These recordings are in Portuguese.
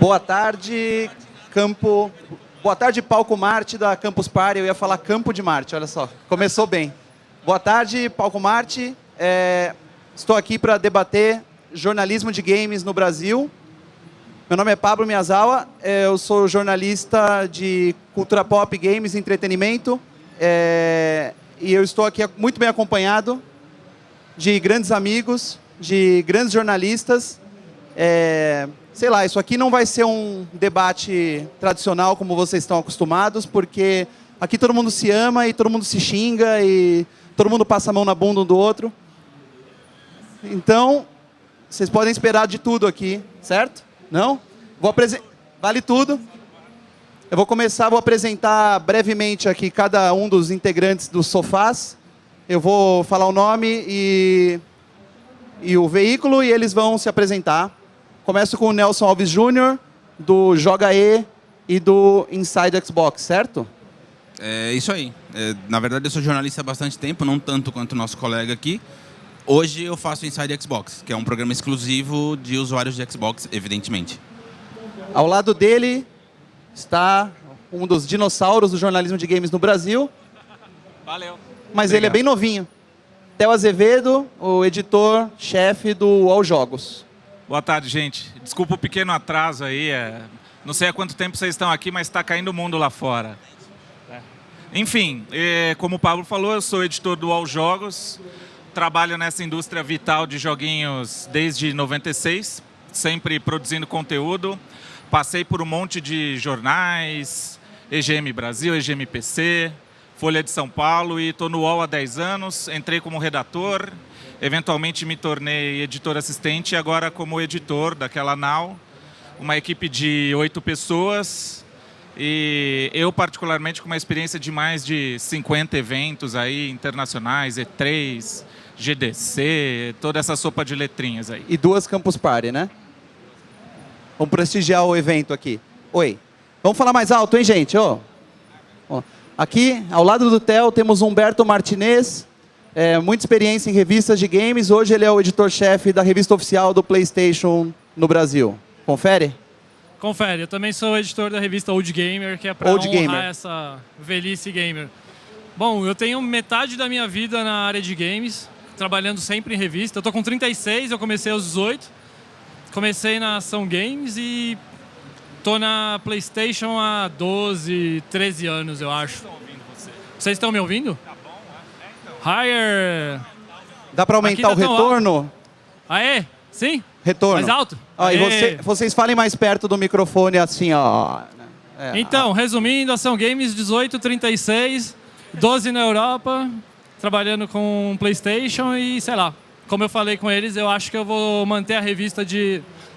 Boa tarde, campo... Boa tarde, Palco Marte da Campus Party. Eu ia falar Campo de Marte, olha só. Começou bem. Boa tarde, Palco Marte. Estou aqui para debater jornalismo de games no Brasil. Meu nome é Pablo Miyazawa. Eu sou jornalista de cultura pop, games e entretenimento. E eu estou aqui muito bem acompanhado de grandes amigos, de grandes jornalistas. Sei lá, isso aqui não vai ser um debate tradicional como vocês estão acostumados, porque aqui todo mundo se ama e todo mundo se xinga e todo mundo passa a mão na bunda um do outro. Então, vocês podem esperar de tudo aqui, certo? Não? Vale tudo. Eu vou apresentar brevemente aqui cada um dos integrantes dos sofás. Eu vou falar o nome e o veículo e eles vão se apresentar. Começo com o Nelson Alves Jr., do Joga e do Inside Xbox, certo? É isso aí. Na verdade, eu sou jornalista há bastante tempo, não tanto quanto o nosso colega aqui. Hoje eu faço Inside Xbox, que é um programa exclusivo de usuários de Xbox, evidentemente. Ao lado dele está um dos dinossauros do jornalismo de games no Brasil. Valeu. Mas Obrigado. ele é bem novinho. Theo Azevedo, o editor-chefe do All Jogos. Boa tarde, gente. Desculpa o pequeno atraso aí. Não sei há quanto tempo vocês estão aqui, mas está caindo o mundo lá fora. Enfim, como o Pablo falou, eu sou editor do All Jogos. Trabalho nessa indústria vital de joguinhos desde 96, sempre produzindo conteúdo. Passei por um monte de jornais, EGM Brasil, EGM PC, Folha de São Paulo e estou no UOL há 10 anos. Entrei como redator, eventualmente me tornei editor assistente e agora como editor daquela Now, uma equipe de 8 pessoas. E eu, particularmente, com uma experiência de mais de 50 eventos aí, internacionais, E3, GDC, toda essa sopa de letrinhas aí. E 2 Campus Party, né? Vamos prestigiar o evento aqui. Oi. Vamos falar mais alto, hein, gente? Ó. Aqui, ao lado do Theo, temos Humberto Martinez, muita experiência em revistas de games. Hoje ele é o editor-chefe da revista oficial do PlayStation no Brasil. Confere? Confere. Eu também sou editor da revista Old Gamer, que é para honrar essa velhice gamer. Bom, eu tenho metade da minha vida na área de games, trabalhando sempre em revista. Eu tô com 36, eu comecei aos 18. Comecei na Ação Games e tô na PlayStation há 12, 13 anos, eu acho. Vocês estão me ouvindo? Tá bom, então. Higher. Dá para aumentar o retorno? Aê? Sim? Retorno. Mais alto? Ó, e vocês falem mais perto do microfone, assim, ó. Então, resumindo, Ação Games 18, 36, 12 na Europa, trabalhando com PlayStation e, sei lá, como eu falei com eles, eu acho que eu vou manter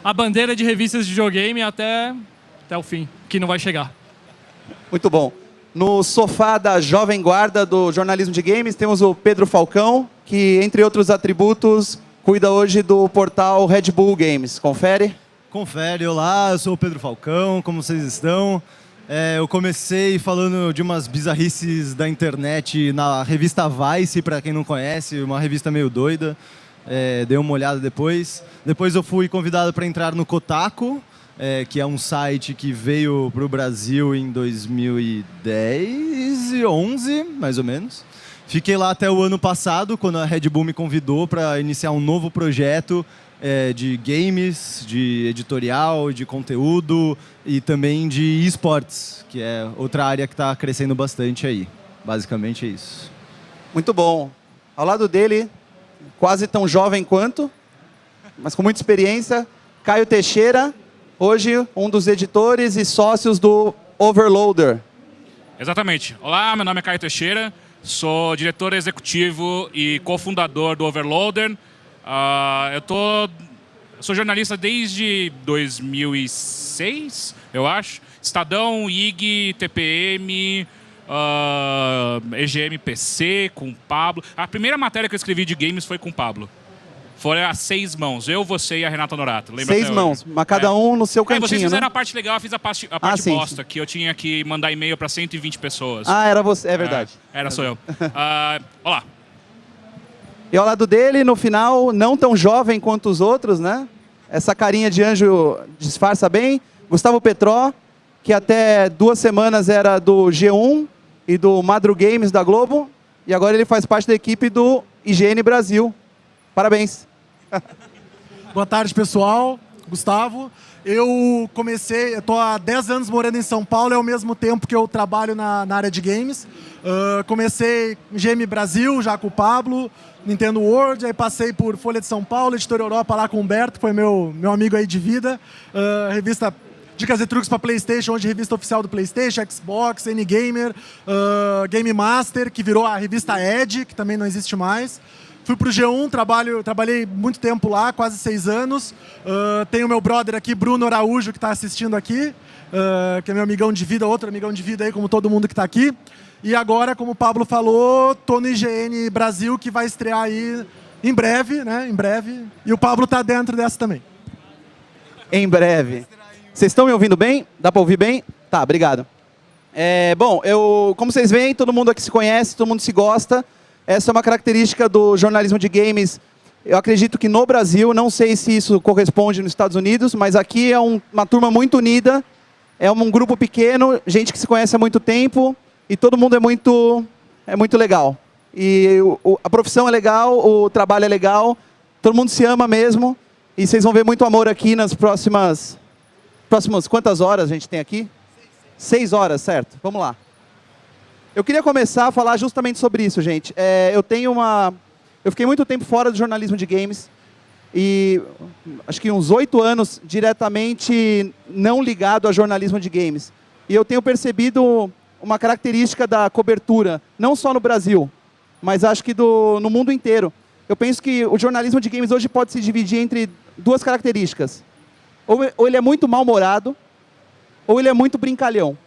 a bandeira de revistas de videogame até o fim, que não vai chegar. Muito bom. No sofá da Jovem Guarda do jornalismo de games, temos o Pedro Falcão, que, entre outros atributos, cuida hoje do portal Red Bull Games. Confere? Confere. Olá, eu sou o Pedro Falcão, como vocês estão? Eu comecei falando de umas bizarrices da internet na revista Vice, para quem não conhece, uma revista meio doida. Dei uma olhada depois. Depois eu fui convidado para entrar no Kotaku, que é um site que veio para o Brasil em 2010 e 11, mais ou menos. Fiquei lá até o ano passado, quando a Red Bull me convidou para iniciar um novo projeto de games, de editorial, de conteúdo e também de esportes, que é outra área que está crescendo bastante aí. Basicamente é isso. Muito bom. Ao lado dele, quase tão jovem quanto, mas com muita experiência, Caio Teixeira, hoje um dos editores e sócios do Overloader. Exatamente. Olá, meu nome é Caio Teixeira, sou diretor executivo e cofundador do Overloader. Sou jornalista desde 2006, eu acho. Estadão, IG, TPM, EGM PC, com o Pablo. A primeira matéria que eu escrevi de games foi com o Pablo. Foi a 6 mãos, eu, você e a Renata Norato. Lembra 6 mãos, mas cada um no seu cantinho, vocês fizeram né? a parte legal, eu fiz a parte sim, bosta, que eu tinha que mandar e-mail para 120 pessoas. Era você, é verdade. Sou eu. Olá. E ao lado dele, no final, não tão jovem quanto os outros, né? Essa carinha de anjo disfarça bem. Gustavo Petró, que até 2 semanas era do G1 e do Madru Games da Globo, e agora ele faz parte da equipe do IGN Brasil. Parabéns. Boa tarde, pessoal. Gustavo. Eu estou há 10 anos morando em São Paulo, é ao mesmo tempo que eu trabalho na área de games. Comecei em GM Brasil, já com o Pablo, Nintendo World, aí passei por Folha de São Paulo, Editora Europa lá com o Humberto, que foi meu amigo aí de vida. Revista Dicas e Truques para PlayStation, hoje revista oficial do PlayStation, Xbox, N-Gamer, Game Master, que virou a revista Edge, que também não existe mais. Fui para o G1, trabalhei muito tempo lá, quase 6 anos. Tenho meu brother aqui, Bruno Araújo, que está assistindo aqui, que é meu amigão de vida, outro amigão de vida aí, como todo mundo que está aqui. E agora, como o Pablo falou, estou no IGN Brasil, que vai estrear aí em breve, né? Em breve. E o Pablo está dentro dessa também. Em breve. Vocês estão me ouvindo bem? Dá para ouvir bem? Tá, obrigado. Bom, como vocês veem, todo mundo aqui se conhece, todo mundo se gosta. Essa é uma característica do jornalismo de games. Eu acredito que no Brasil, não sei se isso corresponde nos Estados Unidos, mas aqui é uma turma muito unida, é um grupo pequeno, gente que se conhece há muito tempo, e todo mundo é muito legal. E a profissão é legal, o trabalho é legal, todo mundo se ama mesmo, e vocês vão ver muito amor aqui nas próximas quantas horas a gente tem aqui? 6 horas, certo? Vamos lá. Eu queria começar a falar justamente sobre isso, gente. Eu fiquei muito tempo fora do jornalismo de games e acho que uns 8 anos diretamente não ligado a jornalismo de games. E eu tenho percebido uma característica da cobertura, não só no Brasil, mas acho que no mundo inteiro. Eu penso que o jornalismo de games hoje pode se dividir entre 2 características. Ou ele é muito mal-humorado, ou ele é muito brincalhão.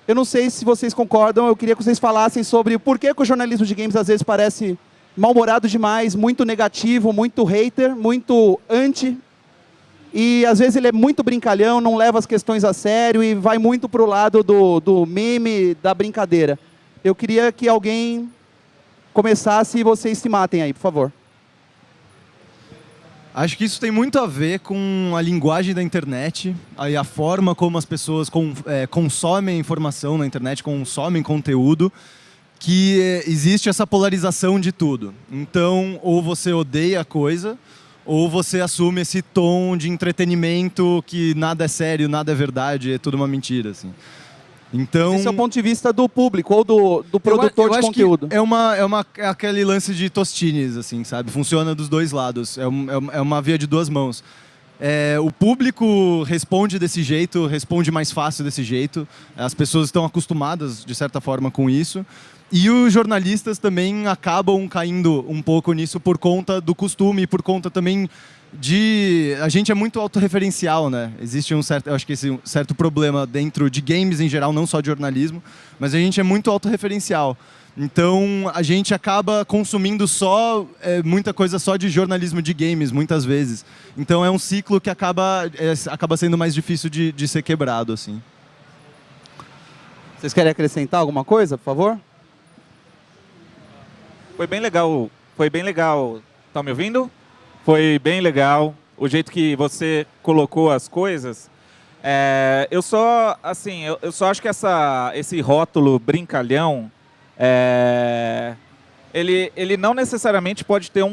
Eu não sei se vocês concordam, eu queria que vocês falassem sobre por que o jornalismo de games às vezes parece mal-humorado demais, muito negativo, muito hater, muito anti. E às vezes ele é muito brincalhão, não leva as questões a sério e vai muito para o lado do meme, da brincadeira. Eu queria que alguém começasse e vocês se matem aí, por favor. Acho que isso tem muito a ver com a linguagem da internet e a forma como as pessoas consomem informação na internet, consomem conteúdo, que existe essa polarização de tudo. Então, ou você odeia a coisa, ou você assume esse tom de entretenimento que nada é sério, nada é verdade, é tudo uma mentira, assim. Então, esse é o ponto de vista do público ou do produtor de conteúdo. É aquele lance de Tostines, assim, sabe? Funciona dos 2 lados. É uma via de 2 mãos. O público responde desse jeito, responde mais fácil desse jeito. As pessoas estão acostumadas, de certa forma, com isso. E os jornalistas também acabam caindo um pouco nisso por conta do costume e por conta também a gente é muito autorreferencial, né? Existe um certo problema dentro de games em geral, não só de jornalismo, mas a gente é muito autorreferencial. Então, a gente acaba consumindo muita coisa só de jornalismo de games, muitas vezes. Então, é um ciclo que acaba sendo mais difícil de ser quebrado, assim. Vocês querem acrescentar alguma coisa, por favor? Foi bem legal. Tá me ouvindo? Foi bem legal o jeito que você colocou as coisas. Eu só acho que esse rótulo brincalhão, ele não necessariamente pode ter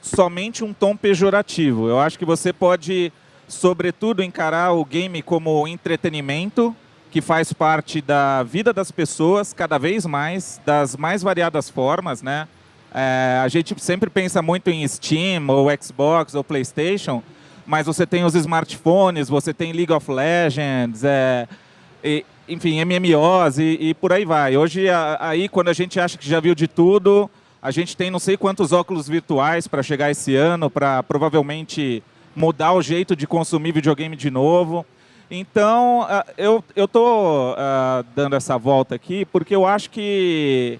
somente um tom pejorativo. Eu acho que você pode, sobretudo, encarar o game como entretenimento, que faz parte da vida das pessoas, cada vez mais, das mais variadas formas, né? A gente sempre pensa muito em Steam, ou Xbox, ou PlayStation, mas você tem os smartphones, você tem League of Legends, enfim, MMOs e por aí vai. Hoje, quando a gente acha que já viu de tudo, a gente tem não sei quantos óculos virtuais para chegar esse ano, para provavelmente mudar o jeito de consumir videogame de novo. Então, eu estou dando essa volta aqui porque eu acho que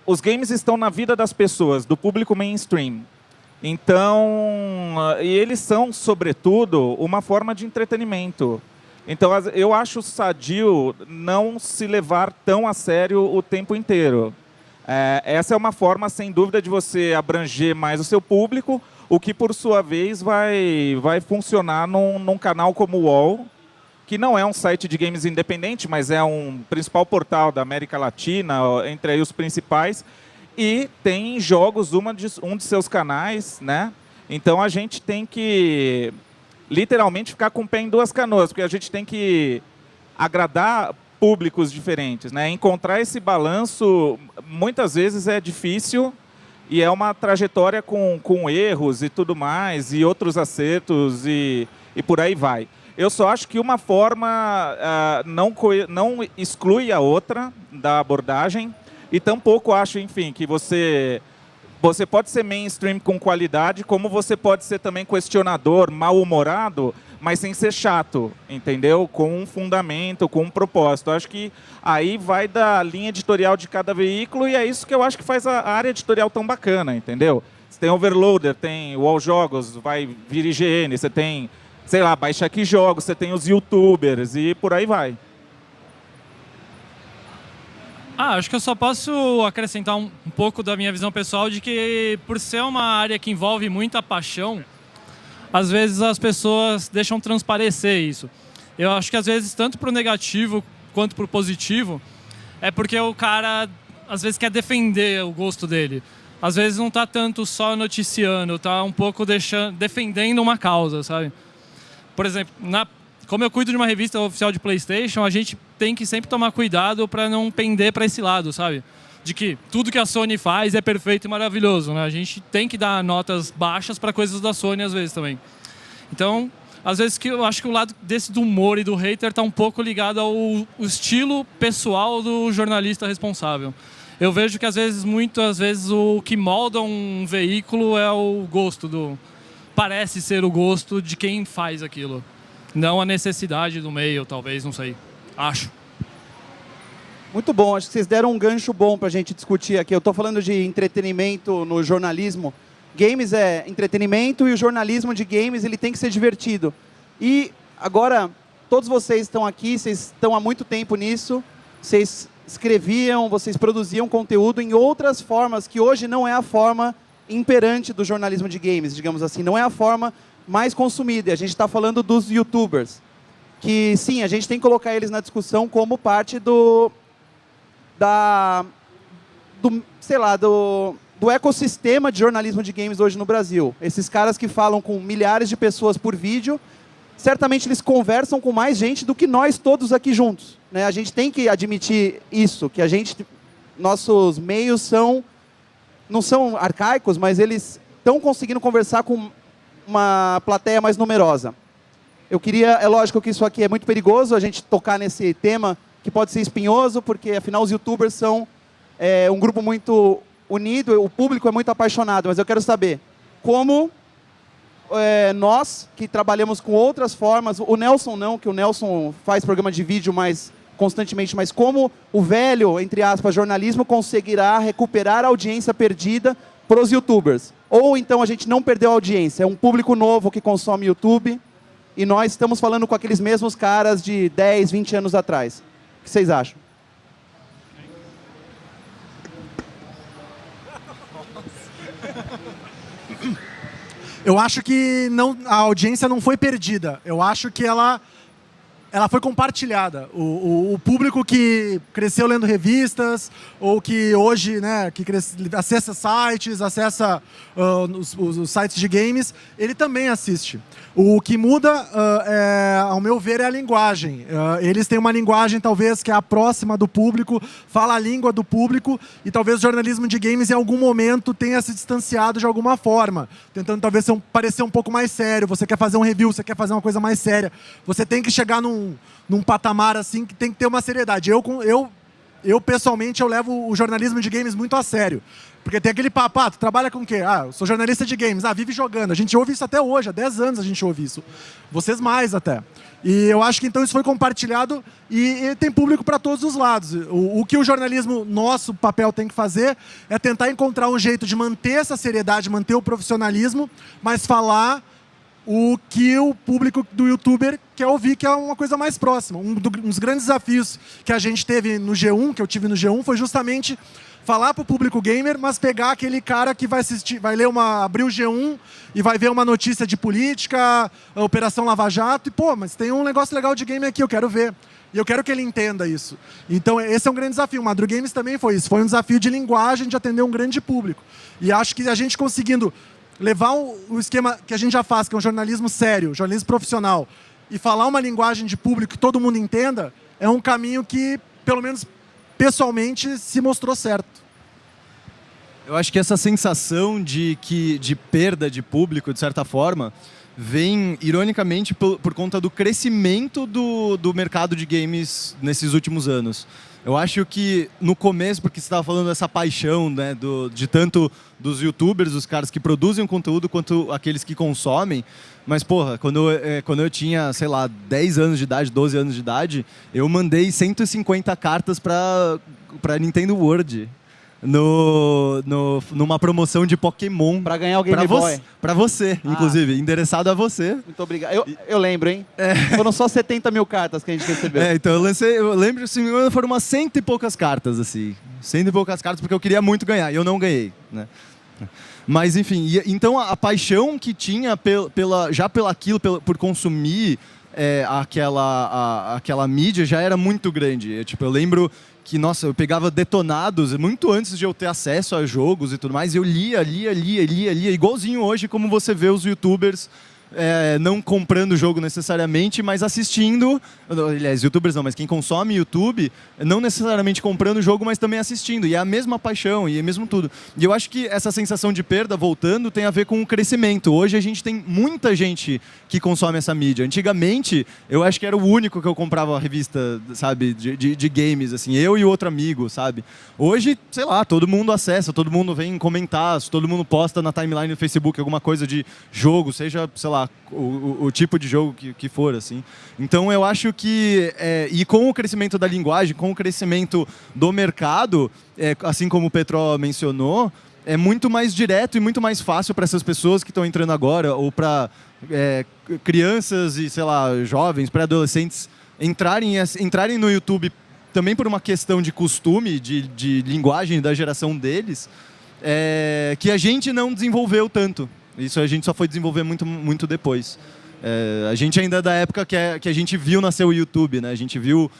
os games estão na vida das pessoas, do público mainstream. Então, e eles são, sobretudo, uma forma de entretenimento. Então, eu acho sadio não se levar tão a sério o tempo inteiro. Essa é uma forma, sem dúvida, de você abranger mais o seu público, o que, por sua vez, vai funcionar num canal como o UOL, que não é um site de games independente, mas é um principal portal da América Latina, entre aí os principais, e tem jogos, um de seus canais, né? Então a gente tem que literalmente ficar com o pé em duas canoas, porque a gente tem que agradar públicos diferentes, né? Encontrar esse balanço muitas vezes é difícil e é uma trajetória com erros e tudo mais, e outros acertos e por aí vai. Eu só acho que uma forma não exclui a outra da abordagem, e tampouco acho, enfim, que você pode ser mainstream com qualidade, como você pode ser também questionador, mal-humorado, mas sem ser chato, entendeu? Com um fundamento, com um propósito. Acho que aí vai da linha editorial de cada veículo, e é isso que eu acho que faz a área editorial tão bacana, entendeu? Você tem Overloader, tem UOL Jogos, vai vir IGN, você tem, sei lá, Baixa Aqui Jogos, você tem os youtubers e por aí vai. Acho que eu só posso acrescentar um pouco da minha visão pessoal de que, por ser uma área que envolve muita paixão, às vezes as pessoas deixam transparecer isso. Eu acho que às vezes, tanto para o negativo quanto para o positivo, é porque o cara às vezes quer defender o gosto dele. Às vezes não está tanto só noticiando, está um pouco defendendo uma causa, sabe? Por exemplo, como eu cuido de uma revista oficial de PlayStation, a gente tem que sempre tomar cuidado para não pender para esse lado, sabe? De que tudo que a Sony faz é perfeito e maravilhoso, né? A gente tem que dar notas baixas para coisas da Sony às vezes também. Então, às vezes eu acho que o lado desse do humor e do hater está um pouco ligado ao estilo pessoal do jornalista responsável. Eu vejo que muitas vezes o que molda um veículo é o gosto parece ser o gosto de quem faz aquilo. Não a necessidade do meio, talvez, não sei. Acho. Muito bom, acho que vocês deram um gancho bom para a gente discutir aqui. Eu estou falando de entretenimento no jornalismo. Games é entretenimento e o jornalismo de games ele tem que ser divertido. E agora, todos vocês estão aqui, vocês estão há muito tempo nisso, vocês escreviam, vocês produziam conteúdo em outras formas, que hoje não é a forma imperante do jornalismo de games, digamos assim. Não é a forma mais consumida. A gente está falando dos youtubers, que sim, a gente tem que colocar eles na discussão como parte do ecossistema de jornalismo de games hoje no Brasil. Esses caras que falam com milhares de pessoas por vídeo, certamente eles conversam com mais gente do que nós todos aqui juntos, né? A gente tem que admitir isso, que nossos meios não são arcaicos, mas eles estão conseguindo conversar com uma plateia mais numerosa. É lógico que isso aqui é muito perigoso, a gente tocar nesse tema que pode ser espinhoso, porque afinal os youtubers são um grupo muito unido, o público é muito apaixonado, mas eu quero saber como nós, que trabalhamos com outras formas, o Nelson não, que o Nelson faz programa de vídeo mais constantemente, mas como o velho, entre aspas, jornalismo conseguirá recuperar a audiência perdida para os youtubers. Ou então a gente não perdeu a audiência, é um público novo que consome YouTube e nós estamos falando com aqueles mesmos caras de 10, 20 anos atrás. O que vocês acham? Eu acho que a audiência não foi perdida. Eu acho que ela foi compartilhada. O público que cresceu lendo revistas, ou que hoje, né, acessa sites, acessa os sites de games, ele também assiste. O que muda, ao meu ver, é a linguagem. Eles têm uma linguagem, talvez, que é a próxima do público, fala a língua do público, e talvez o jornalismo de games, em algum momento, tenha se distanciado de alguma forma, tentando, talvez, parecer um pouco mais sério. Você quer fazer um review, você quer fazer uma coisa mais séria. Você tem que chegar num patamar, assim, que tem que ter uma seriedade. Eu pessoalmente, eu levo o jornalismo de games muito a sério. Porque tem aquele papo, tu trabalha com o quê? Eu sou jornalista de games, vive jogando. A gente ouve isso até hoje, há 10 anos a gente ouve isso. Vocês mais até. E eu acho que então isso foi compartilhado e tem público para todos os lados. O que o jornalismo, nosso papel, tem que fazer é tentar encontrar um jeito de manter essa seriedade, manter o profissionalismo, mas falar o que o público do youtuber quer ouvir, que é uma coisa mais próxima. Um dos grandes desafios que a gente teve no G1, que eu tive no G1, foi justamente falar pro público gamer, mas pegar aquele cara que vai assistir, vai ler abrir o G1 e vai ver uma notícia de política, a Operação Lava Jato, e pô, mas tem um negócio legal de game aqui, eu quero ver. E eu quero que ele entenda isso. Então, esse é um grande desafio. O Madru Games também foi isso. Foi um desafio de linguagem, de atender um grande público. E acho que a gente conseguindo levar o esquema que a gente já faz, que é um jornalismo sério, jornalismo profissional, e falar uma linguagem de público que todo mundo entenda, é um caminho que, pelo menos pessoalmente, se mostrou certo. Eu acho que essa sensação de perda de público, de certa forma, vem, ironicamente, por conta do crescimento do mercado de games nesses últimos anos. Eu acho que no começo, porque você estava falando dessa paixão, né, de tanto dos youtubers, os caras que produzem o conteúdo, quanto aqueles que consomem. Mas, porra, quando eu tinha, sei lá, 10 anos de idade, 12 anos de idade, eu mandei 150 cartas para Nintendo World. Numa promoção de Pokémon. Pra ganhar o Game Boy. Pra você, inclusive. Endereçado a você. Muito obrigado. Eu lembro, hein? Foram só 70 mil cartas que a gente recebeu. Então eu lembro, se não me engano, foram umas 100 e poucas cartas, assim. 100 e poucas cartas, porque eu queria muito ganhar. E eu não ganhei, né? Mas, enfim. Então, a paixão que tinha por consumir aquela mídia já era muito grande. Eu lembro que, nossa, eu pegava detonados muito antes de eu ter acesso a jogos e tudo mais, e eu lia, igualzinho hoje como você vê os youtubers não comprando o jogo necessariamente, mas assistindo, aliás, youtubers não, mas quem consome YouTube, não necessariamente comprando o jogo, mas também assistindo, e é a mesma paixão, e é mesmo tudo. E eu acho que essa sensação de perda, voltando, tem a ver com o crescimento. Hoje a gente tem muita gente que consome essa mídia. Antigamente, eu acho que era o único que eu comprava a revista, sabe, de games, assim, eu e outro amigo, sabe. Hoje, sei lá, todo mundo acessa, todo mundo vem comentar, todo mundo posta na timeline do Facebook alguma coisa de jogo, seja, sei lá, o tipo de jogo que for, assim. Então, eu acho que... e com o crescimento da linguagem, com o crescimento do mercado, assim como o Petro mencionou, é muito mais direto e muito mais fácil para essas pessoas que estão entrando agora, ou para crianças e, sei lá, jovens, pré-adolescentes, entrarem no YouTube também por uma questão de costume, de linguagem da geração deles, que a gente não desenvolveu tanto. Isso a gente só foi desenvolver muito, muito depois. A gente ainda é da época que a gente viu nascer o YouTube, né? A gente viu,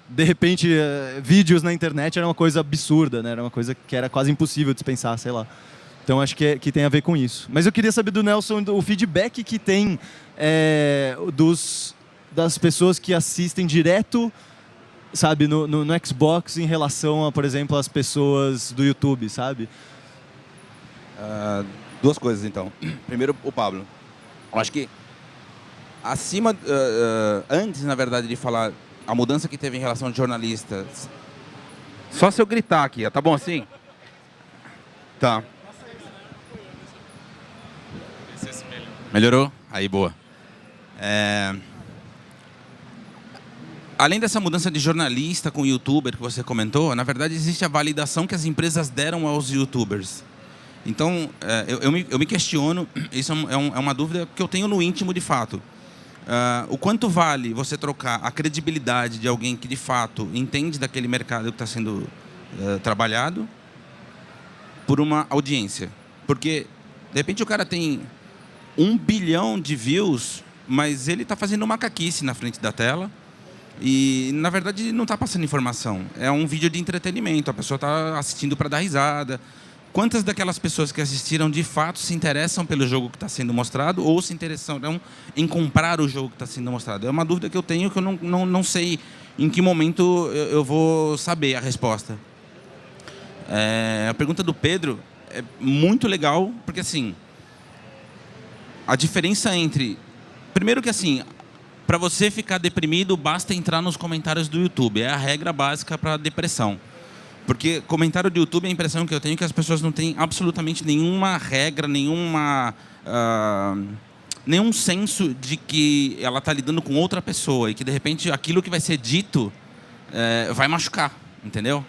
de repente, vídeos na internet, era uma coisa absurda, né? Era uma coisa que era quase impossível de pensar, sei lá. Então acho que tem a ver com isso. Mas eu queria saber do Nelson o feedback que tem das pessoas que assistem direto, sabe, no Xbox em relação a, por exemplo, as pessoas do YouTube, sabe? Duas coisas, então. Primeiro, o Pablo. Eu acho que antes, na verdade, de falar a mudança que teve em relação aos jornalistas, só se eu gritar aqui, tá bom assim? Tá. Melhorou? Aí, boa. Além dessa mudança de jornalista com youtuber que você comentou, na verdade existe a validação que as empresas deram aos youtubers. Então, eu me questiono, isso é uma dúvida que eu tenho no íntimo de fato. O quanto vale você trocar a credibilidade de alguém que de fato entende daquele mercado que está sendo trabalhado por uma audiência? Porque, de repente, o cara tem 1 bilhão de views, mas ele está fazendo macaquice na frente da tela e, na verdade, não está passando informação. É um vídeo de entretenimento, a pessoa está assistindo para dar risada. Quantas daquelas pessoas que assistiram, de fato, se interessam pelo jogo que está sendo mostrado ou se interessam em comprar o jogo que está sendo mostrado? É uma dúvida que eu tenho que eu não sei em que momento eu vou saber a resposta. A pergunta do Pedro é muito legal, porque, assim, a diferença entre... Primeiro que, assim, para você ficar deprimido, basta entrar nos comentários do YouTube. É a regra básica para depressão. Porque comentário do YouTube, a impressão que eu tenho é que as pessoas não têm absolutamente nenhuma regra, nenhum senso de que ela está lidando com outra pessoa e que, de repente, aquilo que vai ser dito vai machucar, entendeu?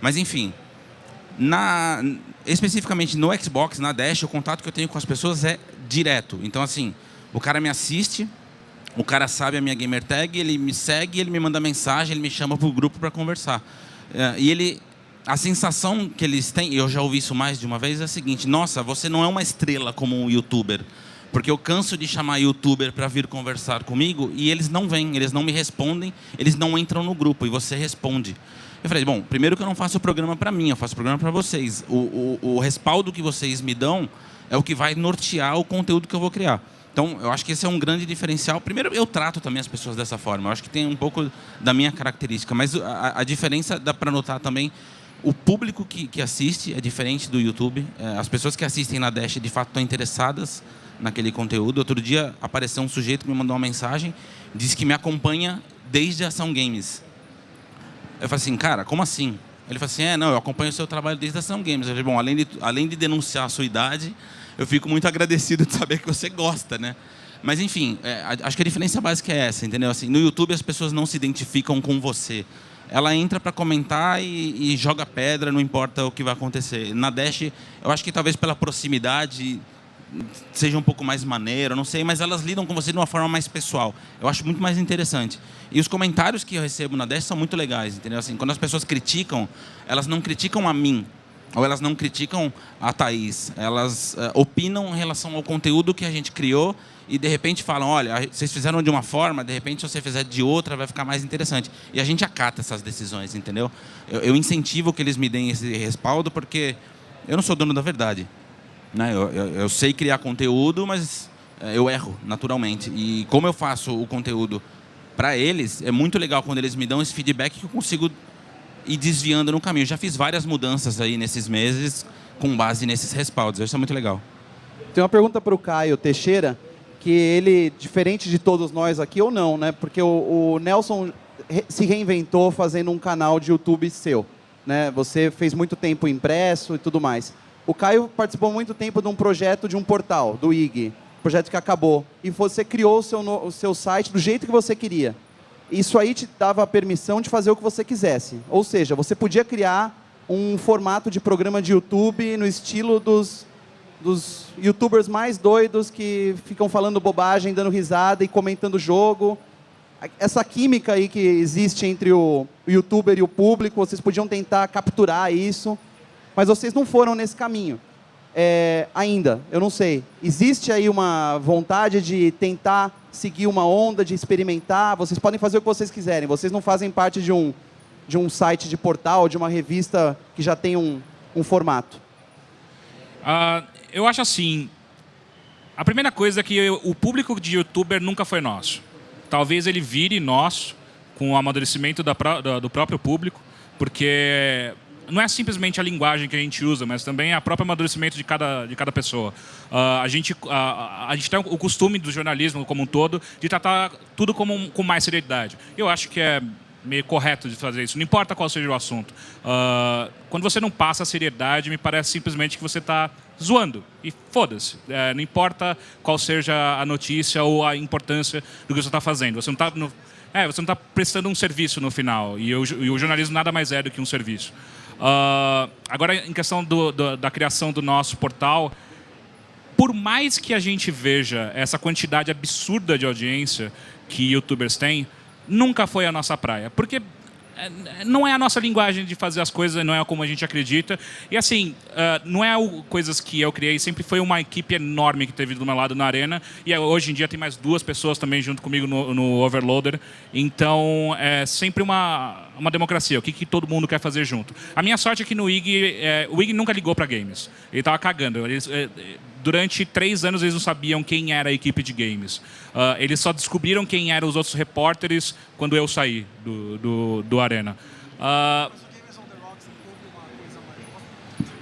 Mas, enfim, especificamente no Xbox, na Dash, o contato que eu tenho com as pessoas é direto. Então, assim, o cara me assiste, o cara sabe a minha gamer tag, ele me segue, ele me manda mensagem, ele me chama para o grupo para conversar. E ele a sensação que eles têm, e eu já ouvi isso mais de uma vez, é a seguinte: nossa, você não é uma estrela como um youtuber. Porque eu canso de chamar youtuber para vir conversar comigo e eles não vêm, eles não me respondem, eles não entram no grupo e você responde. Eu falei, bom, primeiro que eu não faço o programa para mim, eu faço o programa para vocês. O respaldo que vocês me dão é o que vai nortear o conteúdo que eu vou criar. Então, eu acho que esse é um grande diferencial. Primeiro, eu trato também as pessoas dessa forma. Eu acho que tem um pouco da minha característica. Mas a diferença dá para notar também. O público que assiste é diferente do YouTube. As pessoas que assistem na Dash, de fato, estão interessadas naquele conteúdo. Outro dia, apareceu um sujeito que me mandou uma mensagem, disse que me acompanha desde a Ação Games. Eu falei assim, cara, como assim? Ele falou assim, não, eu acompanho o seu trabalho desde a Ação Games. Eu falei, bom, além de denunciar a sua idade, eu fico muito agradecido de saber que você gosta, né? Mas, enfim, acho que a diferença básica é essa, entendeu? Assim, no YouTube, as pessoas não se identificam com você. Ela entra para comentar e joga pedra, não importa o que vai acontecer. Na Dash, eu acho que talvez pela proximidade seja um pouco mais maneiro, não sei, mas elas lidam com você de uma forma mais pessoal. Eu acho muito mais interessante. E os comentários que eu recebo na Dash são muito legais, entendeu? Assim, quando as pessoas criticam, elas não criticam a mim, ou elas não criticam a Thaís. Elas opinam em relação ao conteúdo que a gente criou e, de repente, falam, olha, vocês fizeram de uma forma, de repente, se você fizer de outra, vai ficar mais interessante. E a gente acata essas decisões, entendeu? Eu incentivo que eles me deem esse respaldo, porque eu não sou dono da verdade. Né? Eu sei criar conteúdo, mas eu erro, naturalmente. E como eu faço o conteúdo para eles, é muito legal quando eles me dão esse feedback que eu consigo ir desviando no caminho. Eu já fiz várias mudanças aí nesses meses com base nesses respaldos. Isso é muito legal. Tem uma pergunta para o Caio Teixeira, que ele, diferente de todos nós aqui, ou não, né? Porque o Nelson se reinventou fazendo um canal de YouTube seu. Né? Você fez muito tempo impresso e tudo mais. O Caio participou muito tempo de um projeto de um portal, do IG, projeto que acabou. E você criou o seu site do jeito que você queria. Isso aí te dava a permissão de fazer o que você quisesse. Ou seja, você podia criar um formato de programa de YouTube no estilo dos youtubers mais doidos que ficam falando bobagem, dando risada e comentando o jogo. Essa química aí que existe entre o youtuber e o público, vocês podiam tentar capturar isso. Mas vocês não foram nesse caminho ainda, eu não sei. Existe aí uma vontade de tentar seguir uma onda, de experimentar? Vocês podem fazer o que vocês quiserem. Vocês não fazem parte de um site de portal, de uma revista que já tem um formato. Eu acho assim, a primeira coisa é que o público de youtuber nunca foi nosso. Talvez ele vire nosso com o amadurecimento do próprio público, porque não é simplesmente a linguagem que a gente usa, mas também o próprio amadurecimento de cada pessoa. A gente tem o costume do jornalismo como um todo de tratar tudo com mais seriedade. Eu acho que é meio correto de fazer isso, não importa qual seja o assunto. Quando você não passa a seriedade, me parece simplesmente que você está zoando. E foda-se. Não importa qual seja a notícia ou a importância do que você está fazendo. Você não está prestando um serviço no final. E o jornalismo nada mais é do que um serviço. Agora, em questão da criação do nosso portal, por mais que a gente veja essa quantidade absurda de audiência que youtubers têm, nunca foi a nossa praia. Porque não é a nossa linguagem de fazer as coisas, não é como a gente acredita. E assim, não é coisas que eu criei, sempre foi uma equipe enorme que teve do meu lado na Arena. E hoje em dia tem mais 2 pessoas também junto comigo no Overloader. Então, é sempre uma democracia, o que todo mundo quer fazer junto. A minha sorte é que no IG, o IG nunca ligou para games. Ele estava cagando. Durante 3 anos eles não sabiam quem era a equipe de games. Eles só descobriram quem eram os outros repórteres quando eu saí do Arena.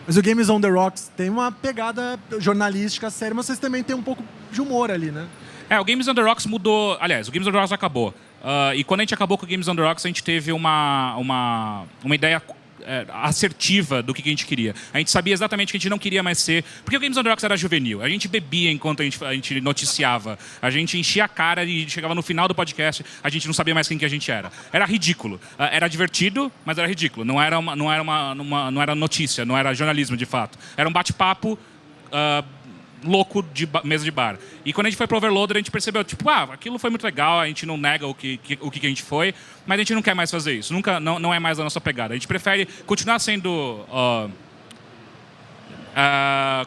Mas o Games on the Rocks tem uma pegada jornalística séria, mas vocês também têm um pouco de humor ali, né? O Games on the Rocks mudou... Aliás, o Games on the Rocks acabou. E quando a gente acabou com o Games on the Rocks, a gente teve uma ideia assertiva do que a gente queria. A gente sabia exatamente que a gente não queria mais ser... Porque o Games on the Rocks era juvenil. A gente bebia enquanto a gente noticiava. A gente enchia a cara e chegava no final do podcast, a gente não sabia mais quem que a gente era. Era ridículo. Era divertido, mas era ridículo. Não era notícia, não era jornalismo, de fato. Era um bate-papo louco de mesa de bar. E quando a gente foi pro Overloader, a gente percebeu, tipo, aquilo foi muito legal, a gente não nega o que a gente foi, mas a gente não quer mais fazer isso. Não é mais a nossa pegada. A gente prefere continuar sendo...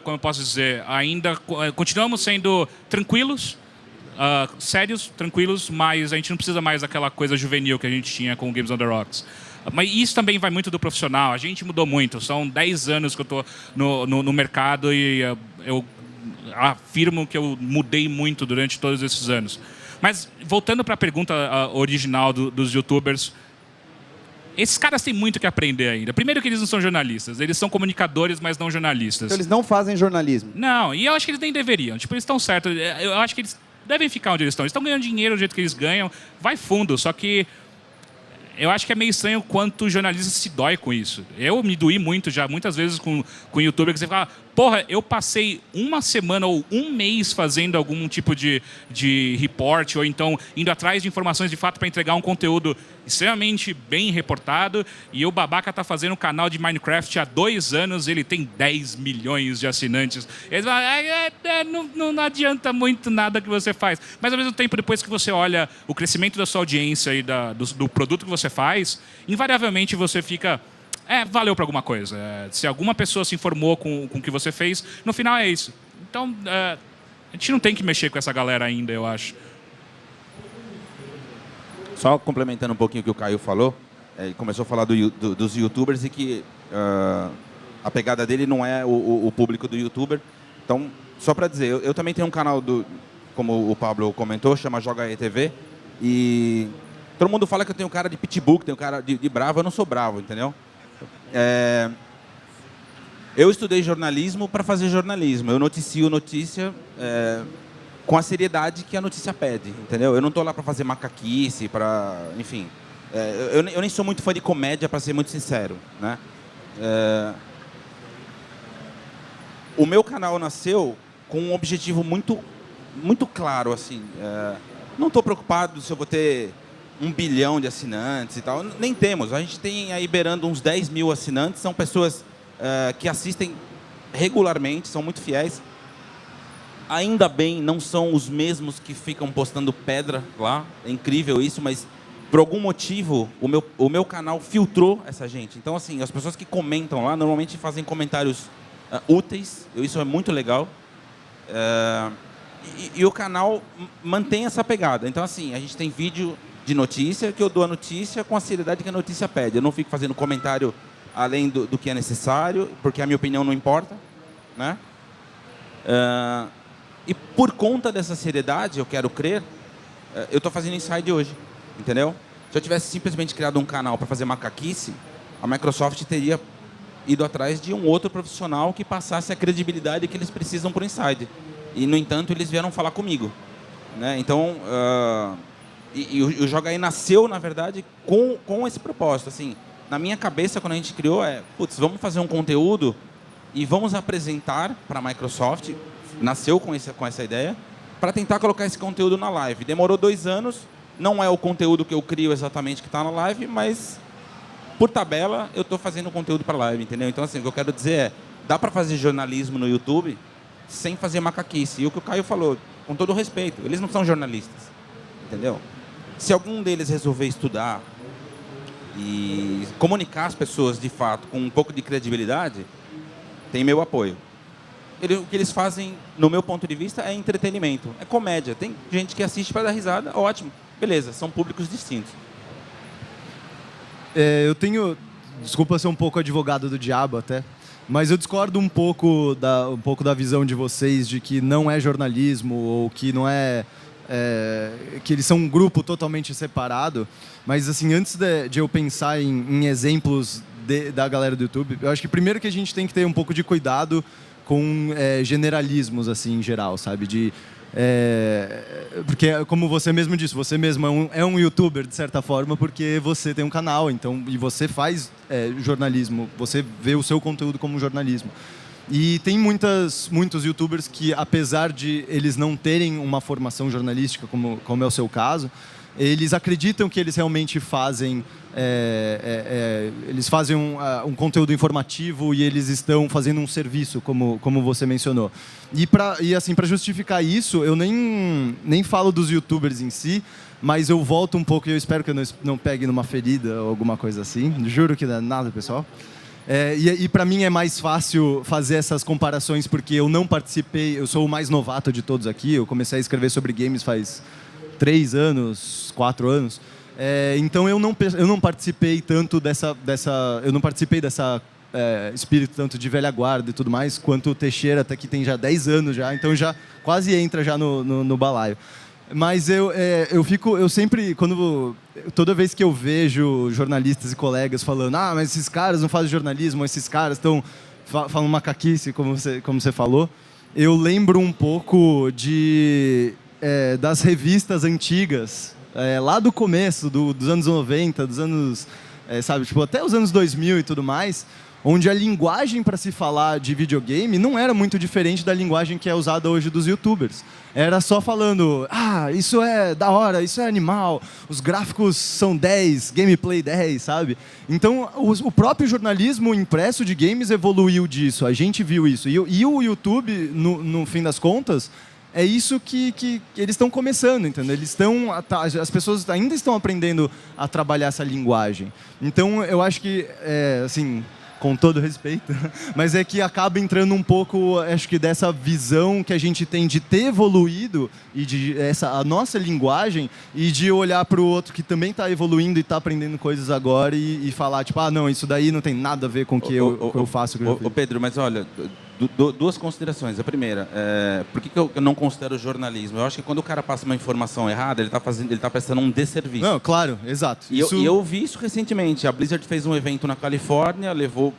como eu posso dizer? Ainda continuamos sendo tranquilos, sérios, tranquilos, mas a gente não precisa mais daquela coisa juvenil que a gente tinha com o Games on the Rocks. Mas isso também vai muito do profissional. A gente mudou muito. São 10 anos que eu estou no mercado e eu afirmo que eu mudei muito durante todos esses anos. Mas, voltando para a pergunta original dos youtubers, esses caras têm muito que aprender ainda. Primeiro que eles não são jornalistas. Eles são comunicadores, mas não jornalistas. Então eles não fazem jornalismo. Não, e eu acho que eles nem deveriam. Tipo, eles estão certos. Eu acho que eles devem ficar onde eles estão. Eles estão ganhando dinheiro do jeito que eles ganham. Vai fundo, só que eu acho que é meio estranho quanto o jornalista se dói com isso. Eu me doí muito já, muitas vezes com youtuber que você fala, porra, eu passei uma semana ou um mês fazendo algum tipo de report, ou então indo atrás de informações de fato para entregar um conteúdo extremamente bem reportado, e o babaca tá fazendo um canal de Minecraft há 2 anos, ele tem 10 milhões de assinantes. Eles falam, não adianta muito nada que você faz. Mas ao mesmo tempo, depois que você olha o crescimento da sua audiência e do produto que você faz, invariavelmente você fica... valeu para alguma coisa. Se alguma pessoa se informou com o que você fez, no final é isso. Então, a gente não tem que mexer com essa galera ainda, eu acho. Só complementando um pouquinho o que o Caio falou, ele começou a falar dos youtubers e que a pegada dele não é o público do youtuber. Então, só para dizer, eu também tenho um canal, como o Pablo comentou, chama Joga aí TV, e todo mundo fala que eu tenho cara de pitbull, que tenho cara de bravo. Eu não sou bravo, entendeu? Eu estudei jornalismo para fazer jornalismo. Eu noticio notícia com a seriedade que a notícia pede, entendeu? Eu não estou lá para fazer macaquice, enfim. Eu nem sou muito fã de comédia, para ser muito sincero, né? O meu canal nasceu com um objetivo muito, muito claro, assim. Não estou preocupado se eu vou ter 1 bilhão de assinantes e tal. Nem temos. A gente tem aí beirando uns 10 mil assinantes. São pessoas que assistem regularmente, são muito fiéis. Ainda bem, não são os mesmos que ficam postando pedra lá. É incrível isso, mas por algum motivo o meu canal filtrou essa gente. Então, assim, as pessoas que comentam lá normalmente fazem comentários úteis. Isso é muito legal. E o canal mantém essa pegada. Então, assim, a gente tem vídeo de notícia, que eu dou a notícia com a seriedade que a notícia pede. Eu não fico fazendo comentário além do que é necessário, porque a minha opinião não importa, né? E por conta dessa seriedade, eu quero crer, eu estou fazendo Inside hoje, entendeu? Se eu tivesse simplesmente criado um canal para fazer macaquice, a Microsoft teria ido atrás de um outro profissional que passasse a credibilidade que eles precisam para o Inside. E, no entanto, eles vieram falar comigo, né? Então... E o Joga Aí nasceu, na verdade, com esse propósito. Assim, na minha cabeça, quando a gente criou, putz, vamos fazer um conteúdo e vamos apresentar para a Microsoft. Nasceu com essa ideia, para tentar colocar esse conteúdo na live. Demorou 2 anos, não é o conteúdo que eu crio exatamente que está na live, mas, por tabela, eu estou fazendo conteúdo para live, entendeu? Então, assim, o que eu quero dizer dá para fazer jornalismo no YouTube sem fazer macaquice. E o que o Caio falou, com todo respeito, eles não são jornalistas, entendeu? Se algum deles resolver estudar e comunicar as pessoas, de fato, com um pouco de credibilidade, tem meu apoio. O que eles fazem, no meu ponto de vista, é entretenimento, é comédia. Tem gente que assiste para dar risada, ótimo. Beleza, são públicos distintos. Eu tenho... Desculpa ser um pouco advogado do diabo até, mas eu discordo um pouco da visão de vocês de que não é jornalismo ou que não é... que eles são um grupo totalmente separado, mas assim, antes de eu pensar em exemplos da galera do YouTube, eu acho que primeiro que a gente tem que ter um pouco de cuidado com generalismos assim em geral, sabe? Porque como você mesmo disse, você mesmo é um youtuber de certa forma porque você tem um canal, então, e você faz jornalismo, você vê o seu conteúdo como jornalismo. E tem muitos youtubers que, apesar de eles não terem uma formação jornalística, como é o seu caso, eles acreditam que eles realmente fazem eles fazem um conteúdo informativo e eles estão fazendo um serviço, como você mencionou. E assim, para justificar isso, eu nem falo dos YouTubers em si, mas eu volto um pouco e eu espero que eu não pegue numa ferida ou alguma coisa assim. Juro que não é nada, pessoal. E para mim é mais fácil fazer essas comparações porque eu não participei, eu sou o mais novato de todos aqui, eu comecei a escrever sobre games faz 3 anos, 4 anos. Então eu não participei tanto eu não participei dessa espírito tanto de velha guarda e tudo mais, quanto o Teixeira, até que tem já 10 anos já, então já quase entra já no balaio. Mas eu sempre, toda vez que eu vejo jornalistas e colegas falando, mas esses caras não fazem jornalismo, esses caras estão falando macaquice, como você falou, eu lembro um pouco das revistas antigas, lá do começo, dos anos 90, dos anos, sabe, tipo, até os anos 2000 e tudo mais, onde a linguagem para se falar de videogame não era muito diferente da linguagem que é usada hoje dos YouTubers. Era só falando, isso é da hora, isso é animal, os gráficos são 10, gameplay 10, sabe? Então, o próprio jornalismo impresso de games evoluiu disso, a gente viu isso. E o YouTube, no fim das contas, é isso que eles estão começando, entendeu? As pessoas ainda estão aprendendo a trabalhar essa linguagem. Então, eu acho que, assim, com todo respeito, mas é que acaba entrando um pouco, acho que dessa visão que a gente tem de ter evoluído e a nossa linguagem e de olhar para o outro que também está evoluindo e está aprendendo coisas agora e falar, tipo, não, isso daí não tem nada a ver com o que eu faço. Pedro, mas olha, duas considerações. A primeira, por que eu não considero jornalismo? Eu acho que quando o cara passa uma informação errada, ele está prestando um desserviço. Não, claro, exato. E eu vi isso recentemente. A Blizzard fez um evento na Califórnia, levou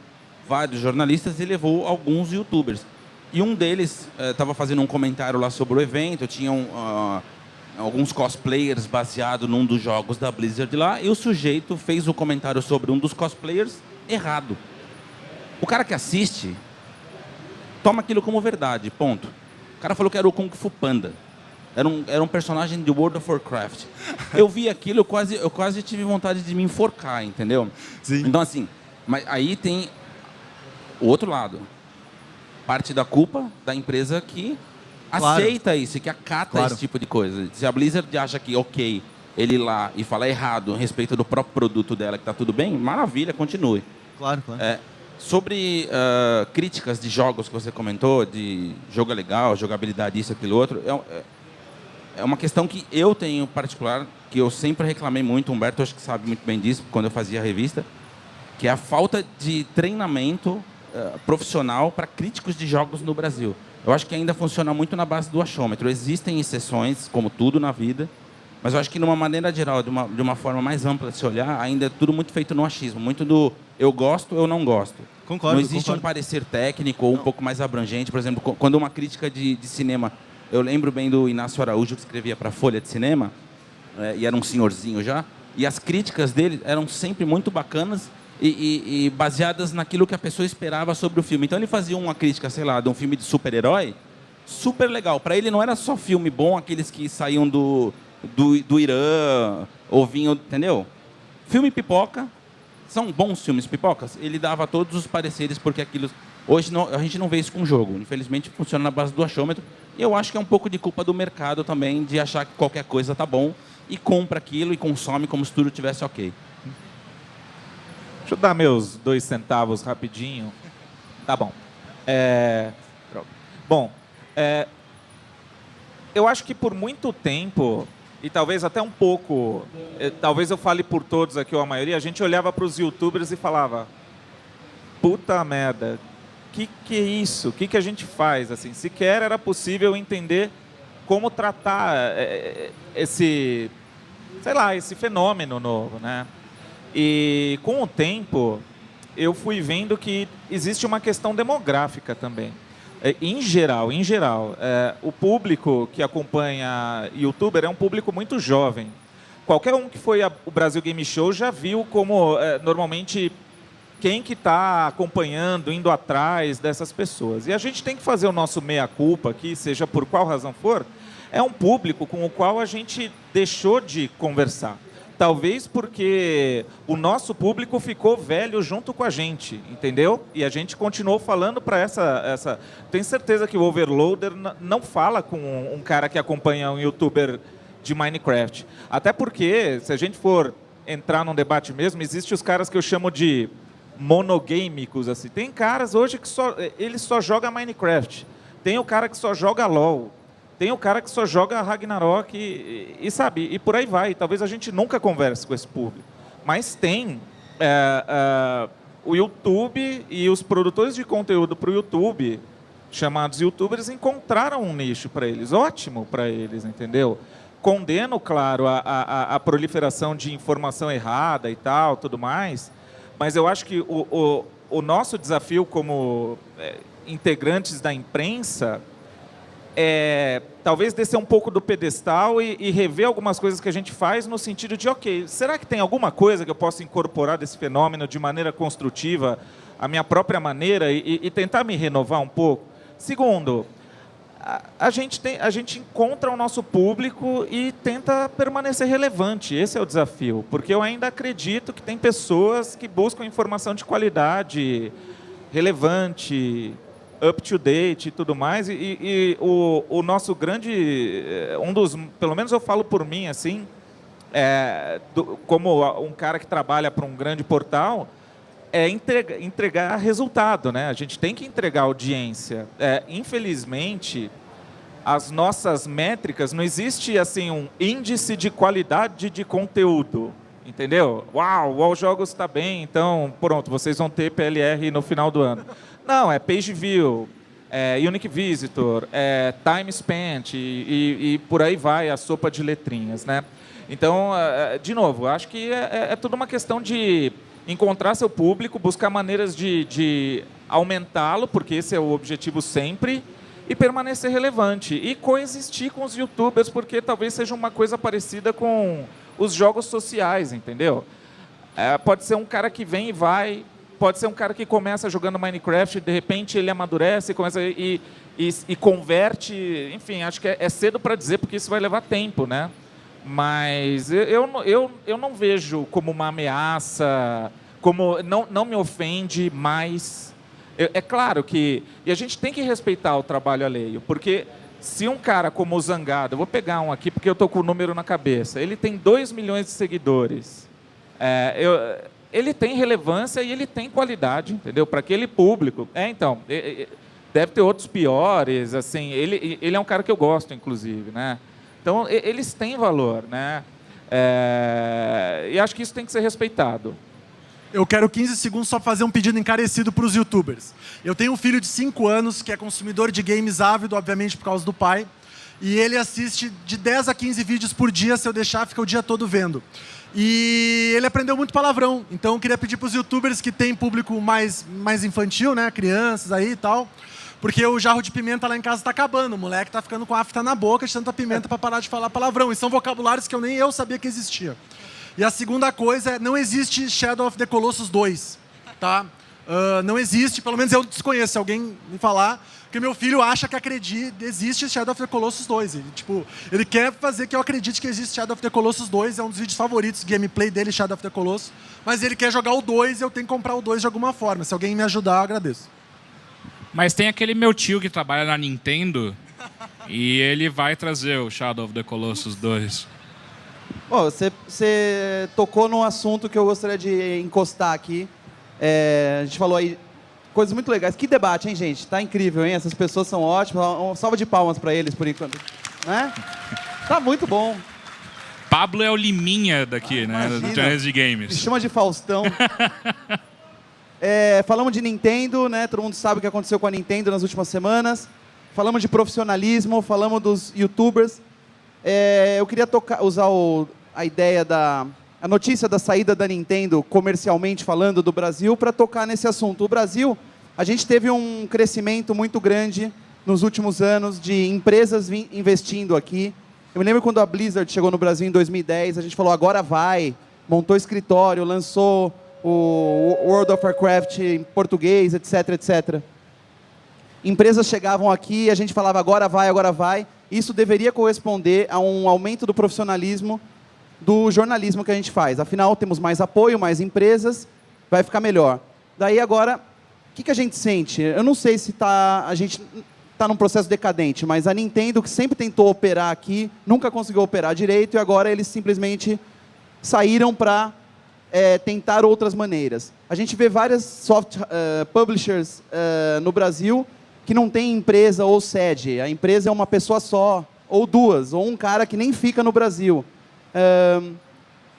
vários jornalistas e levou alguns YouTubers. E um deles estava fazendo um comentário lá sobre o evento, tinham alguns cosplayers baseados num dos jogos da Blizzard lá, e o sujeito fez o comentário sobre um dos cosplayers errado. O cara que assiste toma aquilo como verdade, ponto. O cara falou que era o Kung Fu Panda. Era um personagem de World of Warcraft. Eu vi aquilo, eu quase tive vontade de me enforcar, entendeu? Sim. Então, assim, mas aí tem o outro lado. Parte da culpa da empresa que aceita isso, que acata esse tipo de coisa. Se a Blizzard acha que, ok, ele ir lá e falar errado a respeito do próprio produto dela, que está tudo bem, maravilha, continue. Claro. Sobre críticas de jogos que você comentou, de jogo legal, jogabilidade, isso, aquilo, outro, é uma questão que eu tenho particular, que eu sempre reclamei muito, o Humberto acho que sabe muito bem disso, quando eu fazia a revista, que é a falta de treinamento profissional para críticos de jogos no Brasil. Eu acho que ainda funciona muito na base do achômetro. Existem exceções, como tudo na vida, mas eu acho que, de uma maneira geral, de uma forma mais ampla de se olhar, ainda é tudo muito feito no achismo, muito do eu gosto, eu não gosto. Concordo. Não existe um parecer técnico ou um pouco mais abrangente. Por exemplo, quando uma crítica de cinema... Eu lembro bem do Inácio Araújo, que escrevia para a Folha de Cinema, e era um senhorzinho já, e as críticas dele eram sempre muito bacanas e baseadas naquilo que a pessoa esperava sobre o filme. Então ele fazia uma crítica, sei lá, de um filme de super-herói, super legal. Para ele não era só filme bom, aqueles que saíam do Irã, ou vinham, entendeu? Filme pipoca, são bons filmes pipocas. Ele dava todos os pareceres, porque aquilo... Hoje a gente não vê isso com o jogo. Infelizmente funciona na base do achômetro. E eu acho que é um pouco de culpa do mercado também, de achar que qualquer coisa tá bom e compra aquilo e consome como se tudo tivesse ok. Deixa eu dar meus 2 centavos rapidinho. Tá bom. Bom, eu acho que por muito tempo, e talvez até um pouco, talvez eu fale por todos aqui, ou a maioria, a gente olhava para os YouTubers e falava, puta merda, que é isso? O que a gente faz? Assim, sequer era possível entender como tratar esse fenômeno novo, né? E com o tempo, eu fui vendo que existe uma questão demográfica também. Em geral, o público que acompanha YouTuber é um público muito jovem. Qualquer um que foi o Brasil Game Show já viu como, normalmente, quem que está acompanhando, indo atrás dessas pessoas. E a gente tem que fazer o nosso meia-culpa aqui, seja por qual razão for, é um público com o qual a gente deixou de conversar. Talvez porque o nosso público ficou velho junto com a gente, entendeu? E a gente continuou falando para essa... Tenho certeza que o Overloader não fala com um cara que acompanha um youtuber de Minecraft. Até porque, se a gente for entrar num debate mesmo, existem os caras que eu chamo de monogâmicos. Assim. Tem caras hoje que ele só joga Minecraft. Tem o cara que só joga LOL. Tem o cara que só joga Ragnarok e sabe, e por aí vai. Talvez a gente nunca converse com esse público. Mas tem o YouTube e os produtores de conteúdo para o YouTube, chamados YouTubers, encontraram um nicho para eles. Ótimo para eles, entendeu? Condeno, claro, a proliferação de informação errada e tal, tudo mais. Mas eu acho que o nosso desafio como integrantes da imprensa talvez descer um pouco do pedestal e rever algumas coisas que a gente faz no sentido de, ok, será que tem alguma coisa que eu possa incorporar desse fenômeno de maneira construtiva, a minha própria maneira, e tentar me renovar um pouco? Segundo, a gente encontra o nosso público e tenta permanecer relevante. Esse é o desafio, porque eu ainda acredito que tem pessoas que buscam informação de qualidade, relevante, up to date e tudo mais, e o nosso grande, pelo menos eu falo por mim, assim, como um cara que trabalha para um grande portal, entregar resultado, né? A gente tem que entregar audiência. Infelizmente, as nossas métricas, não existe assim um índice de qualidade de conteúdo, entendeu? Uau, o All Jogos está bem, então pronto, vocês vão ter PLR no final do ano. Não, é page view, unique visitor, time spent e por aí vai a sopa de letrinhas, né? Então, de novo, acho que é tudo uma questão de encontrar seu público, buscar maneiras de aumentá-lo, porque esse é o objetivo sempre, e permanecer relevante. E coexistir com os youtubers, porque talvez seja uma coisa parecida com os jogos sociais, entendeu? Pode ser um cara que vem e vai... Pode ser um cara que começa jogando Minecraft, de repente ele amadurece, começa e converte. Enfim, acho que é cedo para dizer, porque isso vai levar tempo, né? Mas eu não vejo como uma ameaça, como não me ofende, mas é claro que... E a gente tem que respeitar o trabalho alheio, porque se um cara como o Zangado, eu vou pegar um aqui porque eu estou com o número na cabeça, ele tem 2 milhões de seguidores. Ele tem relevância e ele tem qualidade, entendeu? Para aquele público. Então, deve ter outros piores, assim. Ele é um cara que eu gosto, inclusive, né? Então, eles têm valor, né? E acho que isso tem que ser respeitado. Eu quero 15 segundos só fazer um pedido encarecido para os youtubers. Eu tenho um filho de 5 anos que é consumidor de games ávido, obviamente por causa do pai, e ele assiste de 10 a 15 vídeos por dia, se eu deixar, fica o dia todo vendo. E ele aprendeu muito palavrão, então eu queria pedir para os youtubers que têm público mais infantil, né, crianças aí e tal, porque o jarro de pimenta lá em casa está acabando, o moleque está ficando com a afta na boca de tanta pimenta para parar de falar palavrão, e são vocabulários que nem eu sabia que existia. E a segunda coisa não existe Shadow of the Colossus 2, tá? Não existe, pelo menos eu desconheço, se alguém me falar, porque meu filho acha que existe Shadow of the Colossus 2. Ele quer fazer que eu acredite que existe Shadow of the Colossus 2, é um dos vídeos favoritos, gameplay dele, Shadow of the Colossus, mas ele quer jogar o 2 e eu tenho que comprar o 2 de alguma forma. Se alguém me ajudar, eu agradeço. Mas tem aquele meu tio que trabalha na Nintendo e ele vai trazer o Shadow of the Colossus 2. Bom, você tocou num assunto que eu gostaria de encostar aqui. A gente falou aí coisas muito legais. Que debate, hein, gente? Tá incrível, hein? Essas pessoas são ótimas. Uma salva de palmas para eles, por enquanto. Né? Tá muito bom. Pablo é o Liminha daqui, né? Do Channels de Games. Me chama de Faustão. Falamos de Nintendo, né? Todo mundo sabe o que aconteceu com a Nintendo nas últimas semanas. Falamos de profissionalismo, falamos dos youtubers. Eu queria usar a ideia a notícia da saída da Nintendo, comercialmente falando, do Brasil, para tocar nesse assunto. O Brasil, a gente teve um crescimento muito grande nos últimos anos de empresas investindo aqui. Eu me lembro quando a Blizzard chegou no Brasil em 2010, a gente falou, agora vai, montou escritório, lançou o World of Warcraft em português, etc, etc. Empresas chegavam aqui e a gente falava, agora vai, agora vai. isso deveria corresponder a um aumento do profissionalismo do jornalismo que a gente faz. Afinal, temos mais apoio, mais empresas, vai ficar melhor. Daí agora, o que a gente sente? Eu não sei se a gente está num processo decadente, mas a Nintendo, que sempre tentou operar aqui, nunca conseguiu operar direito, e agora eles simplesmente saíram para tentar outras maneiras. A gente vê várias publishers no Brasil que não tem empresa ou sede. A empresa é uma pessoa só, ou duas, ou um cara que nem fica no Brasil.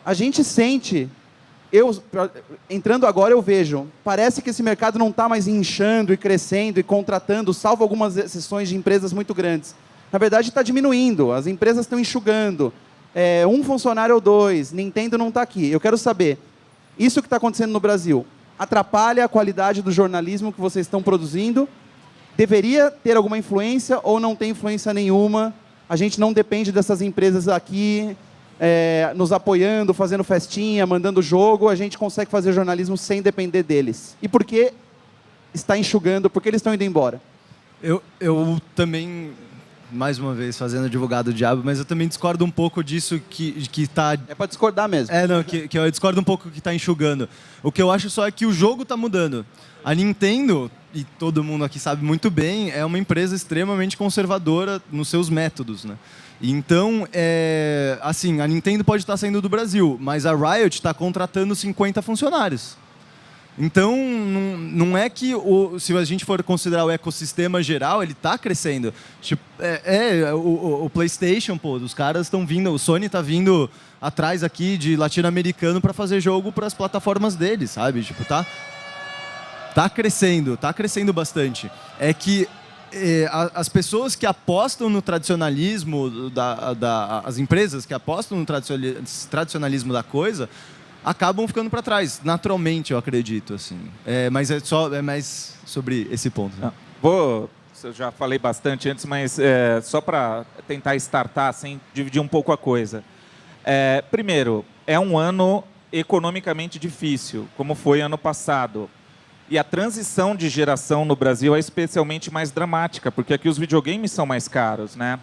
A gente sente, entrando agora eu vejo, parece que esse mercado não está mais inchando e crescendo e contratando, salvo algumas exceções de empresas muito grandes. Na verdade está diminuindo, as empresas estão enxugando. Um funcionário ou dois, Nintendo não está aqui. Eu quero saber, isso que está acontecendo no Brasil, atrapalha a qualidade do jornalismo que vocês estão produzindo? Deveria ter alguma influência ou não tem influência nenhuma? A gente não depende dessas empresas aqui nos apoiando, fazendo festinha, mandando jogo, a gente consegue fazer jornalismo sem depender deles. E por que está enxugando? Por que eles estão indo embora? Eu também, mais uma vez, fazendo advogado do diabo, mas eu também discordo um pouco disso que está... É para discordar mesmo. Que eu discordo um pouco que está enxugando. O que eu acho só é que o jogo está mudando. A Nintendo, e todo mundo aqui sabe muito bem, é uma empresa extremamente conservadora nos seus métodos, né? Então, assim, a Nintendo pode estar saindo do Brasil, mas a Riot está contratando 50 funcionários. Então, não é que, se a gente for considerar o ecossistema geral, ele está crescendo. Tipo, o PlayStation, pô, os caras estão vindo, o Sony está vindo atrás aqui de latino-americano para fazer jogo para as plataformas deles, sabe? Tipo, tá crescendo bastante. É que as pessoas que apostam no tradicionalismo, as empresas que apostam no tradicionalismo da coisa, acabam ficando para trás, naturalmente, eu acredito. Assim. Mas é mais sobre esse ponto. Né? Eu já falei bastante antes, mas só para tentar startar, sem dividir um pouco a coisa. Primeiro, é um ano economicamente difícil, como foi ano passado. E a transição de geração no Brasil é especialmente mais dramática, porque aqui os videogames são mais caros, né?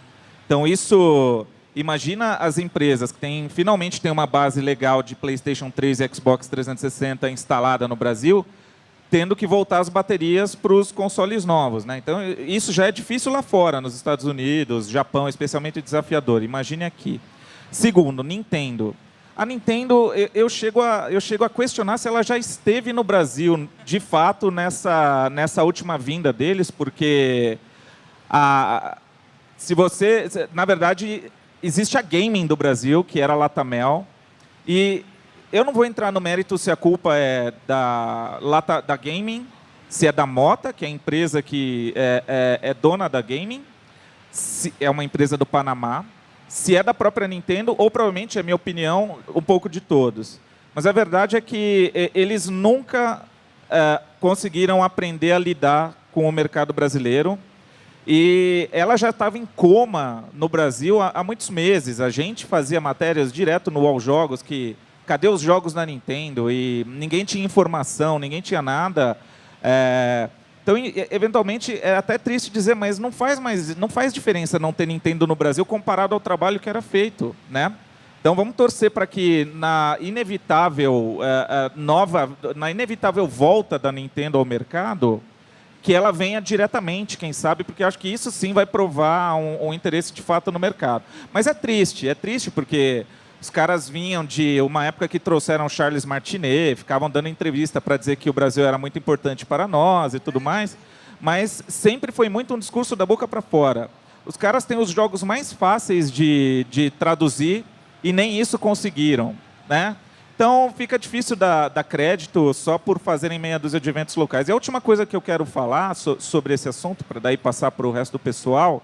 Então isso, imagina as empresas que finalmente têm uma base legal de PlayStation 3 e Xbox 360 instalada no Brasil, tendo que voltar as baterias para os consoles novos, né? Então isso já é difícil lá fora, nos Estados Unidos, Japão, especialmente desafiador. Imagine aqui. Segundo, Nintendo. A Nintendo, eu chego a questionar se ela já esteve no Brasil, de fato, nessa última vinda deles, porque na verdade, existe a Gaming do Brasil, que era a Latamel, e eu não vou entrar no mérito se a culpa é da Gaming, se é da Mota, que é a empresa que é dona da Gaming, se é uma empresa do Panamá, se é da própria Nintendo, ou provavelmente, é minha opinião, um pouco de todos. Mas a verdade é que eles nunca conseguiram aprender a lidar com o mercado brasileiro. E ela já estava em coma no Brasil há muitos meses. A gente fazia matérias direto no UOL Jogos, que cadê os jogos na Nintendo? E ninguém tinha informação, ninguém tinha nada. Então, eventualmente, é até triste dizer, mas não faz diferença não ter Nintendo no Brasil comparado ao trabalho que era feito, né? Então, vamos torcer para que na inevitável volta da Nintendo ao mercado, que ela venha diretamente, quem sabe, porque acho que isso sim vai provar um interesse de fato no mercado. Mas é triste porque os caras vinham de uma época que trouxeram Charles Martinet, ficavam dando entrevista para dizer que o Brasil era muito importante para nós e tudo mais, mas sempre foi muito um discurso da boca para fora. Os caras têm os jogos mais fáceis de traduzir e nem isso conseguiram, né? Então fica difícil dar crédito só por fazerem meia dúzia de eventos locais. E a última coisa que eu quero falar sobre esse assunto, para daí passar para o resto do pessoal,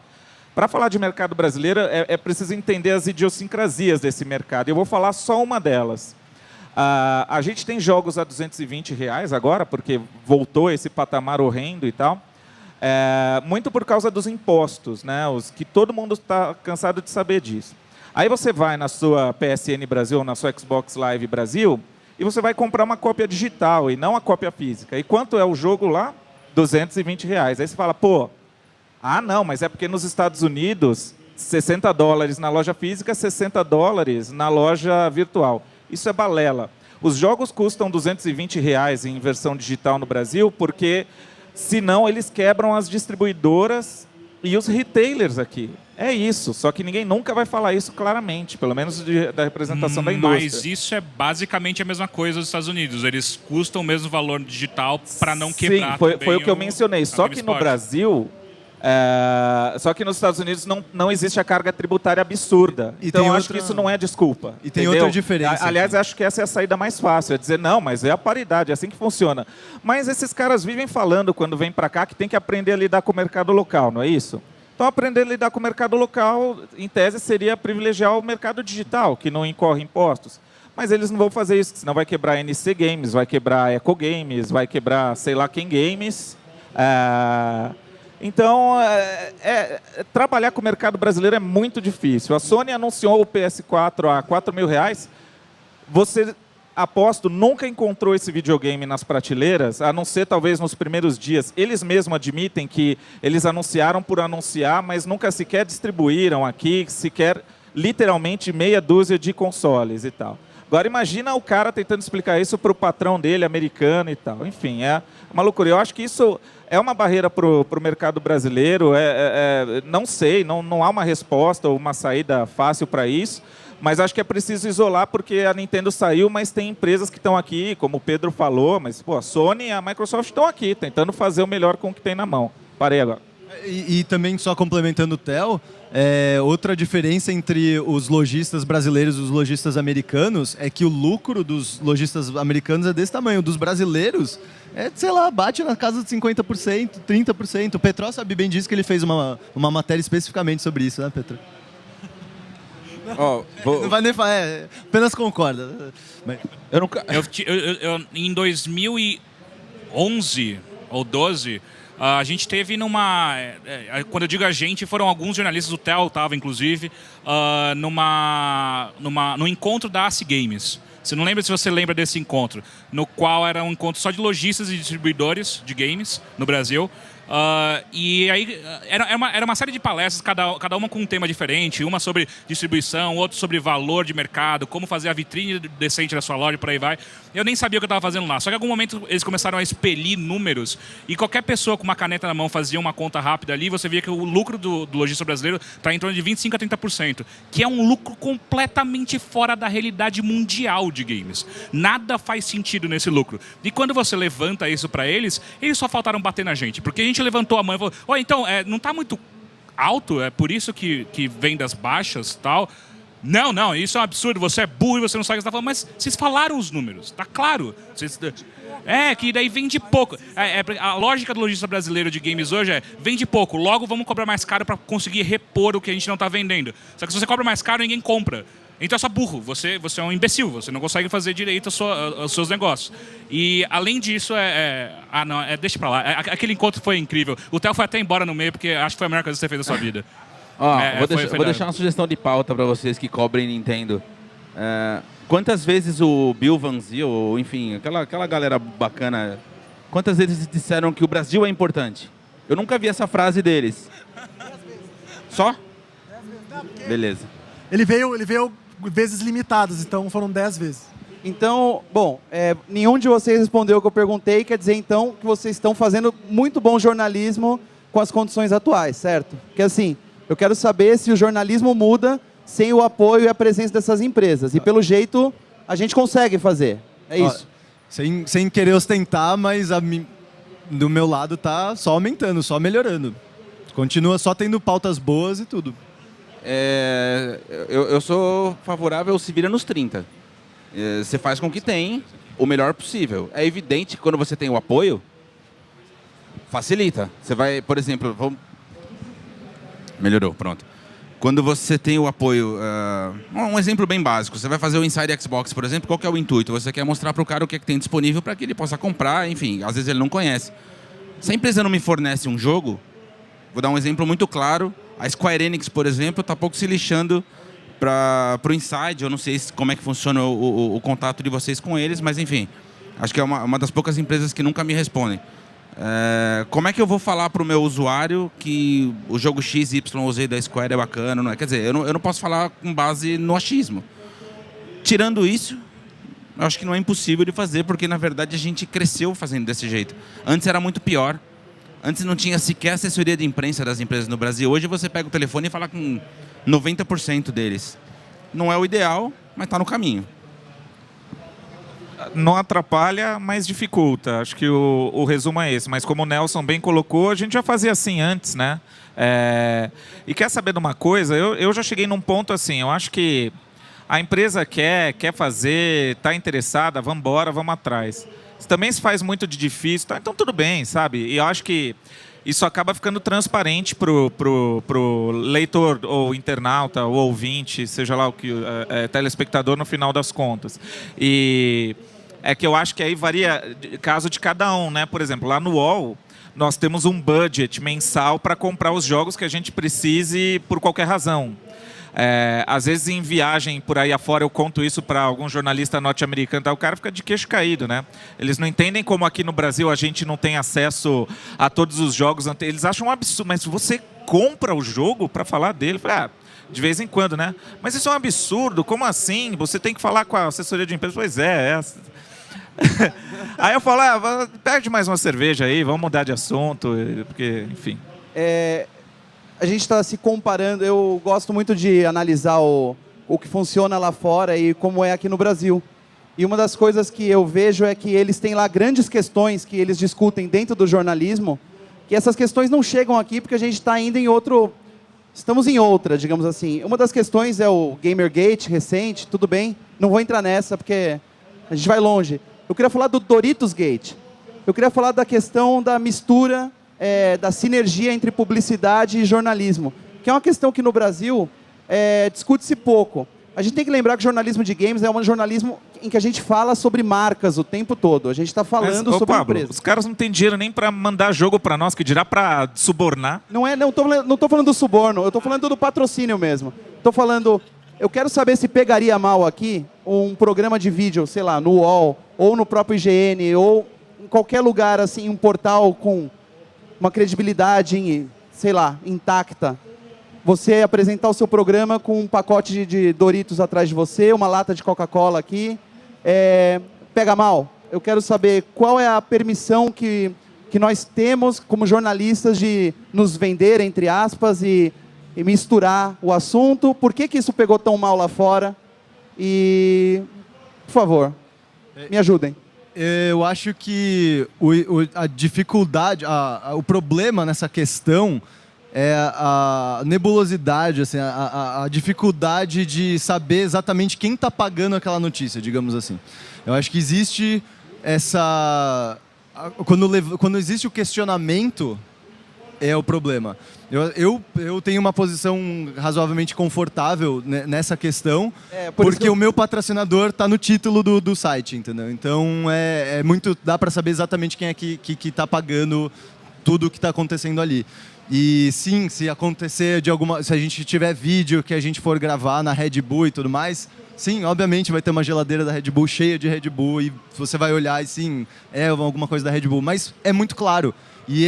para falar de mercado brasileiro, é preciso entender as idiosincrasias desse mercado. Eu vou falar só uma delas. A gente tem jogos a R$220 agora, porque voltou esse patamar horrendo e tal, muito por causa dos impostos, né? Que todo mundo está cansado de saber disso. Aí você vai na sua PSN Brasil ou na sua Xbox Live Brasil e você vai comprar uma cópia digital e não a cópia física. E quanto é o jogo lá? R$220. Aí você fala, pô, não, mas é porque nos Estados Unidos $60 na loja física, $60 na loja virtual. Isso é balela. Os jogos custam R$220 em versão digital no Brasil, porque senão eles quebram as distribuidoras e os retailers aqui. É isso, só que ninguém nunca vai falar isso claramente, pelo menos da representação da indústria. Mas isso é basicamente a mesma coisa dos Estados Unidos. Eles custam o mesmo valor digital para não quebrar. Sim, foi o que eu mencionei. Só que no Brasil, só que nos Estados Unidos não existe a carga tributária absurda. Então eu acho que isso não é desculpa. E tem outra diferença. Aliás, acho que essa é a saída mais fácil, é dizer, não, mas é a paridade, é assim que funciona. Mas esses caras vivem falando, quando vêm para cá, que tem que aprender a lidar com o mercado local, não é isso? Então, aprender a lidar com o mercado local, em tese, seria privilegiar o mercado digital, que não incorre impostos. Mas eles não vão fazer isso, senão vai quebrar a NC Games, vai quebrar a Eco Games, vai quebrar sei lá quem Games. Então, trabalhar com o mercado brasileiro é muito difícil. A Sony anunciou o PS4 a R$4.000. Você, aposto, nunca encontrou esse videogame nas prateleiras, a não ser talvez nos primeiros dias. Eles mesmos admitem que eles anunciaram por anunciar, mas nunca sequer distribuíram aqui, sequer literalmente meia dúzia de consoles e tal. Agora imagina o cara tentando explicar isso para o patrão dele, americano e tal. Enfim, é uma loucura. Eu acho que isso é uma barreira para o mercado brasileiro. Não sei, não há uma resposta ou uma saída fácil para isso. Mas acho que é preciso isolar, porque a Nintendo saiu, mas tem empresas que estão aqui, como o Pedro falou, mas pô, a Sony e a Microsoft estão aqui, tentando fazer o melhor com o que tem na mão. Parei agora. E também, só complementando o Theo, outra diferença entre os lojistas brasileiros e os lojistas americanos é que o lucro dos lojistas americanos é desse tamanho. O dos brasileiros sei lá, bate na casa de 50%, 30%. O Petró sabe bem disso, que ele fez uma matéria especificamente sobre isso, né, Petro? Não vai nem falar, apenas concorda. Mas... Em 2011 ou 12, a gente teve quando eu digo a gente, foram alguns jornalistas, o Theo estava inclusive, no encontro da AC Games. Você não lembra se você lembra desse encontro, no qual era um encontro só de lojistas e distribuidores de games no Brasil. E aí era uma série de palestras, cada uma com um tema diferente, uma sobre distribuição, outra sobre valor de mercado, como fazer a vitrine decente da sua loja, por aí vai. Eu nem sabia o que eu estava fazendo lá, só que em algum momento eles começaram a expelir números e qualquer pessoa com uma caneta na mão fazia uma conta rápida ali, você via que o lucro do lojista brasileiro está em torno de 25% a 30%, que é um lucro completamente fora da realidade mundial de games. Nada faz sentido nesse lucro. E quando você levanta isso para eles só faltaram bater na gente, porque a gente levantou a mão e falou, então, não está muito alto, é por isso que vem das baixas e tal. Não, isso é um absurdo, você é burro e você não sabe o que você está falando, mas vocês falaram os números, tá claro. Que daí vende pouco. A lógica do lojista brasileiro de games hoje vende pouco, logo vamos cobrar mais caro para conseguir repor o que a gente não está vendendo. Só que se você cobra mais caro, ninguém compra. Então é só burro, você é um imbecil, você não consegue fazer direito aos seus negócios. E além disso, deixa pra lá, aquele encontro foi incrível. O Theo foi até embora no meio, porque acho que foi a melhor coisa que você fez da sua vida. Vou deixar uma sugestão de pauta para vocês que cobrem Nintendo. Quantas vezes o Bill Van Zyl, ou enfim, aquela galera bacana, quantas vezes disseram que o Brasil é importante? Eu nunca vi essa frase deles. 10 vezes. Só? 10 vezes. Beleza. Ele veio vezes limitadas, então foram 10 vezes. Então, bom, nenhum de vocês respondeu o que eu perguntei, quer dizer então que vocês estão fazendo muito bom jornalismo com as condições atuais, certo? Porque assim, eu quero saber se o jornalismo muda sem o apoio e a presença dessas empresas. E pelo jeito, a gente consegue fazer. É isso. Sem querer ostentar, mas do meu lado tá só aumentando, só melhorando. Continua só tendo pautas boas e tudo. Eu sou favorável ao se vira nos 30. Você faz com que tem o melhor possível. É evidente que quando você tem o apoio, facilita. Você vai, por exemplo... Melhorou, pronto. Quando você tem o apoio... um exemplo bem básico. Você vai fazer o Inside Xbox, por exemplo. Qual que é o intuito? Você quer mostrar para o cara o que é que tem disponível para que ele possa comprar. Enfim, às vezes ele não conhece. Se a empresa não me fornece um jogo... Vou dar um exemplo muito claro. A Square Enix, por exemplo, está pouco se lixando para o Inside. Eu não sei como é que funciona o contato de vocês com eles, mas enfim. Acho que é uma das poucas empresas que nunca me respondem. Como é que eu vou falar para o meu usuário que o jogo X, Y ou Z da Square é bacana? Não é? Quer dizer, eu não posso falar com base no achismo. Tirando isso, eu acho que não é impossível de fazer, porque na verdade a gente cresceu fazendo desse jeito. Antes era muito pior. Antes não tinha sequer assessoria de imprensa das empresas no Brasil. Hoje você pega o telefone e fala com 90% deles. Não é o ideal, mas está no caminho. Não atrapalha, mas dificulta. Acho que o resumo é esse. Mas como o Nelson bem colocou, a gente já fazia assim antes, né? E quer saber de uma coisa? Eu já cheguei num ponto assim, eu acho que a empresa quer fazer, está interessada, vamos embora, vamos atrás. Se também se faz muito de difícil, tá, então tudo bem, sabe? E eu acho que isso acaba ficando transparente pro leitor, ou internauta, ou ouvinte, seja lá o que, telespectador no final das contas. E é que eu acho que aí varia caso de cada um, né? Por exemplo, lá no UOL, nós temos um budget mensal para comprar os jogos que a gente precise por qualquer razão. Às vezes em viagem por aí afora eu conto isso para algum jornalista norte-americano, o cara fica de queixo caído, né? Eles não entendem como aqui no Brasil a gente não tem acesso a todos os jogos. Eles acham um absurdo, mas você compra o jogo para falar dele? Falei, de vez em quando, né? Mas isso é um absurdo, como assim? Você tem que falar com a assessoria de imprensa? Pois é. Aí eu falo, pede mais uma cerveja aí, vamos mudar de assunto, porque, enfim. A gente está se comparando, eu gosto muito de analisar o que funciona lá fora e como é aqui no Brasil. E uma das coisas que eu vejo é que eles têm lá grandes questões que eles discutem dentro do jornalismo, que essas questões não chegam aqui porque a gente está ainda em outro... Estamos em outra, digamos assim. Uma das questões é o Gamergate recente, tudo bem, não vou entrar nessa porque a gente vai longe. Eu queria falar do Doritos Gate. Eu queria falar da questão da mistura... da sinergia entre publicidade e jornalismo, que é uma questão que no Brasil discute-se pouco. A gente tem que lembrar que o jornalismo de games é um jornalismo em que a gente fala sobre marcas o tempo todo. A gente está falando sobre Pablo, empresas. Os caras não têm dinheiro nem para mandar jogo para nós, que dirá para subornar. Não estou falando do suborno, eu estou falando do patrocínio mesmo. Estou falando, eu quero saber se pegaria mal aqui um programa de vídeo, sei lá, no UOL, ou no próprio IGN, ou em qualquer lugar, assim, um portal com uma credibilidade, sei lá, intacta. Você apresentar o seu programa com um pacote de Doritos atrás de você, uma lata de Coca-Cola aqui, pega mal. Eu quero saber qual é a permissão que nós temos como jornalistas de nos vender, entre aspas, e misturar o assunto. Por que isso pegou tão mal lá fora? E, por favor, me ajudem. Eu acho que a dificuldade, o problema nessa questão é a nebulosidade, assim, a dificuldade de saber exatamente quem está pagando aquela notícia, digamos assim. Eu acho que existe essa... Quando existe o questionamento, é o problema. Eu tenho uma posição razoavelmente confortável nessa questão, porque o meu patrocinador está no título do site, entendeu? Então, dá para saber exatamente quem é que está pagando tudo o que está acontecendo ali. E sim, se acontecer se a gente tiver vídeo que a gente for gravar na Red Bull e tudo mais, sim, obviamente vai ter uma geladeira da Red Bull cheia de Red Bull e você vai olhar e sim, é alguma coisa da Red Bull, mas é muito claro. E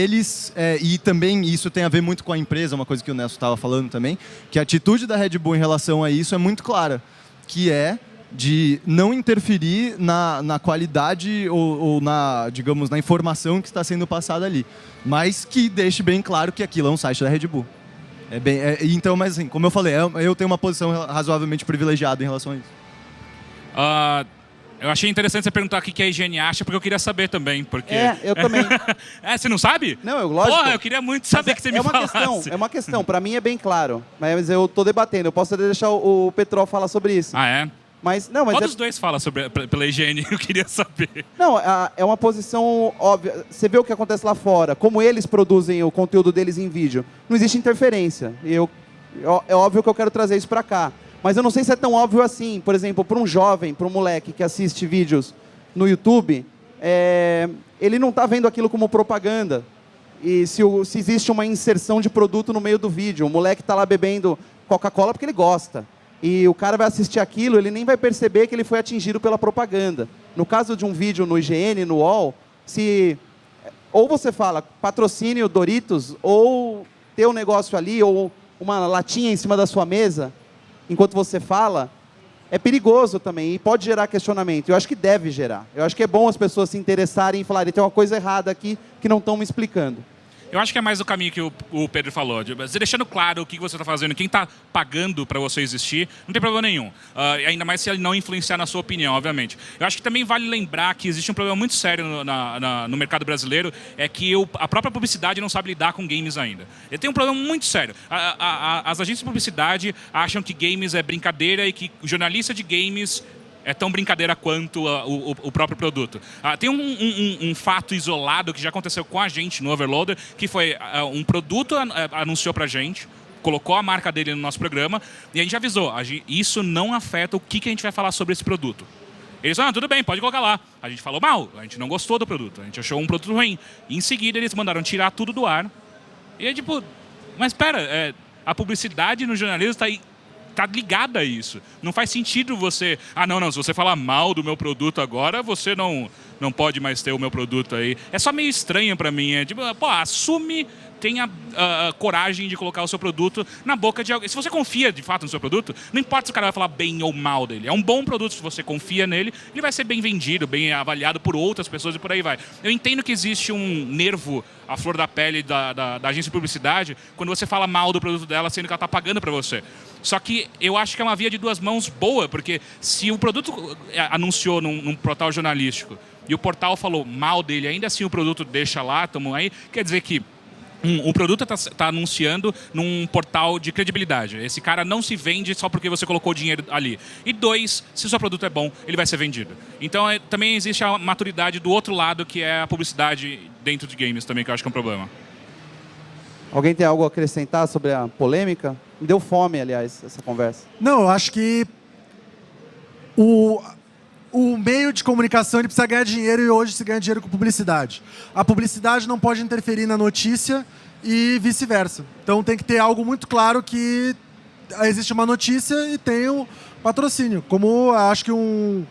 e também isso tem a ver muito com a empresa, uma coisa que o Nelson estava falando também, que a atitude da Red Bull em relação a isso é muito clara, que é de não interferir na qualidade ou digamos, na informação que está sendo passada ali, mas que deixe bem claro que aquilo é um site da Red Bull. Então, mas assim, como eu falei, eu tenho uma posição razoavelmente privilegiada em relação a isso. Eu achei interessante você perguntar o que a IGN acha, porque eu queria saber também. Porque... eu também. Você não sabe? Não, lógico. Porra, eu queria muito saber que você me falasse. É uma questão, para mim é bem claro, mas eu estou debatendo. Eu posso deixar o Petrol falar sobre isso. Ah, é? Mas qual dos dois fala pela higiene? Eu queria saber. Não, é uma posição óbvia. Você vê o que acontece lá fora, como eles produzem o conteúdo deles em vídeo. Não existe interferência. É óbvio que eu quero trazer isso para cá. Mas eu não sei se é tão óbvio assim. Por exemplo, para um jovem, para um moleque que assiste vídeos no YouTube, ele não está vendo aquilo como propaganda. E se existe uma inserção de produto no meio do vídeo, o moleque está lá bebendo Coca-Cola porque ele gosta. E o cara vai assistir aquilo, ele nem vai perceber que ele foi atingido pela propaganda. No caso de um vídeo no IGN, no UOL, ou você fala patrocínio Doritos, ou ter um negócio ali, ou uma latinha em cima da sua mesa, enquanto você fala, é perigoso também e pode gerar questionamento. Eu acho que deve gerar. Eu acho que é bom as pessoas se interessarem e falarem, tem uma coisa errada aqui que não estão me explicando. Eu acho que é mais o caminho que o Pedro falou. Você deixando claro o que você está fazendo, quem está pagando para você existir, não tem problema nenhum. Ainda mais se ele não influenciar na sua opinião, obviamente. Eu acho que também vale lembrar que existe um problema muito sério no mercado brasileiro, é que a própria publicidade não sabe lidar com games ainda. Ele tem um problema muito sério. As agências de publicidade acham que games é brincadeira e que jornalista de games é tão brincadeira quanto o próprio produto. Tem um fato isolado que já aconteceu com a gente no Overloader, que foi um produto anunciou pra gente, colocou a marca dele no nosso programa, e a gente avisou, isso não afeta o que a gente vai falar sobre esse produto. Eles falaram, tudo bem, pode colocar lá. A gente falou mal, a gente não gostou do produto, a gente achou um produto ruim. E em seguida eles mandaram tirar tudo do ar. E é tipo, mas espera, a publicidade no jornalismo está ligada a isso. Não faz sentido você... não, se você falar mal do meu produto agora, você não pode mais ter o meu produto aí. É só meio estranho para mim. É tipo, assume, tenha coragem de colocar o seu produto na boca de alguém. Se você confia de fato no seu produto, não importa se o cara vai falar bem ou mal dele. É um bom produto, se você confia nele, ele vai ser bem vendido, bem avaliado por outras pessoas e por aí vai. Eu entendo que existe um nervo à flor da pele da agência de publicidade quando você fala mal do produto dela, sendo que ela está pagando para você. Só que eu acho que é uma via de duas mãos boa, porque se o produto anunciou num portal jornalístico e o portal falou mal dele, ainda assim o produto deixa lá, tamo aí, quer dizer que o produto está anunciando num portal de credibilidade. Esse cara não se vende só porque você colocou dinheiro ali. E dois, se o seu produto é bom, ele vai ser vendido. Então também existe a maturidade do outro lado, que é a publicidade dentro de games também, que eu acho que é um problema. Alguém tem algo a acrescentar sobre a polêmica? Me deu fome, aliás, essa conversa. Não, eu acho que o meio de comunicação ele precisa ganhar dinheiro e hoje se ganha dinheiro com publicidade. A publicidade não pode interferir na notícia e vice-versa. Então tem que ter algo muito claro que existe uma notícia e tem o patrocínio. Como acho que um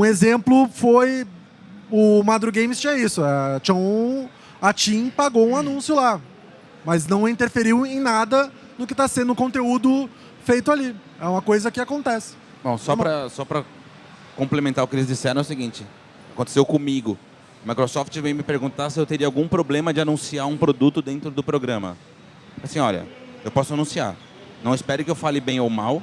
exemplo foi o Madru Games tinha isso. A TIM pagou um anúncio lá, mas não interferiu em nada no que está sendo o conteúdo feito ali. É uma coisa que acontece. Bom, só para complementar o que eles disseram é o seguinte, aconteceu comigo. A Microsoft veio me perguntar se eu teria algum problema de anunciar um produto dentro do programa. Assim, olha, eu posso anunciar. Não espere que eu fale bem ou mal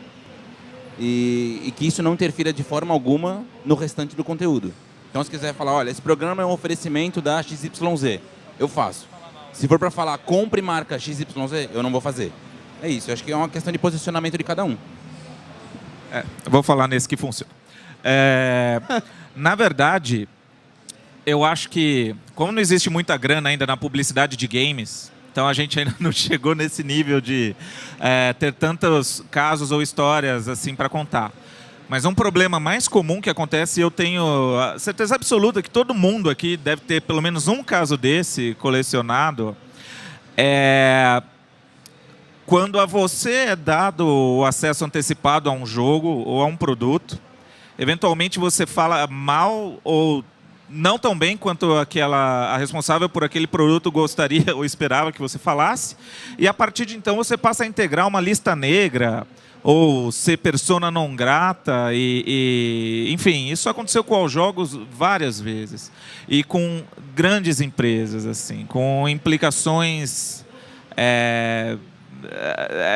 e que isso não interfira de forma alguma no restante do conteúdo. Então, se quiser falar, olha, esse programa é um oferecimento da XYZ, eu faço. Se for para falar, compre marca XYZ, eu não vou fazer. É isso, eu acho que é uma questão de posicionamento de cada um. Eu vou falar nesse que funciona. Na verdade, eu acho que, como não existe muita grana ainda na publicidade de games, então a gente ainda não chegou nesse nível de ter tantos casos ou histórias assim para contar. Mas um problema mais comum que acontece, eu tenho a certeza absoluta que todo mundo aqui deve ter pelo menos um caso desse colecionado, quando a você é dado o acesso antecipado a um jogo ou a um produto, eventualmente você fala mal ou não tão bem quanto a responsável por aquele produto gostaria ou esperava que você falasse, e a partir de então você passa a integrar uma lista negra ou ser persona non grata enfim, isso aconteceu com os jogos várias vezes e com grandes empresas assim, com implicações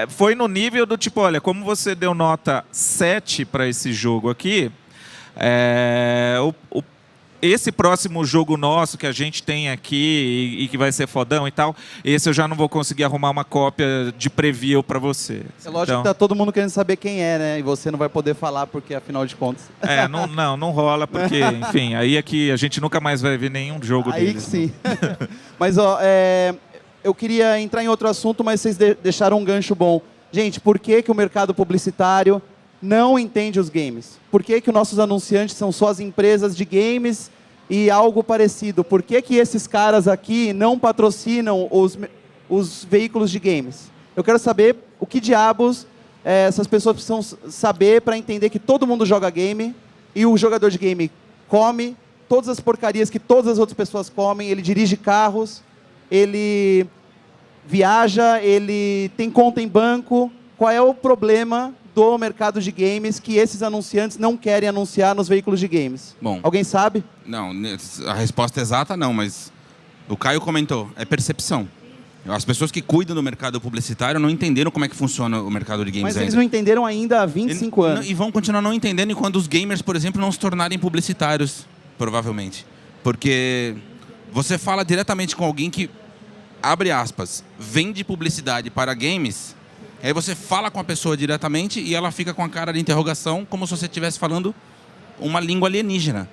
foi no nível do tipo, olha, como você deu nota 7 para esse jogo aqui, esse próximo jogo nosso que a gente tem aqui e que vai ser fodão e tal, esse eu já não vou conseguir arrumar uma cópia de preview para você. É lógico que tá todo mundo querendo saber quem é, né? E você não vai poder falar porque, afinal de contas... Não rola porque, enfim, aí é que a gente nunca mais vai ver nenhum jogo deles. Aí que sim. Mas, eu queria entrar em outro assunto, mas vocês deixaram um gancho bom. Gente, por que o mercado publicitário não entende os games? Por que os nossos anunciantes são só as empresas de games e algo parecido? Por que esses caras aqui não patrocinam os veículos de games? Eu quero saber o que diabos essas pessoas precisam saber para entender que todo mundo joga game e o jogador de game come, todas as porcarias que todas as outras pessoas comem, ele dirige carros, ele viaja, ele tem conta em banco. Qual é o problema do mercado de games que esses anunciantes não querem anunciar nos veículos de games? Bom, alguém sabe? Não, a resposta exata não, mas o Caio comentou, é percepção. As pessoas que cuidam do mercado publicitário não entenderam como é que funciona o mercado de games Mas ainda. eles não entenderam ainda há 25 anos. E vão continuar não entendendo enquanto os gamers, por exemplo, não se tornarem publicitários, provavelmente. Porque você fala diretamente com alguém que, abre aspas, vende publicidade para games, aí você fala com a pessoa diretamente e ela fica com a cara de interrogação como se você estivesse falando uma língua alienígena.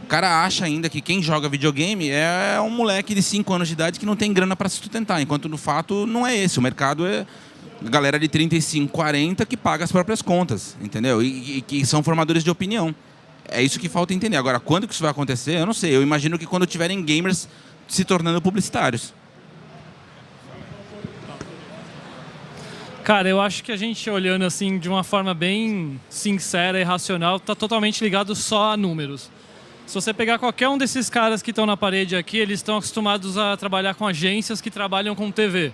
O cara acha ainda que quem joga videogame é um moleque de 5 anos de idade que não tem grana para se sustentar, enquanto no fato não é esse. O mercado é a galera de 35, 40 que paga as próprias contas, entendeu? E que são formadores de opinião. É isso que falta entender. Agora, quando que isso vai acontecer, eu não sei. Eu imagino que quando tiverem gamers se tornando publicitários. Cara, eu acho que a gente olhando assim de uma forma bem sincera e racional, está totalmente ligado só a números. Se você pegar qualquer um desses caras que estão na parede aqui, eles estão acostumados a trabalhar com agências que trabalham com TV.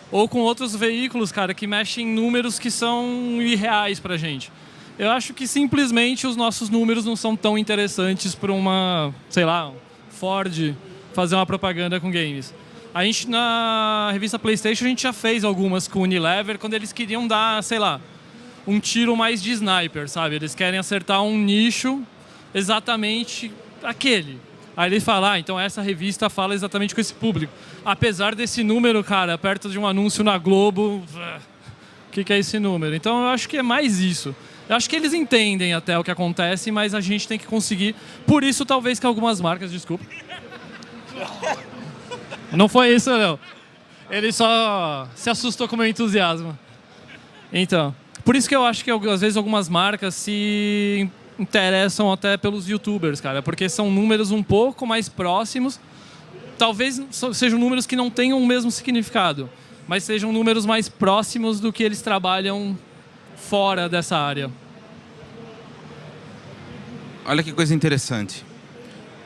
Ou com outros veículos, cara, que mexem em números que são irreais pra gente. Eu acho que simplesmente os nossos números não são tão interessantes para uma, sei lá, Ford fazer uma propaganda com games. A gente, na revista PlayStation, a gente já fez algumas com Unilever, quando eles queriam dar, sei lá, um tiro mais de sniper, sabe? Eles querem acertar um nicho exatamente aquele. Aí ele fala, então essa revista fala exatamente com esse público. Apesar desse número, cara, perto de um anúncio na Globo, o que é esse número? Então eu acho que é mais isso. Eu acho que eles entendem até o que acontece, mas a gente tem que conseguir. Por isso, talvez que algumas marcas, desculpa. Não foi isso, não. Ele só se assustou com o meu entusiasmo. Então, por isso que eu acho que às vezes algumas marcas se interessam até pelos youtubers, cara, porque são números um pouco mais próximos. Talvez sejam números que não tenham o mesmo significado, mas sejam números mais próximos do que eles trabalham fora dessa área. Olha que coisa interessante.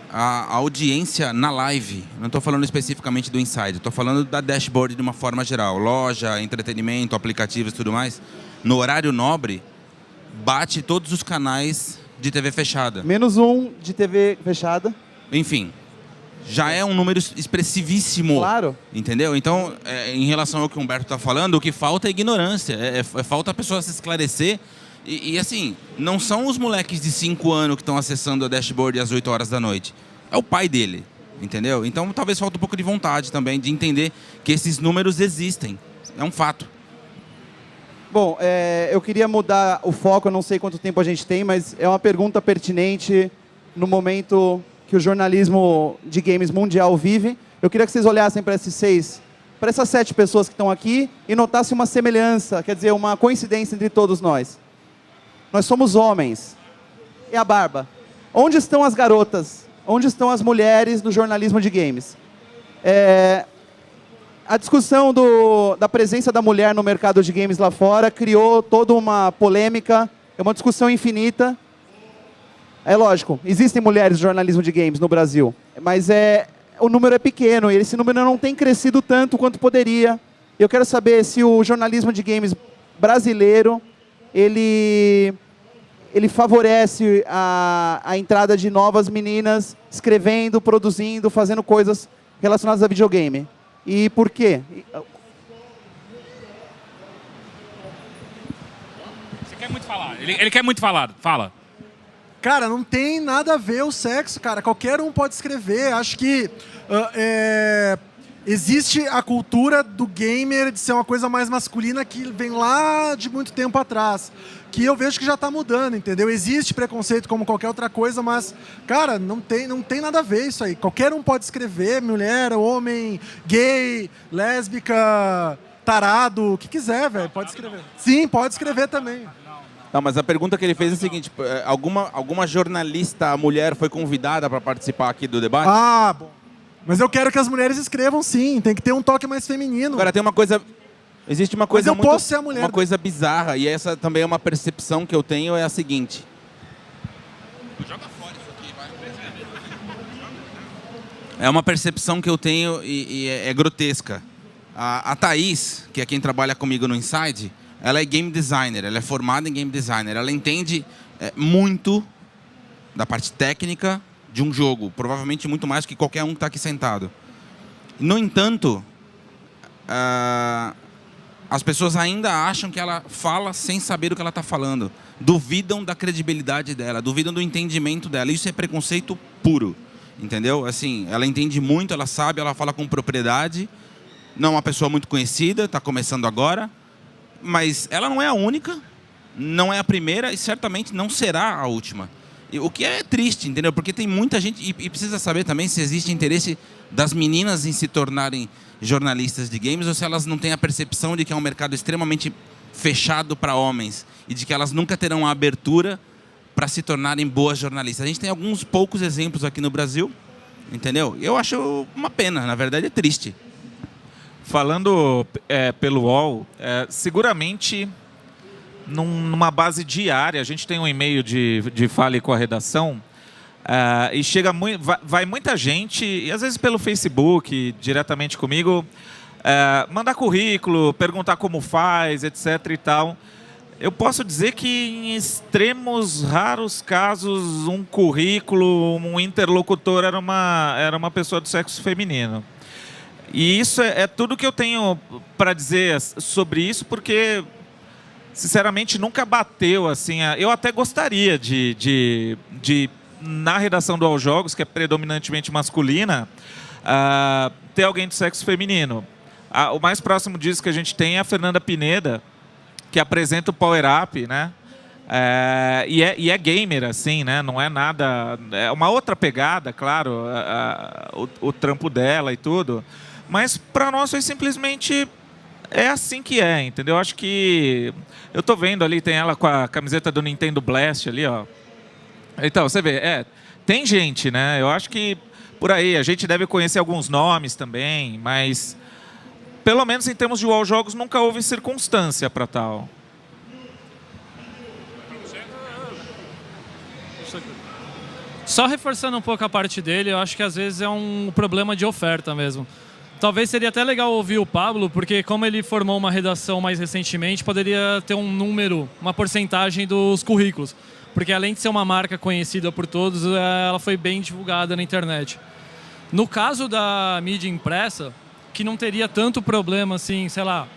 A audiência na live, não estou falando especificamente do Inside, estou falando da dashboard de uma forma geral. Loja, entretenimento, aplicativos e tudo mais. No horário nobre, bate todos os canais de TV fechada. Menos um de TV fechada. Enfim, já é um número expressivíssimo. Claro. Entendeu? Então, em relação ao que o Humberto está falando, o que falta é ignorância. Falta a pessoa se esclarecer. E assim, não são os moleques de 5 anos que estão acessando a dashboard às 8 horas da noite. É o pai dele, entendeu? Então, talvez falte um pouco de vontade também de entender que esses números existem. É um fato. Bom, eu queria mudar o foco, eu não sei quanto tempo a gente tem, mas é uma pergunta pertinente no momento que o jornalismo de games mundial vive. Eu queria que vocês olhassem para para essas 7 pessoas que estão aqui e notassem uma semelhança, quer dizer, uma coincidência entre todos nós. Nós somos homens. E a barba? Onde estão as garotas? Onde estão as mulheres no jornalismo de games? A discussão da presença da mulher no mercado de games lá fora criou toda uma polêmica, é uma discussão infinita. É lógico, existem mulheres no jornalismo de games no Brasil, mas o número é pequeno e esse número não tem crescido tanto quanto poderia. Eu quero saber se o jornalismo de games brasileiro, ele favorece a entrada de novas meninas escrevendo, produzindo, fazendo coisas relacionadas a videogame. E por quê? Você quer muito falar. Ele quer muito falar. Fala. Cara, não tem nada a ver o sexo, cara. Qualquer um pode escrever. Acho que existe a cultura do gamer de ser uma coisa mais masculina que vem lá de muito tempo atrás. Que eu vejo que já está mudando, entendeu? Existe preconceito como qualquer outra coisa, mas, cara, não tem nada a ver isso aí. Qualquer um pode escrever, mulher, homem, gay, lésbica, tarado, o que quiser, velho. Pode escrever. Sim, pode escrever também. Não, mas a pergunta que ele fez é a seguinte: alguma jornalista mulher foi convidada para participar aqui do debate? Ah, bom. Mas eu quero que as mulheres escrevam, sim. Tem que ter um toque mais feminino. Agora, tem uma coisa... Existe uma coisa mas eu posso ser a mulher. Uma coisa bizarra, e essa também é uma percepção que eu tenho, é a seguinte. Joga fora isso aqui, vai. É uma percepção que eu tenho e é grotesca. A Thaís, que é quem trabalha comigo no Inside, ela é game designer, ela é formada em game designer. Ela entende muito da parte técnica de um jogo, provavelmente muito mais que qualquer um que está aqui sentado. No entanto, as pessoas ainda acham que ela fala sem saber o que ela está falando. Duvidam da credibilidade dela, duvidam do entendimento dela. Isso é preconceito puro, entendeu? Assim, ela entende muito, ela sabe, ela fala com propriedade. Não é uma pessoa muito conhecida, está começando agora. Mas ela não é a única, não é a primeira e certamente não será a última. O que é triste, entendeu? Porque tem muita gente... E precisa saber também se existe interesse das meninas em se tornarem jornalistas de games ou se elas não têm a percepção de que é um mercado extremamente fechado para homens e de que elas nunca terão a abertura para se tornarem boas jornalistas. A gente tem alguns poucos exemplos aqui no Brasil, entendeu? Eu acho uma pena, na verdade é triste. Falando pelo UOL, seguramente numa base diária, a gente tem um e-mail de Fale com a Redação, e chega vai muita gente, e às vezes pelo Facebook, diretamente comigo, mandar currículo, perguntar como faz, etc. e tal. Eu posso dizer que em extremos raros casos um currículo, um interlocutor era uma pessoa do sexo feminino. E isso é tudo que eu tenho para dizer sobre isso, porque, sinceramente, nunca bateu assim. Eu até gostaria de na redação do All Jogos, que é predominantemente masculina, ter alguém do sexo feminino. O mais próximo disso que a gente tem é a Fernanda Pineda, que apresenta o Power Up, né? E é gamer, assim, né? Não é nada... É uma outra pegada, claro, o trampo dela e tudo. Mas para nós foi simplesmente assim que é, entendeu? Acho que eu tô vendo ali, tem ela com a camiseta do Nintendo Blast ali, ó. Então, você vê, tem gente, né? Eu acho que por aí a gente deve conhecer alguns nomes também, mas pelo menos em termos de UOL Jogos nunca houve circunstância para tal. Só reforçando um pouco a parte dele, eu acho que às vezes é um problema de oferta mesmo. Talvez seria até legal ouvir o Pablo, porque como ele formou uma redação mais recentemente, poderia ter um número, uma porcentagem dos currículos. Porque além de ser uma marca conhecida por todos, ela foi bem divulgada na internet. No caso da mídia impressa, que não teria tanto problema, assim, sei lá,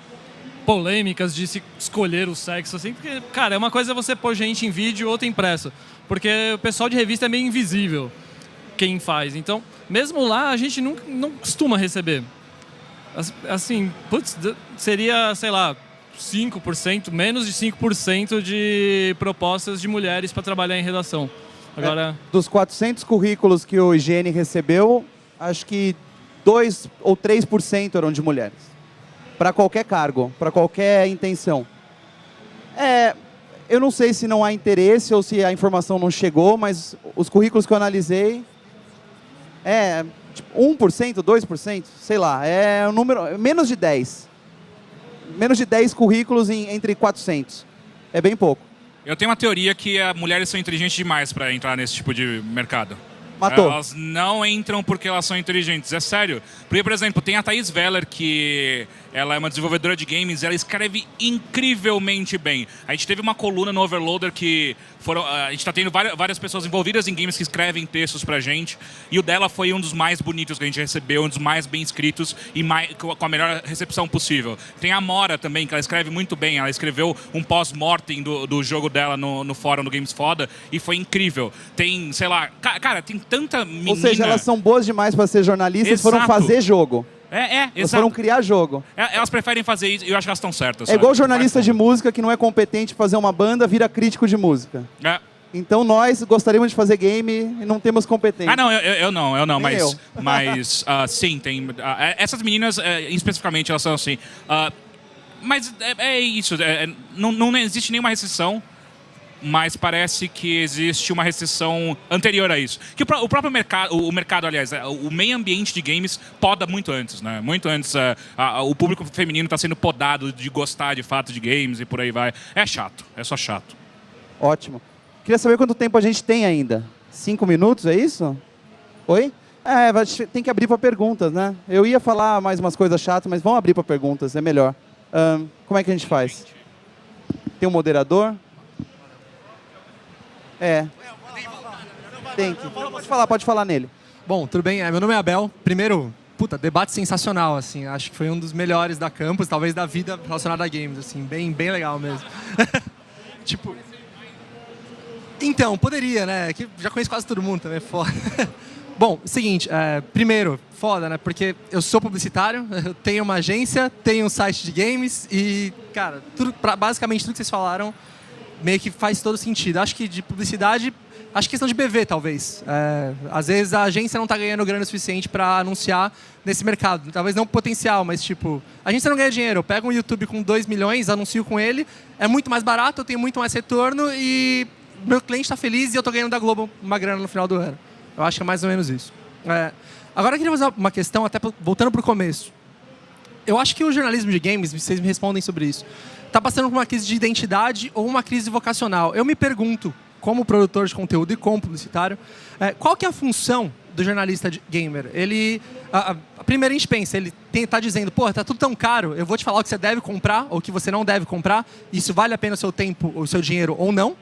polêmicas de se escolher o sexo, assim, porque, cara, é uma coisa você pôr gente em vídeo e outra impressa. Porque o pessoal de revista é meio invisível quem faz. Então, mesmo lá, a gente não costuma receber. Assim, putz, seria, sei lá, 5%, menos de 5% de propostas de mulheres para trabalhar em redação. Agora... dos 400 currículos que o IGN recebeu, acho que 2 ou 3% eram de mulheres. Para qualquer cargo, para qualquer intenção. Eu não sei se não há interesse ou se a informação não chegou, mas os currículos que eu analisei... tipo, 1%, 2%, sei lá, é um número, menos de 10. Menos de 10 currículos entre 400. É bem pouco. Eu tenho uma teoria que as mulheres são inteligentes demais para entrar nesse tipo de mercado. Matou. Elas não entram porque elas são inteligentes, é sério. Porque, por exemplo, tem a Thaís Veller, que ela é uma desenvolvedora de games, e ela escreve incrivelmente bem. A gente teve uma coluna no Overloader que a gente está tendo várias pessoas envolvidas em games que escrevem textos pra gente, e o dela foi um dos mais bonitos que a gente recebeu, um dos mais bem escritos e com a melhor recepção possível. Tem a Mora também, que ela escreve muito bem. Ela escreveu um pós-mortem do jogo dela no fórum do Games Foda, e foi incrível. Tem, sei lá, cara, tem tanta menina... Ou seja, elas são boas demais para ser jornalistas e foram fazer jogo. Elas exato. foram criar jogo. Elas preferem fazer isso e eu acho que elas estão certas. É igual jornalista de música que não é competente em fazer uma banda, vira crítico de música. Então nós gostaríamos de fazer game e não temos competência. Não, eu não, Nem mas sim, tem... essas meninas, especificamente, elas são assim... mas é isso, não existe nenhuma restrição, mas parece que existe uma restrição anterior a isso. Que o próprio mercado, aliás, o meio ambiente de games poda muito antes, né? Muito antes o público feminino está sendo podado de gostar de fato de games e por aí vai. É chato, é só chato. Ótimo. Queria saber quanto tempo a gente tem ainda. 5 minutos, é isso? Oi? Tem que abrir para perguntas, né? Eu ia falar mais umas coisas chatas, mas vamos abrir para perguntas, é melhor. Como é que a gente faz? Tem um moderador? Tem que. Pode falar nele. Bom, tudo bem? Meu nome é Abel. Primeiro, debate sensacional, assim. Acho que foi um dos melhores da campus, talvez da vida relacionada a games, assim. Bem legal mesmo. Tipo... Então, poderia, né? Que já conheço quase todo mundo também, foda. Bom, seguinte, primeiro, foda, né? Porque eu sou publicitário, eu tenho uma agência, tenho um site de games e, cara, basicamente tudo que vocês falaram meio que faz todo sentido. Acho que de publicidade, acho questão de BV, talvez. Às vezes a agência não está ganhando grana o suficiente para anunciar nesse mercado. Talvez não potencial, mas tipo, a agência não ganha dinheiro. Eu pego um YouTube com 2 milhões, anuncio com ele, é muito mais barato, eu tenho muito mais retorno e meu cliente está feliz e eu estou ganhando da Globo uma grana no final do ano. Eu acho que é mais ou menos isso. Agora eu queria fazer uma questão, até voltando para o começo. Eu acho que o jornalismo de games, vocês me respondem sobre isso, está passando por uma crise de identidade ou uma crise vocacional. Eu me pergunto, como produtor de conteúdo e como publicitário, qual que é a função do jornalista gamer? Ele, a primeira a gente pensa, ele está dizendo, pô, tá tudo tão caro, eu vou te falar o que você deve comprar ou o que você não deve comprar, isso vale a pena o seu tempo, o seu dinheiro ou não.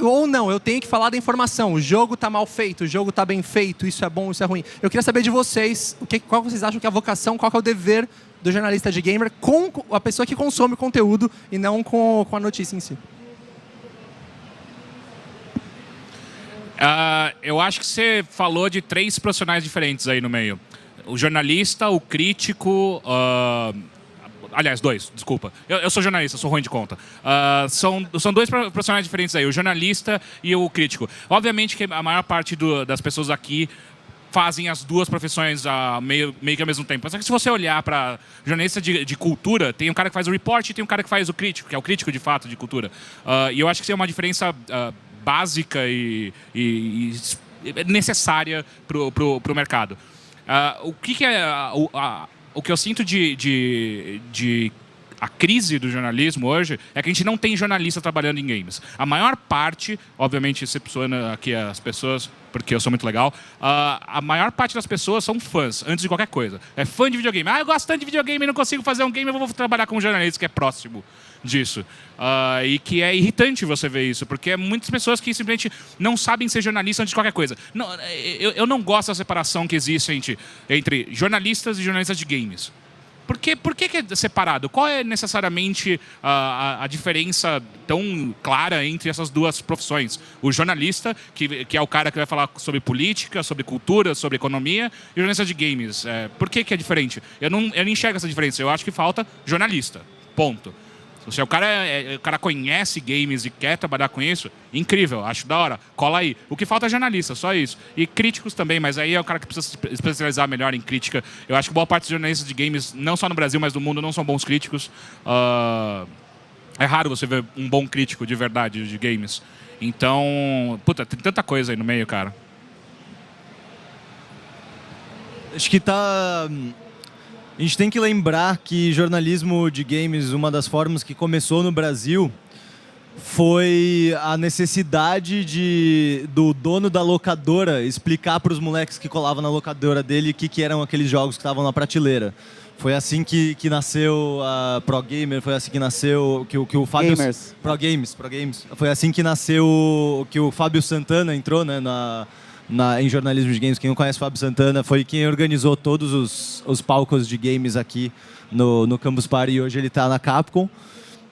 Ou não, eu tenho que falar da informação. O jogo está mal feito, o jogo está bem feito, isso é bom, isso é ruim. Eu queria saber de vocês, qual vocês acham que é a vocação, qual que é o dever do jornalista de gamer com a pessoa que consome o conteúdo e não com a notícia em si. Eu acho que você falou de 3 profissionais diferentes aí no meio. O jornalista, o crítico... Aliás, 2, desculpa. Eu sou jornalista, sou ruim de conta. São 2 profissionais diferentes aí, o jornalista e o crítico. Obviamente que a maior parte das pessoas aqui fazem as 2 profissões meio que ao mesmo tempo. Só que se você olhar para jornalista de cultura, tem um cara que faz o report e tem um cara que faz o crítico, que é o crítico de fato de cultura. E eu acho que isso é uma diferença básica e necessária para o mercado. O que eu sinto a crise do jornalismo hoje é que a gente não tem jornalista trabalhando em games. A maior parte, obviamente excepcionando aqui as pessoas, porque eu sou muito legal, a maior parte das pessoas são fãs, antes de qualquer coisa. É fã de videogame. Eu gosto tanto de videogame e não consigo fazer um game, eu vou trabalhar com um jornalista que é próximo disso. E que é irritante você ver isso, porque é muitas pessoas que simplesmente não sabem ser jornalistas antes de qualquer coisa. Não, eu não gosto da separação que existe entre jornalistas e jornalistas de games. Por que é separado? Qual é necessariamente a diferença tão clara entre essas 2 profissões? O jornalista, que é o cara que vai falar sobre política, sobre cultura, sobre economia, e o jornalista de games. Por que é diferente? Eu não enxergo essa diferença. Eu acho que falta jornalista. Ponto. Se o cara conhece games e quer trabalhar com isso, incrível, acho da hora, cola aí. O que falta é jornalista, só isso. E críticos também, mas aí é o cara que precisa se especializar melhor em crítica. Eu acho que boa parte dos jornalistas de games, não só no Brasil, mas no mundo, não são bons críticos. É raro você ver um bom crítico de verdade de games. Então, tem tanta coisa aí no meio, cara. Acho que a gente tem que lembrar que jornalismo de games, uma das formas que começou no Brasil, foi a necessidade do dono da locadora explicar para os moleques que colavam na locadora dele o que eram aqueles jogos que estavam na prateleira. Foi assim que nasceu a Pro Gamer, foi assim que nasceu que o Fábio... Gamers. Pro Games. Foi assim que nasceu que o Fábio Santana entrou, né, em jornalismo de games. Quem não conhece o Fábio Santana foi quem organizou todos os palcos de games aqui no Campus Party e hoje ele está na Capcom.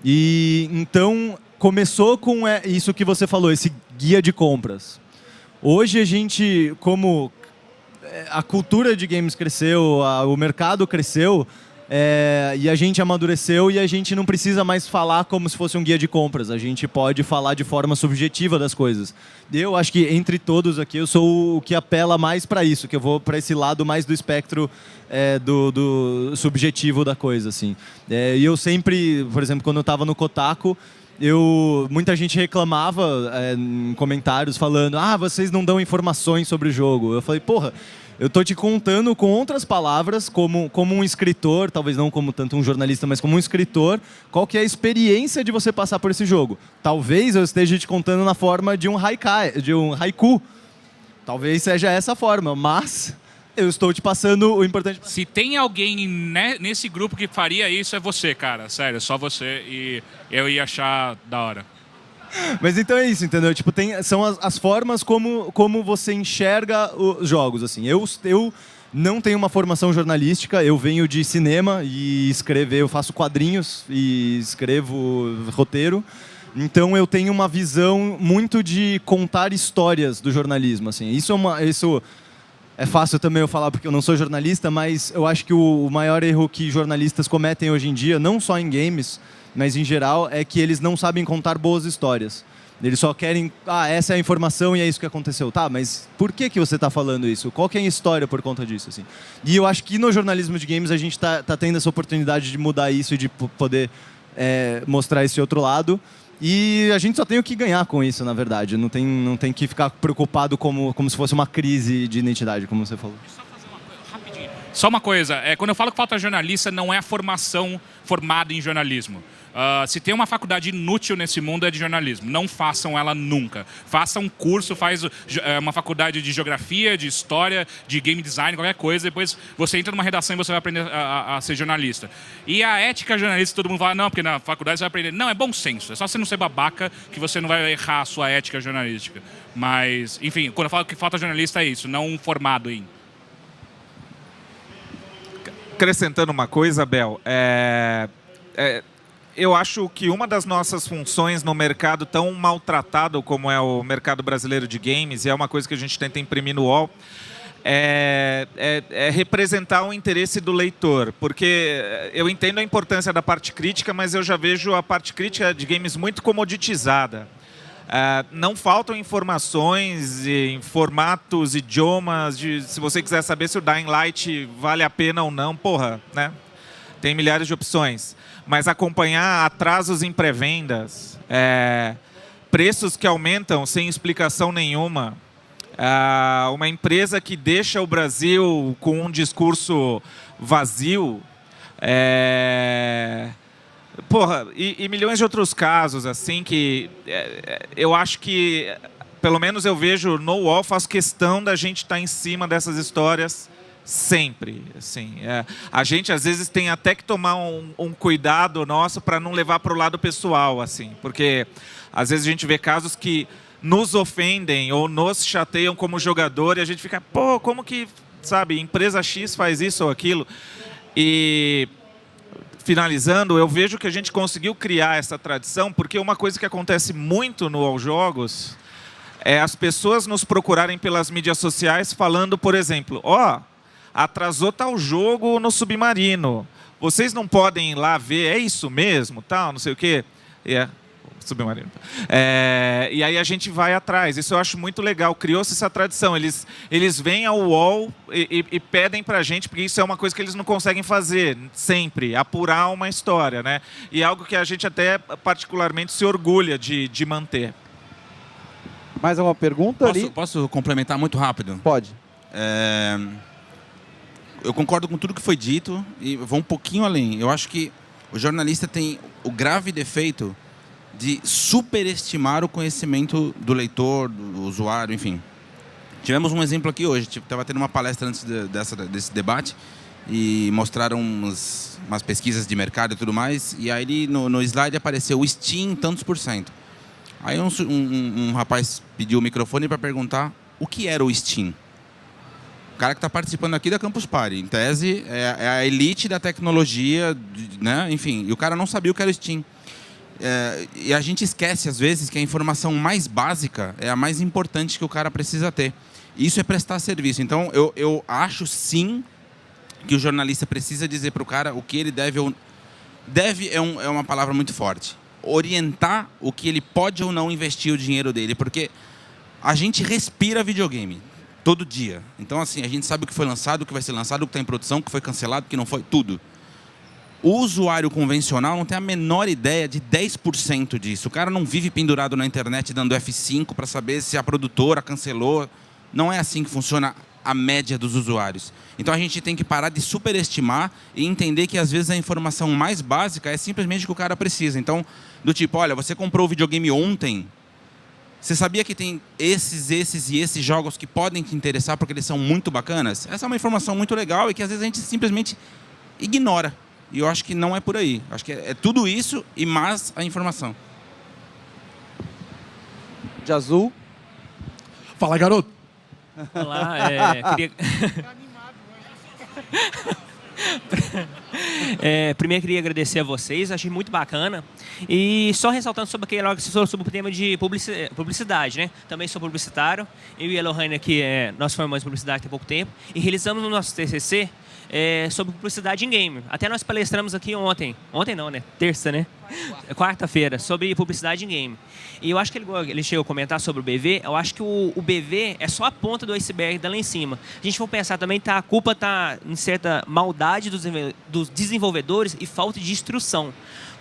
E então começou com isso que você falou, esse guia de compras. Hoje a gente, como a cultura de games cresceu, o mercado cresceu, e a gente amadureceu e a gente não precisa mais falar como se fosse um guia de compras. A gente pode falar de forma subjetiva das coisas. Eu acho que entre todos aqui eu sou o que apela mais para isso, que eu vou para esse lado mais do espectro do subjetivo da coisa, assim. E eu sempre, por exemplo, quando eu estava no Kotaku, muita gente reclamava em comentários falando: vocês não dão informações sobre o jogo. Eu falei, porra, eu tô te contando com outras palavras, como um escritor, talvez não como tanto um jornalista, mas como um escritor, qual que é a experiência de você passar por esse jogo. Talvez eu esteja te contando na forma de um haiku. talvez seja essa a forma, mas eu estou te passando o importante. Se tem alguém nesse grupo que faria isso, é você, cara. Sério, só você. E eu ia achar da hora. Mas então é isso, entendeu? Tipo, são as formas como você enxerga os jogos, assim. Eu não tenho uma formação jornalística, eu venho de cinema e eu faço quadrinhos e escrevo roteiro. Então eu tenho uma visão muito de contar histórias do jornalismo, assim. Isso é fácil também eu falar porque eu não sou jornalista, mas eu acho que o maior erro que jornalistas cometem hoje em dia, não só em games, mas em geral, é que eles não sabem contar boas histórias. Eles só querem, essa é a informação e é isso que aconteceu. Tá, mas por que você está falando isso? Qual que é a história por conta disso? Assim? E eu acho que no jornalismo de games a gente tá tendo essa oportunidade de mudar isso e de poder mostrar esse outro lado. E a gente só tem o que ganhar com isso, na verdade. Não tem que ficar preocupado como se fosse uma crise de identidade, como você falou. Só uma coisa, quando eu falo que falta jornalista, não é a formação formada em jornalismo. Se tem uma faculdade inútil nesse mundo é de jornalismo. Não façam ela nunca. Faça um curso, faz uma faculdade de geografia, de história, de game design, qualquer coisa. Depois você entra numa redação e você vai aprender a ser jornalista. E a ética jornalista, todo mundo fala, não, porque na faculdade você vai aprender. Não, é bom senso. É só você não ser babaca que você não vai errar a sua ética jornalística. Mas, enfim, quando eu falo que falta jornalista é isso, não formado em... Acrescentando uma coisa, Bel, eu acho que uma das nossas funções no mercado tão maltratado como é o mercado brasileiro de games, e é uma coisa que a gente tenta imprimir no UOL, é representar o interesse do leitor. Porque eu entendo a importância da parte crítica, mas eu já vejo a parte crítica de games muito comoditizada. Não faltam informações em formatos, idiomas, se você quiser saber se o Dying Light vale a pena ou não, porra, né? Tem milhares de opções. Mas acompanhar atrasos em pré-vendas, preços que aumentam sem explicação nenhuma, uma empresa que deixa o Brasil com um discurso vazio, porra, e milhões de outros casos, assim, que eu acho que, pelo menos eu vejo no UOL, faço questão da gente estar em cima dessas histórias sempre. Assim, a gente, às vezes, tem até que tomar um cuidado nosso para não levar para o lado pessoal, assim, porque, às vezes, a gente vê casos que nos ofendem ou nos chateiam como jogador e a gente fica, pô, como que, sabe, empresa X faz isso ou aquilo? E... finalizando, eu vejo que a gente conseguiu criar essa tradição, porque uma coisa que acontece muito no All Jogos é as pessoas nos procurarem pelas mídias sociais falando, por exemplo, atrasou tal jogo no Submarino, vocês não podem ir lá ver, é isso mesmo, tal, não sei o quê. Submarino. E aí a gente vai atrás. Isso eu acho muito legal. Criou-se essa tradição. Eles vêm ao UOL e pedem pra gente, porque isso é uma coisa que eles não conseguem fazer sempre, apurar uma história, né? E é algo que a gente até particularmente se orgulha de manter. Mais alguma pergunta ali? Posso complementar muito rápido? Pode. Eu concordo com tudo que foi dito e vou um pouquinho além. Eu acho que o jornalista tem o grave defeito de superestimar o conhecimento do leitor, do usuário, enfim. Tivemos um exemplo aqui hoje. Estava tendo uma palestra antes desse debate e mostraram umas pesquisas de mercado e tudo mais. E aí no slide apareceu o Steam tantos %. Aí um rapaz pediu o microfone para perguntar o que era o Steam. O cara que está participando aqui da Campus Party, em tese, é a elite da tecnologia, né? Enfim, e o cara não sabia o que era o Steam. E a gente esquece, às vezes, que a informação mais básica é a mais importante que o cara precisa ter. Isso é prestar serviço. Então, eu acho, sim, que o jornalista precisa dizer para o cara o que ele deve ou... Deve é uma palavra muito forte. Orientar o que ele pode ou não investir o dinheiro dele. Porque a gente respira videogame todo dia. Então, assim, a gente sabe o que foi lançado, o que vai ser lançado, o que está em produção, o que foi cancelado, o que não foi, tudo. O usuário convencional não tem a menor ideia de 10% disso. O cara não vive pendurado na internet dando F5 para saber se a produtora cancelou. Não é assim que funciona a média dos usuários. Então a gente tem que parar de superestimar e entender que às vezes a informação mais básica é simplesmente o que o cara precisa. Então, do tipo, olha, você comprou o videogame ontem, Você sabia que tem esses e esses jogos que podem te interessar porque eles são muito bacanas? Essa é uma informação muito legal e que às vezes a gente simplesmente ignora. E eu acho que não é por aí. Acho que é tudo isso e mais a informação. De azul. Fala, garoto. Olá, primeiro queria agradecer a vocês, achei muito bacana. E só ressaltando sobre aquele que você falou sobre o tema de publicidade, né? Também sou publicitário. Eu e a Lohane aqui, nós formamos publicidade há pouco tempo e realizamos no nosso TCC sobre publicidade em game. Até nós palestramos aqui ontem. Ontem não, né? Terça, né? Quarta-feira, sobre publicidade em game. E eu acho que ele chegou a comentar sobre o BV. Eu acho que o BV é só a ponta do iceberg da lá em cima. A gente for pensar também, a culpa está em certa maldade dos desenvolvedores e falta de instrução.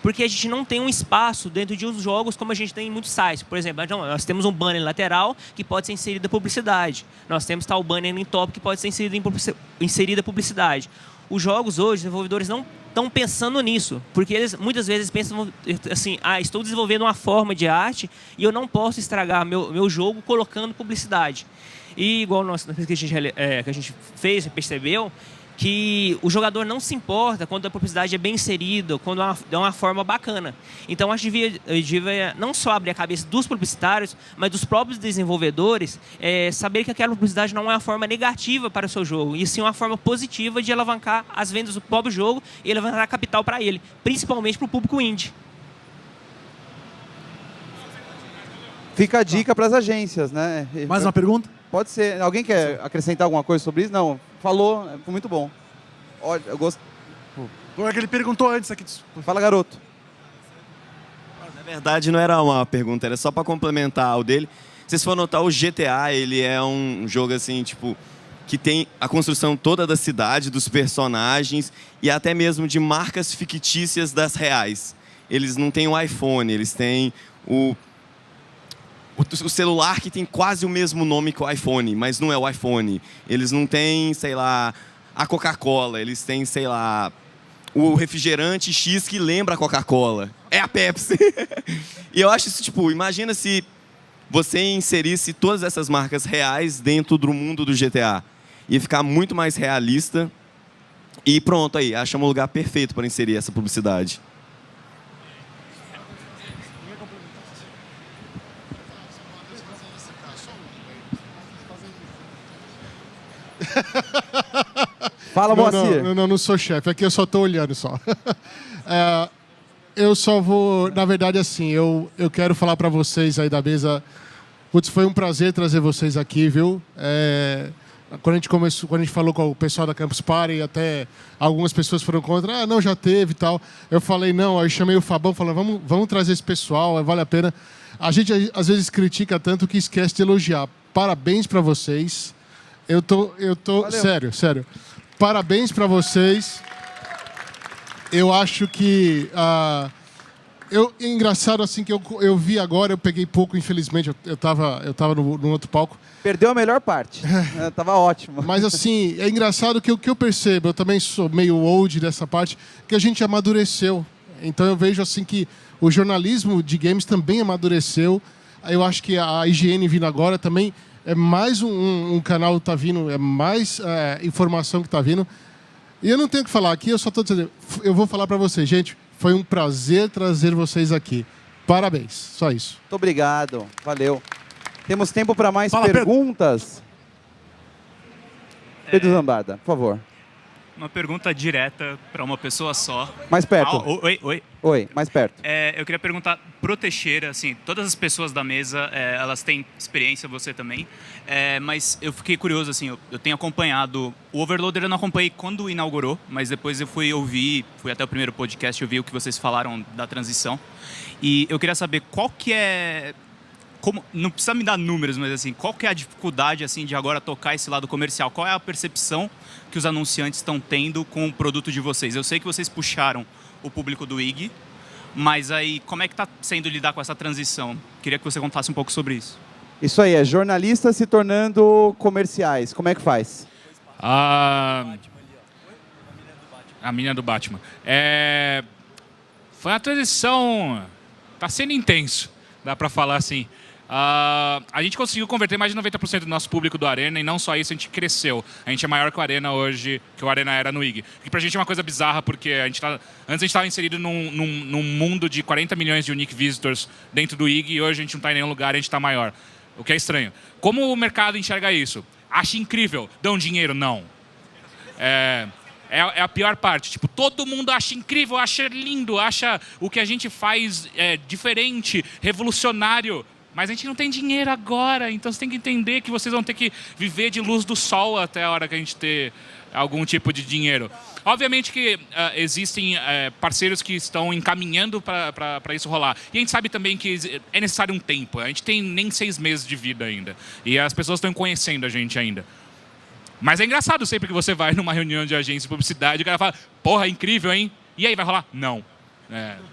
Porque a gente não tem um espaço dentro de uns jogos como a gente tem em muitos sites. Por exemplo, nós temos um banner lateral que pode ser inserida publicidade. Nós temos tal banner em top que pode ser inserida publicidade. Os jogos hoje, os desenvolvedores não estão pensando nisso, porque eles muitas vezes pensam assim, estou desenvolvendo uma forma de arte e eu não posso estragar meu jogo colocando publicidade. E igual na pesquisa que a gente fez, percebeu que o jogador não se importa quando a publicidade é bem inserida, quando é uma forma bacana. Então, acho que devia não só abrir a cabeça dos publicitários, mas dos próprios desenvolvedores, saber que aquela publicidade não é uma forma negativa para o seu jogo, e sim uma forma positiva de alavancar as vendas do próprio jogo e levantar capital para ele, principalmente para o público indie. Fica a dica para as agências, né? Mais uma pergunta? Pode ser. Alguém quer acrescentar alguma coisa sobre isso? Não. Falou, foi muito bom. Olha, eu gosto. Foi que ele perguntou antes aqui. Fala, garoto. Na verdade, não era uma pergunta, era só para complementar o dele. Se vocês for notar, o GTA, ele é um jogo assim, tipo, que tem a construção toda da cidade, dos personagens e até mesmo de marcas fictícias das reais. Eles não têm o iPhone, eles têm o celular que tem quase o mesmo nome que o iPhone, mas não é o iPhone. Eles não têm, sei lá, a Coca-Cola. Eles têm, sei lá, o refrigerante X que lembra a Coca-Cola. É a Pepsi. E eu acho isso, tipo, imagina se você inserisse todas essas marcas reais dentro do mundo do GTA. Ia ficar muito mais realista. E pronto, aí, achamos um lugar perfeito para inserir essa publicidade. Fala, Moacir. Não sou chefe, aqui eu só estou olhando só. Eu só vou, na verdade, assim, eu quero falar para vocês aí da mesa. Putz, foi um prazer trazer vocês aqui, viu? Quando a gente falou com o pessoal da Campus Party, até algumas pessoas foram contra, não, já teve e tal. Eu falei, não, aí chamei o Fabão, falei, vamos trazer esse pessoal, vale a pena. A gente, às vezes, critica tanto que esquece de elogiar. Parabéns para vocês. Eu tô sério. Parabéns para vocês. Eu acho que é engraçado assim que eu vi agora, eu peguei pouco, infelizmente, eu tava no outro palco. Perdeu a melhor parte. Tava ótimo. Mas assim, é engraçado que o que eu percebo, eu também sou meio old dessa parte, que a gente amadureceu. Então eu vejo assim que o jornalismo de games também amadureceu. Eu acho que a IGN vindo agora também é mais um canal que está vindo, é mais informação que está vindo. E eu não tenho o que falar aqui, eu só estou dizendo, eu vou falar para vocês, gente, foi um prazer trazer vocês aqui. Parabéns, só isso. Muito obrigado, valeu. Temos tempo para mais perguntas? Pedro Zambarda, por favor. Uma pergunta direta para uma pessoa só. Mais perto. Oi. Oi, mais perto. Eu queria perguntar pro Teixeira, assim, todas as pessoas da mesa, elas têm experiência, você também, mas eu fiquei curioso, assim, eu tenho acompanhado, o Overloader eu não acompanhei quando inaugurou, mas depois eu fui até o primeiro podcast, eu vi o que vocês falaram da transição, e eu queria saber qual que é... não precisa me dar números, mas assim, qual que é a dificuldade assim, de agora tocar esse lado comercial? Qual é a percepção que os anunciantes estão tendo com o produto de vocês? Eu sei que vocês puxaram o público do IG, mas aí como é que está sendo lidar com essa transição? Queria que você contasse um pouco sobre isso. Isso aí, é jornalistas se tornando comerciais. Como é que faz? A mina do Batman. Foi uma transição... Está sendo intenso, dá para falar assim. A gente conseguiu converter mais de 90% do nosso público do Arena, e não só isso, a gente cresceu. A gente é maior que o Arena hoje, que o Arena era no IG. E pra gente é uma coisa bizarra, porque antes a gente estava inserido num mundo de 40 milhões de unique visitors dentro do IG, e hoje a gente não está em nenhum lugar, a gente está maior. O que é estranho. Como o mercado enxerga isso? Acha incrível. Dão dinheiro? Não. É a pior parte. Tipo, todo mundo acha incrível, acha lindo, acha o que a gente faz diferente, revolucionário. Mas a gente não tem dinheiro agora, então você tem que entender que vocês vão ter que viver de luz do sol até a hora que a gente ter algum tipo de dinheiro. Obviamente que existem parceiros que estão encaminhando para isso rolar. E a gente sabe também que é necessário um tempo. A gente tem nem 6 meses de vida ainda. E as pessoas estão conhecendo a gente ainda. Mas é engraçado sempre que você vai numa reunião de agência de publicidade e o cara fala, porra, incrível, hein? E aí, vai rolar? Não.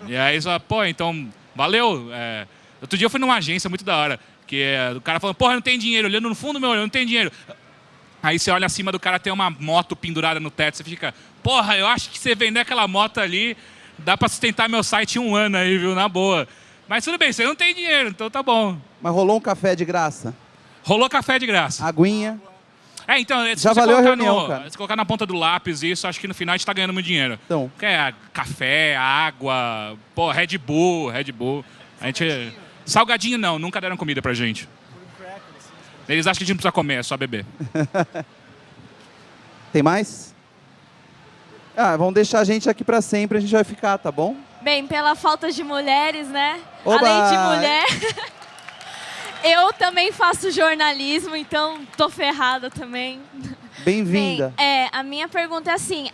E aí você fala, pô, então, valeu. Outro dia eu fui numa agência muito da hora, que o cara falando, porra, não tem dinheiro, olhando no fundo do meu olho, não tem dinheiro. Aí você olha acima do cara, tem uma moto pendurada no teto, você fica, porra, eu acho que você vender aquela moto ali, dá pra sustentar meu site 1 ano aí, viu, na boa. Mas tudo bem, você não tem dinheiro, então tá bom. Mas rolou um café de graça? Rolou café de graça. Aguinha? Então, se já você valeu a colocar reunião, cara. Se colocar na ponta do lápis isso, acho que no final a gente tá ganhando muito dinheiro. Então. Café, água, pô, Red Bull. A gente... Salgadinho não, nunca deram comida pra gente. Eles acham que a gente não precisa comer, é só beber. Tem mais? Vão deixar a gente aqui pra sempre, a gente vai ficar, tá bom? Bem, pela falta de mulheres, né? Oba! Além de mulher, eu também faço jornalismo, então tô ferrada também. Bem-vinda. A minha pergunta é assim,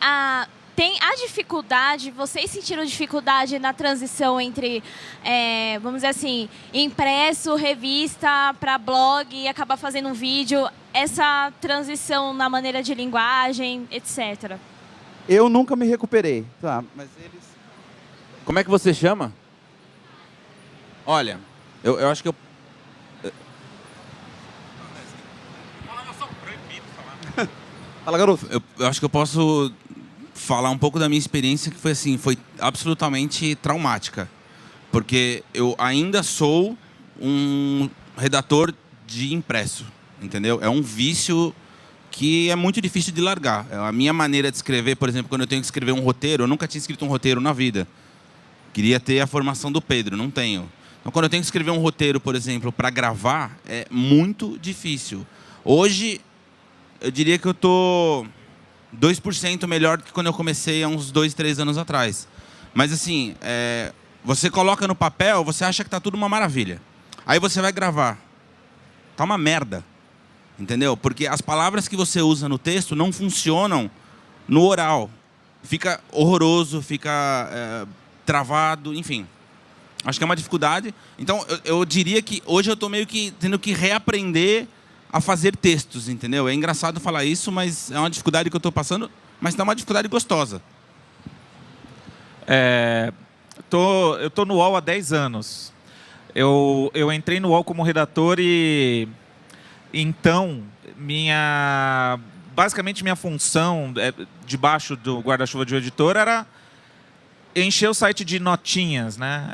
tem a dificuldade, vocês sentiram dificuldade na transição entre, vamos dizer assim, impresso, revista, para blog e acabar fazendo um vídeo, essa transição na maneira de linguagem, etc. Eu nunca me recuperei. Tá, mas eles... Como é que você chama? Olha, eu acho que eu... Fala, garoto. Eu acho que eu posso falar um pouco da minha experiência, que foi assim, foi absolutamente traumática. Porque eu ainda sou um redator de impresso, entendeu? É um vício que é muito difícil de largar. A minha maneira de escrever, por exemplo, quando eu tenho que escrever um roteiro, eu nunca tinha escrito um roteiro na vida. Queria ter a formação do Pedro, não tenho. Então, quando eu tenho que escrever um roteiro, por exemplo, para gravar, é muito difícil. Hoje, eu diria que eu tô 2% melhor do que quando eu comecei há uns 2, 3 anos atrás. Mas assim, você coloca no papel, você acha que tá tudo uma maravilha. Aí você vai gravar. Tá uma merda. Entendeu? Porque as palavras que você usa no texto não funcionam no oral. Fica horroroso, fica travado, enfim. Acho que é uma dificuldade. Então, eu diria que hoje eu estou meio que tendo que reaprender a fazer textos, entendeu? É engraçado falar isso, mas é uma dificuldade que eu estou passando, mas é uma dificuldade gostosa. Eu tô no UOL há 10 anos. Eu entrei no UOL como redator e... Então, basicamente minha função, debaixo do guarda-chuva de editor, era encher o site de notinhas, né?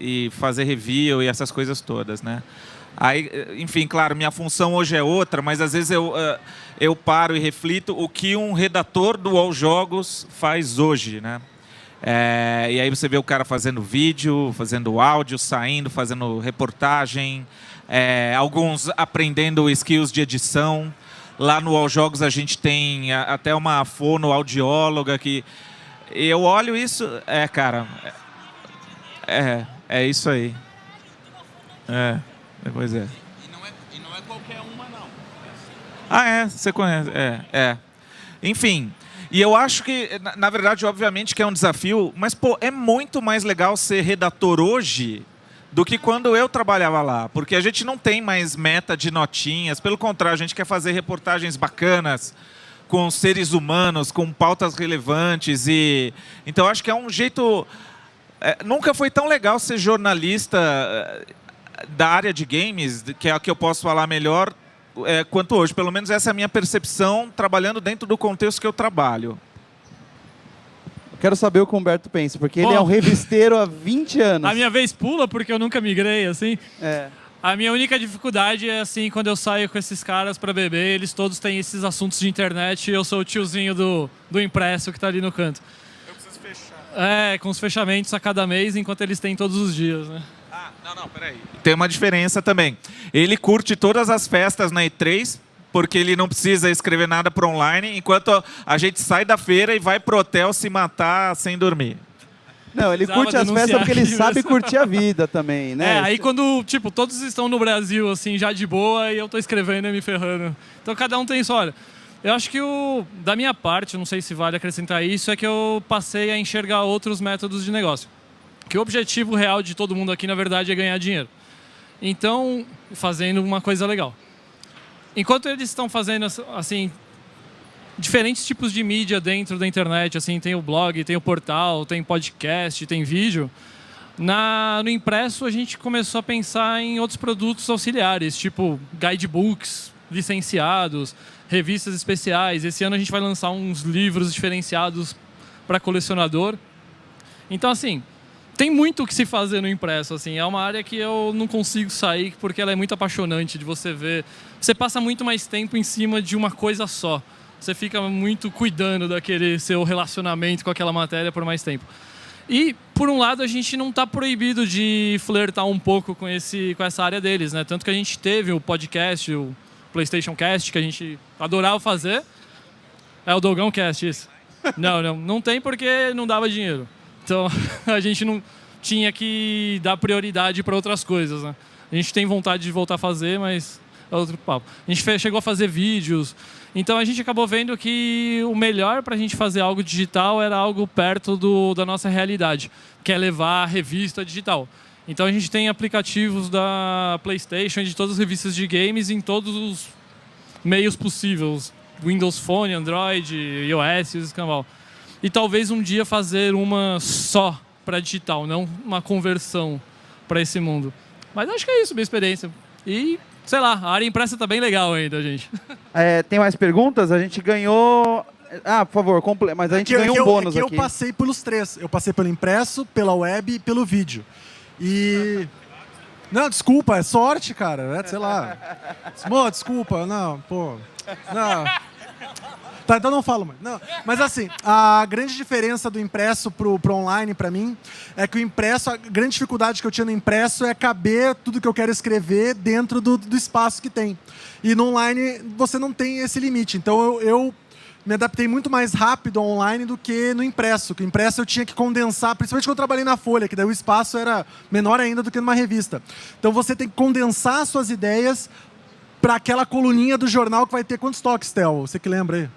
E fazer review e essas coisas todas, né? Aí, enfim, claro, minha função hoje é outra, mas às vezes eu paro e reflito o que um redator do UOL Jogos faz hoje, né? E aí você vê o cara fazendo vídeo, fazendo áudio, saindo, fazendo reportagem, alguns aprendendo skills de edição. Lá no UOL Jogos a gente tem até uma fonoaudióloga que... Eu olho isso... cara... É isso aí. Pois é. E não é qualquer uma, não. Você conhece. Enfim... E eu acho que, na verdade, obviamente que é um desafio, mas, pô, é muito mais legal ser redator hoje do que quando eu trabalhava lá. Porque a gente não tem mais meta de notinhas, pelo contrário, a gente quer fazer reportagens bacanas, com seres humanos, com pautas relevantes. Então, acho que é um jeito... nunca foi tão legal ser jornalista da área de games, que é a que eu posso falar melhor, quanto hoje. Pelo menos essa é a minha percepção, trabalhando dentro do contexto que eu trabalho. Quero saber o que o Humberto pensa, porque ele é um revisteiro há 20 anos. A minha vez pula, porque eu nunca migrei, assim. A minha única dificuldade é assim, quando eu saio com esses caras pra beber, eles todos têm esses assuntos de internet e eu sou o tiozinho do impresso que tá ali no canto. Eu preciso fechar. Com os fechamentos a cada mês, enquanto eles têm todos os dias, né? Não, peraí. Tem uma diferença também. Ele curte todas as festas na E3, porque ele não precisa escrever nada pro online, enquanto a gente sai da feira e vai pro hotel se matar sem dormir. Não, ele curte as festas porque ele sabe curtir a vida também, né? Aí quando, tipo, todos estão no Brasil, assim, já de boa, e eu tô escrevendo e me ferrando. Então cada um tem isso, olha. Eu acho que da minha parte, não sei se vale acrescentar isso, é que eu passei a enxergar outros métodos de negócio. Que o objetivo real de todo mundo aqui, na verdade, é ganhar dinheiro. Então, fazendo uma coisa legal. Enquanto eles estão fazendo, assim, diferentes tipos de mídia dentro da internet, assim, tem o blog, tem o portal, tem podcast, tem vídeo. No impresso, a gente começou a pensar em outros produtos auxiliares, tipo guidebooks licenciados, revistas especiais. Esse ano a gente vai lançar uns livros diferenciados para colecionador. Então, assim, tem muito o que se fazer no impresso, assim. É uma área que eu não consigo sair porque ela é muito apaixonante de você ver. Você passa muito mais tempo em cima de uma coisa só. Você fica muito cuidando daquele seu relacionamento com aquela matéria por mais tempo. E, por um lado, a gente não está proibido de flertar um pouco com essa área deles, né? Tanto que a gente teve o podcast, o PlayStation Cast, que a gente adorava fazer. É o Dogão Cast, isso. Não tem porque não dava dinheiro. Então, a gente não tinha que dar prioridade para outras coisas, né? A gente tem vontade de voltar a fazer, mas é outro papo. A gente chegou a fazer vídeos. Então, a gente acabou vendo que o melhor para a gente fazer algo digital era algo perto da nossa realidade, que é levar a revista digital. Então, a gente tem aplicativos da PlayStation e de todas as revistas de games em todos os meios possíveis. Windows Phone, Android, iOS, o escambau. E talvez um dia fazer uma só para digital, não uma conversão para esse mundo. Mas acho que é isso, minha experiência. E, sei lá, a área impressa tá bem legal ainda, gente. Tem mais perguntas? A gente ganhou... por favor, mas a gente ganhou um bônus aqui. Eu passei pelos três. Eu passei pelo impresso, pela web e pelo vídeo. E... Não, desculpa, é sorte, cara. Sei lá. Desculpa, não, pô. Não... Tá, então não falo mais. Não, mas assim, a grande diferença do impresso pro online, para mim, é que o impresso, a grande dificuldade que eu tinha no impresso é caber tudo que eu quero escrever dentro do espaço que tem. E no online, você não tem esse limite. Então, eu me adaptei muito mais rápido ao online do que no impresso. Que o impresso eu tinha que condensar, principalmente quando eu trabalhei na Folha, que daí o espaço era menor ainda do que numa revista. Então, você tem que condensar suas ideias para aquela coluninha do jornal que vai ter quantos toques, Theo? Você que lembra aí?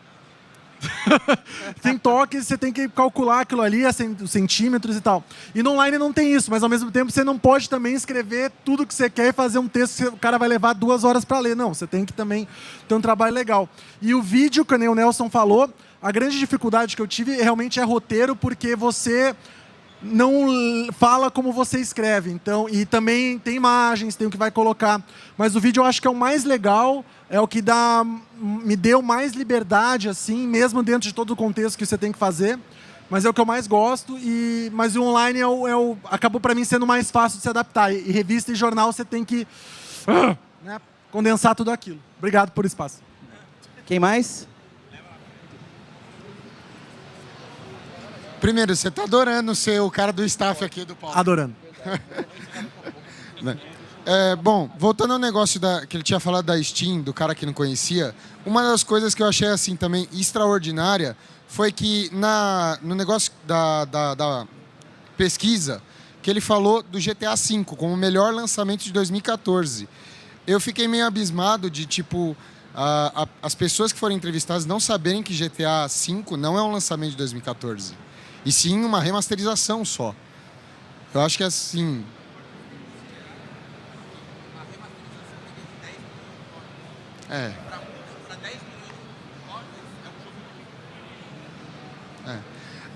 Tem toques, você tem que calcular aquilo ali, os centímetros e tal. E no online não tem isso, mas ao mesmo tempo você não pode também escrever tudo que você quer e fazer um texto que o cara vai levar 2 horas para ler. Não, você tem que também ter um trabalho legal. E o vídeo, que nem o Nelson falou, a grande dificuldade que eu tive realmente é roteiro, porque você não fala como você escreve. Então, e também tem imagens, tem o que vai colocar. Mas o vídeo eu acho que é o mais legal, é o que me deu mais liberdade, assim, mesmo dentro de todo o contexto que você tem que fazer. Mas é o que eu mais gosto. Mas o online acabou para mim sendo mais fácil de se adaptar. E revista e jornal você tem que condensar tudo aquilo. Obrigado por espaço. Quem mais? Primeiro, você tá adorando ser o cara do staff aqui do Paulo. Adorando. Bom, voltando ao negócio que ele tinha falado da Steam, do cara que não conhecia, uma das coisas que eu achei assim também extraordinária foi que no negócio da pesquisa, que ele falou do GTA V como o melhor lançamento de 2014. Eu fiquei meio abismado de, tipo, as pessoas que foram entrevistadas não saberem que GTA V não é um lançamento de 2014. E sim uma remasterização só. Eu acho que assim...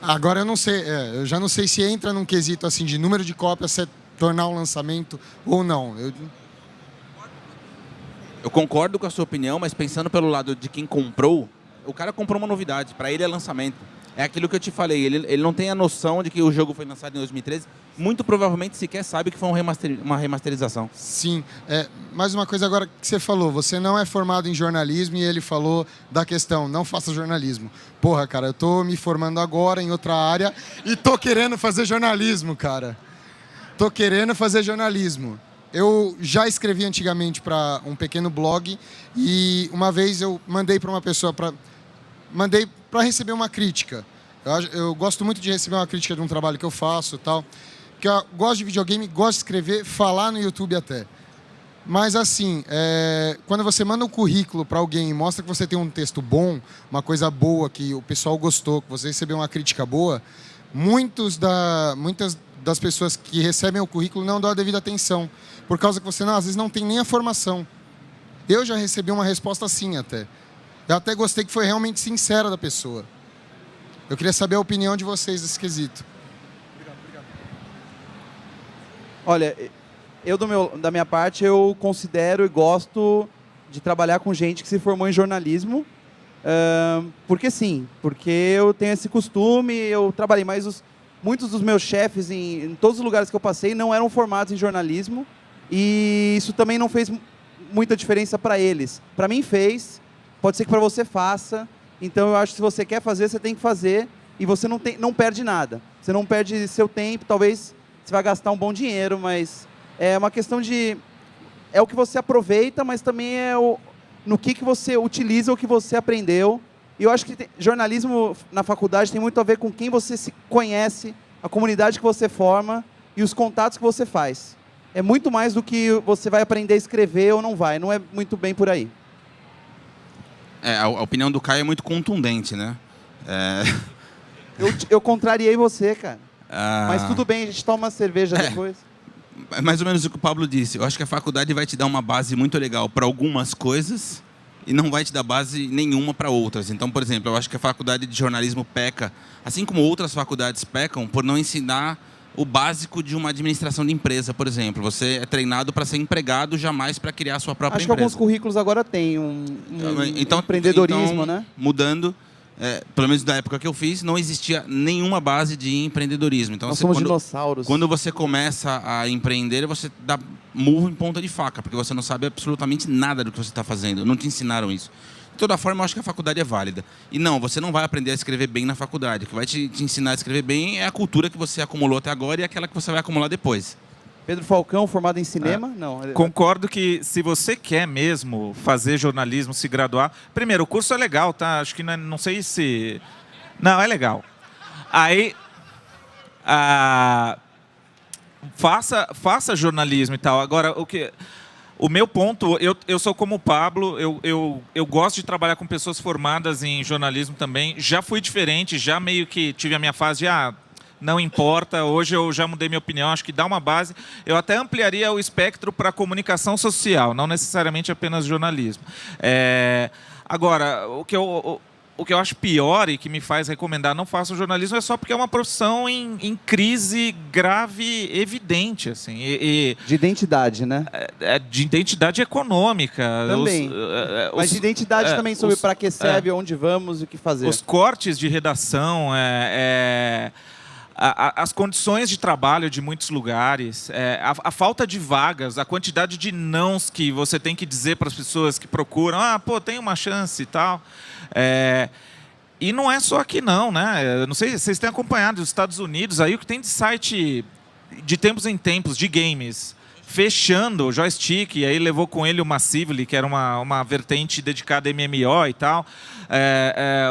Agora eu não sei, eu já não sei se entra num quesito assim de número de cópias, se tornar um lançamento ou não. Eu concordo com a sua opinião, mas pensando pelo lado de quem comprou, o cara comprou uma novidade, para ele é lançamento. É aquilo que eu te falei, ele não tem a noção de que o jogo foi lançado em 2013, muito provavelmente sequer sabe que foi uma remasterização. Sim, mais uma coisa agora que você falou, você não é formado em jornalismo e ele falou da questão, não faça jornalismo. Porra, cara, eu tô me formando agora em outra área e tô querendo fazer jornalismo, cara. Tô querendo fazer jornalismo. Eu já escrevi antigamente para um pequeno blog e uma vez eu mandei para uma pessoa mandei para receber uma crítica. Eu gosto muito de receber uma crítica de um trabalho que eu faço e tal. Porque eu gosto de videogame, gosto de escrever, falar no YouTube até. Mas assim, quando você manda um currículo para alguém e mostra que você tem um texto bom, uma coisa boa, que o pessoal gostou, que você recebeu uma crítica boa, muitas das pessoas que recebem o currículo não dão a devida atenção. Por causa que você, às vezes, não tem nem a formação. Eu já recebi uma resposta assim até. Eu até gostei que foi realmente sincera da pessoa. Eu queria saber a opinião de vocês desse quesito. Olha, da minha parte, eu considero e gosto de trabalhar com gente que se formou em jornalismo. Porque sim, porque eu tenho esse costume, eu trabalhei, mas muitos dos meus chefes em todos os lugares que eu passei não eram formados em jornalismo e isso também não fez muita diferença para eles. Para mim fez, pode ser que para você faça, então eu acho que se você quer fazer, você tem que fazer e você não perde nada. Você não perde seu tempo, talvez você vai gastar um bom dinheiro, mas é uma questão de... É o que você aproveita, mas também é no que você utiliza o que você aprendeu. E eu acho que jornalismo na faculdade tem muito a ver com quem você se conhece, a comunidade que você forma e os contatos que você faz. É muito mais do que você vai aprender a escrever ou não vai. Não é muito bem por aí. A opinião do Caio é muito contundente, né? Eu contrariei você, cara. Mas tudo bem, a gente toma uma cerveja depois. É mais ou menos o que o Pablo disse. Eu acho que a faculdade vai te dar uma base muito legal para algumas coisas e não vai te dar base nenhuma para outras. Então, por exemplo, eu acho que a faculdade de jornalismo peca, assim como outras faculdades pecam, por não ensinar o básico de uma administração de empresa, por exemplo. Você é treinado para ser empregado, jamais para criar a sua própria empresa. Acho que alguns currículos agora têm um empreendedorismo, né? Mudando, pelo menos da época que eu fiz, não existia nenhuma base de empreendedorismo. Então, Nós somos dinossauros. Quando você começa a empreender, você dá murro em ponta de faca, porque você não sabe absolutamente nada do que você está fazendo. Não te ensinaram isso. De toda forma, eu acho que a faculdade é válida. E não, você não vai aprender a escrever bem na faculdade. O que vai te ensinar a escrever bem é a cultura que você acumulou até agora e aquela que você vai acumular depois. Pedro Falcão, formado em cinema? Não. Concordo que se você quer mesmo fazer jornalismo, se graduar... Primeiro, o curso é legal, tá? Acho que não sei se... Não, é legal. Aí... Faça jornalismo e tal. Agora, o meu ponto, eu sou como o Pablo, eu gosto de trabalhar com pessoas formadas em jornalismo também. Já fui diferente, já meio que tive a minha fase de, não importa, hoje eu já mudei minha opinião, acho que dá uma base. Eu até ampliaria o espectro para comunicação social, não necessariamente apenas jornalismo. Agora, o que eu acho pior e que me faz recomendar não faça jornalismo é só porque é uma profissão em crise grave, evidente. Assim, de identidade, né? De identidade econômica. Também. Mas de identidade também sobre para que serve, onde vamos e o que fazer. Os cortes de redação, as condições de trabalho de muitos lugares, a falta de vagas, a quantidade de nãos que você tem que dizer para as pessoas que procuram, tem uma chance e tal. E não é só aqui não, né? Não sei se vocês têm acompanhado os Estados Unidos, aí o que tem de site de tempos em tempos, de games, fechando o joystick, e aí levou com ele o Massively, que era uma vertente dedicada a MMO e tal.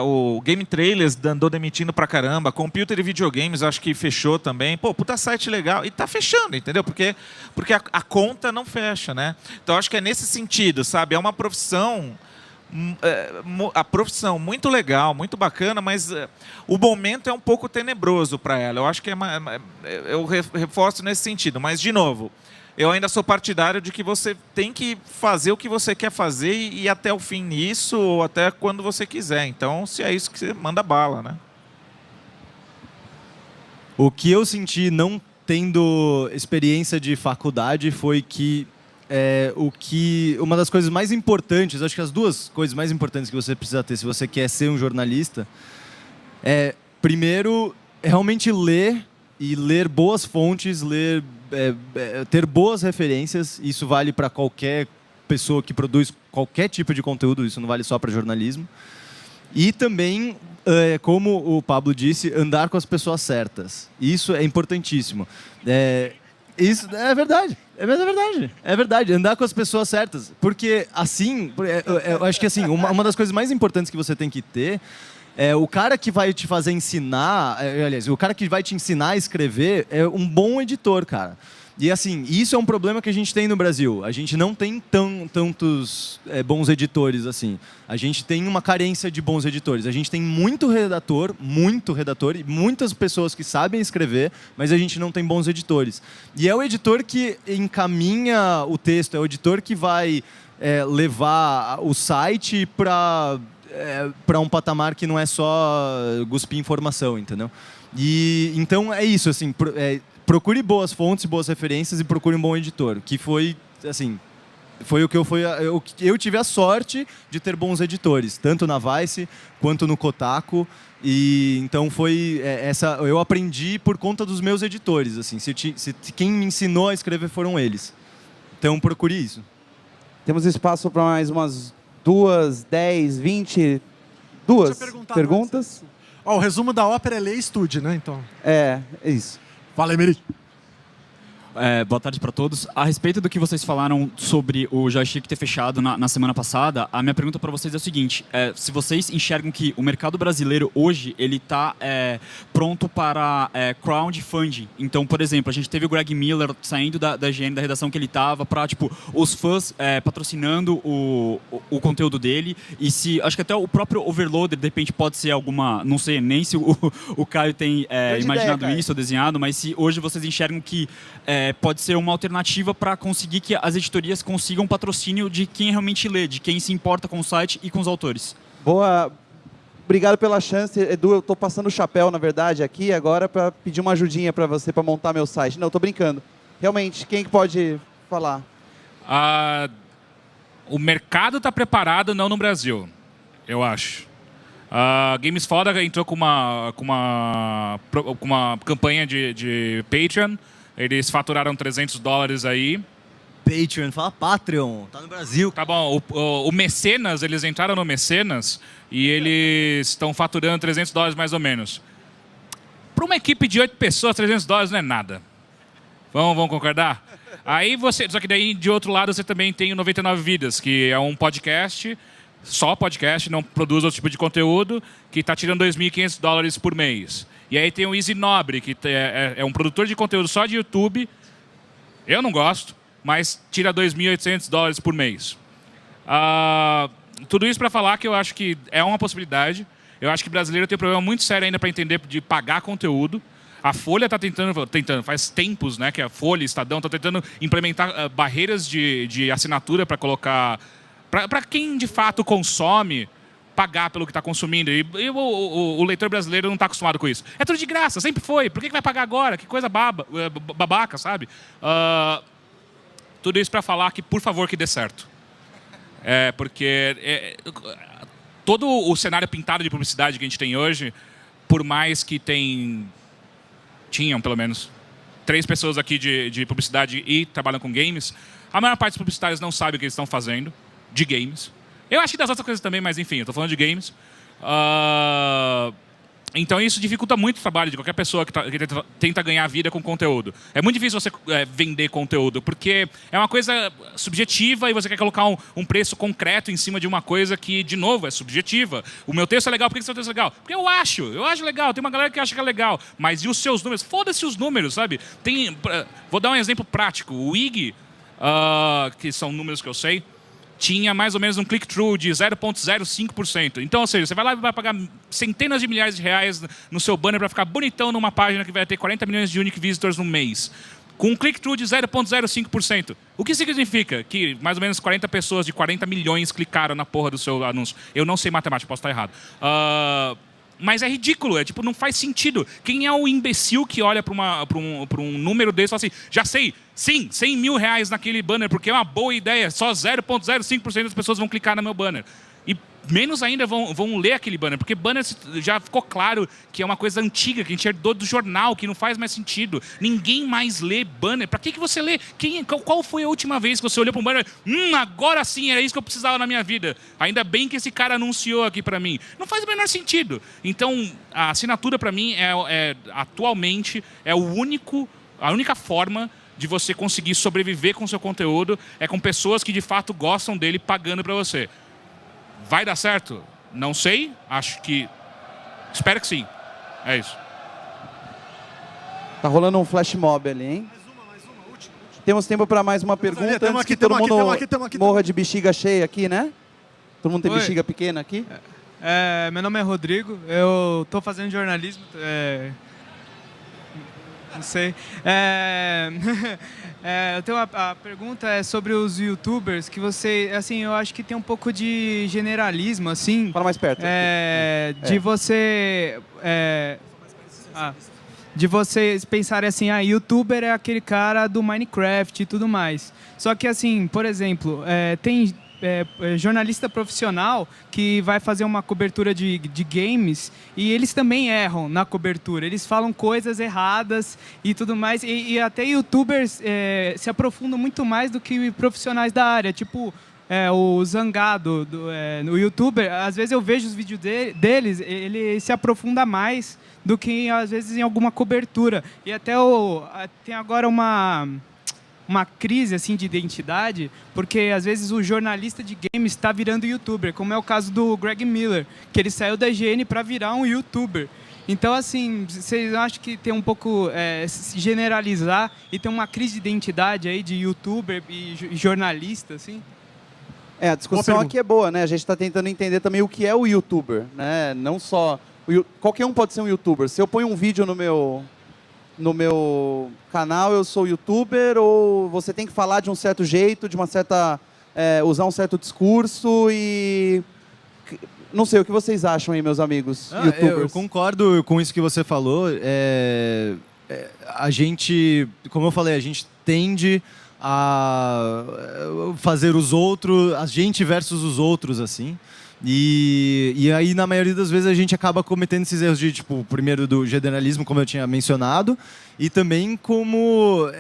O Game Trailers andou demitindo pra caramba. Computer e Videogames, acho que fechou também. Puta site legal. E tá fechando, entendeu? Porque a conta não fecha, né? Então, acho que é nesse sentido, sabe? É uma profissão... a profissão muito legal, muito bacana, mas o momento é um pouco tenebroso para ela. Eu acho que eu reforço nesse sentido. Mas, de novo, eu ainda sou partidário de que você tem que fazer o que você quer fazer e ir até o fim nisso, ou até quando você quiser. Então, se é isso que você manda bala, né? O que eu senti não tendo experiência de faculdade foi que uma das coisas mais importantes, acho que as duas coisas mais importantes que você precisa ter se você quer ser um jornalista Primeiro, realmente ler boas fontes, ter boas referências. Isso vale para qualquer pessoa que produz qualquer tipo de conteúdo, isso não vale só para jornalismo. E também, como o Pablo disse, andar com as pessoas certas. Isso é importantíssimo. Isso é verdade. É verdade. Andar com as pessoas certas. Porque assim, eu acho que assim, uma das coisas mais importantes que você tem que ter o cara que vai te fazer ensinar, aliás, o cara que vai te ensinar a escrever é um bom editor, cara. E assim, isso é um problema que a gente tem no Brasil. A gente não tem tantos bons editores assim. A gente tem uma carência de bons editores. A gente tem muito redator e muitas pessoas que sabem escrever, mas a gente não tem bons editores. E é o editor que encaminha o texto, é o editor que vai levar o site para um patamar que não é só cuspir informação, entendeu? E então é isso, assim, procure boas fontes, boas referências e procure um bom editor, que foi, assim, eu tive a sorte de ter bons editores, tanto na Vice quanto no Kotaku, e então eu aprendi por conta dos meus editores, assim, quem me ensinou a escrever foram eles. Então procure isso. Temos espaço para mais umas 2, 10, 20... Duas perguntas. O resumo da ópera é ler e estude, né? Então. É isso. Fala, Emery. Boa tarde para todos. A respeito do que vocês falaram sobre o joystick ter fechado na semana passada, a minha pergunta para vocês é o seguinte: se vocês enxergam que o mercado brasileiro hoje ele está pronto para crowdfunding. Então, por exemplo, a gente teve o Greg Miller saindo da GN, da redação que ele estava, para os fãs patrocinando o conteúdo dele. E acho que até o próprio Overloader, de repente, pode ser alguma... Não sei nem se o Caio tem imaginado isso ou desenhado, mas se hoje vocês enxergam que pode ser uma alternativa para conseguir que as editorias consigam patrocínio de quem realmente lê, de quem se importa com o site e com os autores. Boa. Obrigado pela chance. Edu, eu estou passando o chapéu, na verdade, aqui agora para pedir uma ajudinha para você para montar meu site. Não, estou brincando. Realmente, quem que pode falar? O mercado está preparado, não no Brasil, eu acho. A Games Foda entrou com uma campanha de Patreon. Eles faturaram $300 aí. Patreon, fala Patreon, tá no Brasil. Tá bom, o Mecenas, eles entraram no Mecenas e eles estão faturando $300 mais ou menos. Para uma equipe de 8 pessoas, $300 não é nada. Vamos concordar? Aí só que daí, de outro lado, você também tem o 99 Vidas, que é um podcast, só podcast, não produz outro tipo de conteúdo, que está tirando $2.500 por mês. E aí tem o Easy Nobre, que é um produtor de conteúdo só de YouTube. Eu não gosto, mas tira $2.800 por mês. Tudo isso para falar que eu acho que é uma possibilidade. Eu acho que o brasileiro tem um problema muito sério ainda para entender de pagar conteúdo. A Folha está tentando, faz tempos, né, que a Folha e Estadão estão tentando implementar barreiras de assinatura para colocar... Para quem de fato consome, pagar pelo que está consumindo. E o leitor brasileiro não está acostumado com isso. É tudo de graça, sempre foi. Por que vai pagar agora? Que coisa babaca, sabe? Tudo isso para falar que, por favor, que dê certo. Porque todo o cenário pintado de publicidade que a gente tem hoje, por mais que tinham, pelo menos, 3 pessoas aqui de publicidade e trabalham com games, a maior parte dos publicitários não sabe o que eles estão fazendo de games. Eu acho que das outras coisas também, mas enfim, eu estou falando de games. Então isso dificulta muito o trabalho de qualquer pessoa que tenta ganhar vida com conteúdo. É muito difícil você vender conteúdo, porque é uma coisa subjetiva e você quer colocar um preço concreto em cima de uma coisa que, de novo, é subjetiva. O meu texto é legal, por que o seu texto é legal? Porque eu acho legal, tem uma galera que acha que é legal. Mas e os seus números? Foda-se os números, sabe? Vou dar um exemplo prático. O IG, que são números que eu sei, tinha mais ou menos um click-through de 0,05%. Então, ou seja, você vai lá e vai pagar centenas de milhares de reais no seu banner para ficar bonitão numa página que vai ter 40 milhões de unique visitors no mês. Com um click-through de 0,05%. O que significa? Que mais ou menos 40 pessoas de 40 milhões clicaram na porra do seu anúncio. Eu não sei matemática, posso estar errado. Mas é ridículo, não faz sentido. Quem é o imbecil que olha para um número desse e fala assim, já sei, sim, R$100 mil naquele banner, porque é uma boa ideia, só 0,05% das pessoas vão clicar no meu banner. E menos ainda vão ler aquele banner, porque banner já ficou claro que é uma coisa antiga, que a gente herdou do jornal, que não faz mais sentido. Ninguém mais lê banner. Pra que você lê? Qual foi a última vez que você olhou para um banner? Agora sim, era isso que eu precisava na minha vida. Ainda bem que esse cara anunciou aqui pra mim. Não faz o menor sentido. Então, a assinatura pra mim atualmente é a única forma de você conseguir sobreviver com o seu conteúdo, é com pessoas que de fato gostam dele pagando pra você. Vai dar certo? Não sei. Espero que sim. É isso. Tá rolando um flash mob ali, hein? Mais uma, última. Temos tempo para mais uma pergunta. Antes que todo mundo morra de bexiga cheia aqui, né? Todo mundo tem bexiga pequena aqui? Meu nome é Rodrigo, eu tô fazendo jornalismo. Não sei. Eu tenho a pergunta sobre os YouTubers, que você, assim, eu acho que tem um pouco de generalismo, assim. Fala mais perto. De você... de vocês pensarem assim, YouTuber é aquele cara do Minecraft e tudo mais. Só que, assim, por exemplo, tem... jornalista profissional que vai fazer uma cobertura de games e eles também erram na cobertura. Eles falam coisas erradas e tudo mais. E até youtubers se aprofundam muito mais do que profissionais da área. Tipo, o Zangado, no youtuber, às vezes eu vejo os vídeos deles, ele se aprofunda mais do que, às vezes, em alguma cobertura. E até tem agora uma crise assim de identidade, porque às vezes o jornalista de games está virando youtuber, como é o caso do Greg Miller, que ele saiu da IGN para virar um youtuber. Então, assim, vocês acham que tem um pouco se generalizar e tem uma crise de identidade aí de youtuber e jornalista, assim? A discussão aqui é boa, né? A gente está tentando entender também o que é o youtuber, né? Não só... Qualquer um pode ser um youtuber. Se eu ponho um vídeo no meu canal, eu sou youtuber, ou você tem que falar de um certo jeito, de uma certa... usar um certo discurso e... Não sei, o que vocês acham aí, meus amigos, youtubers? Eu concordo com isso que você falou. A gente, como eu falei, a gente tende a fazer os outros, a gente versus os outros, assim. E aí, na maioria das vezes, a gente acaba cometendo esses erros de, tipo, primeiro do generalismo, como eu tinha mencionado, e também como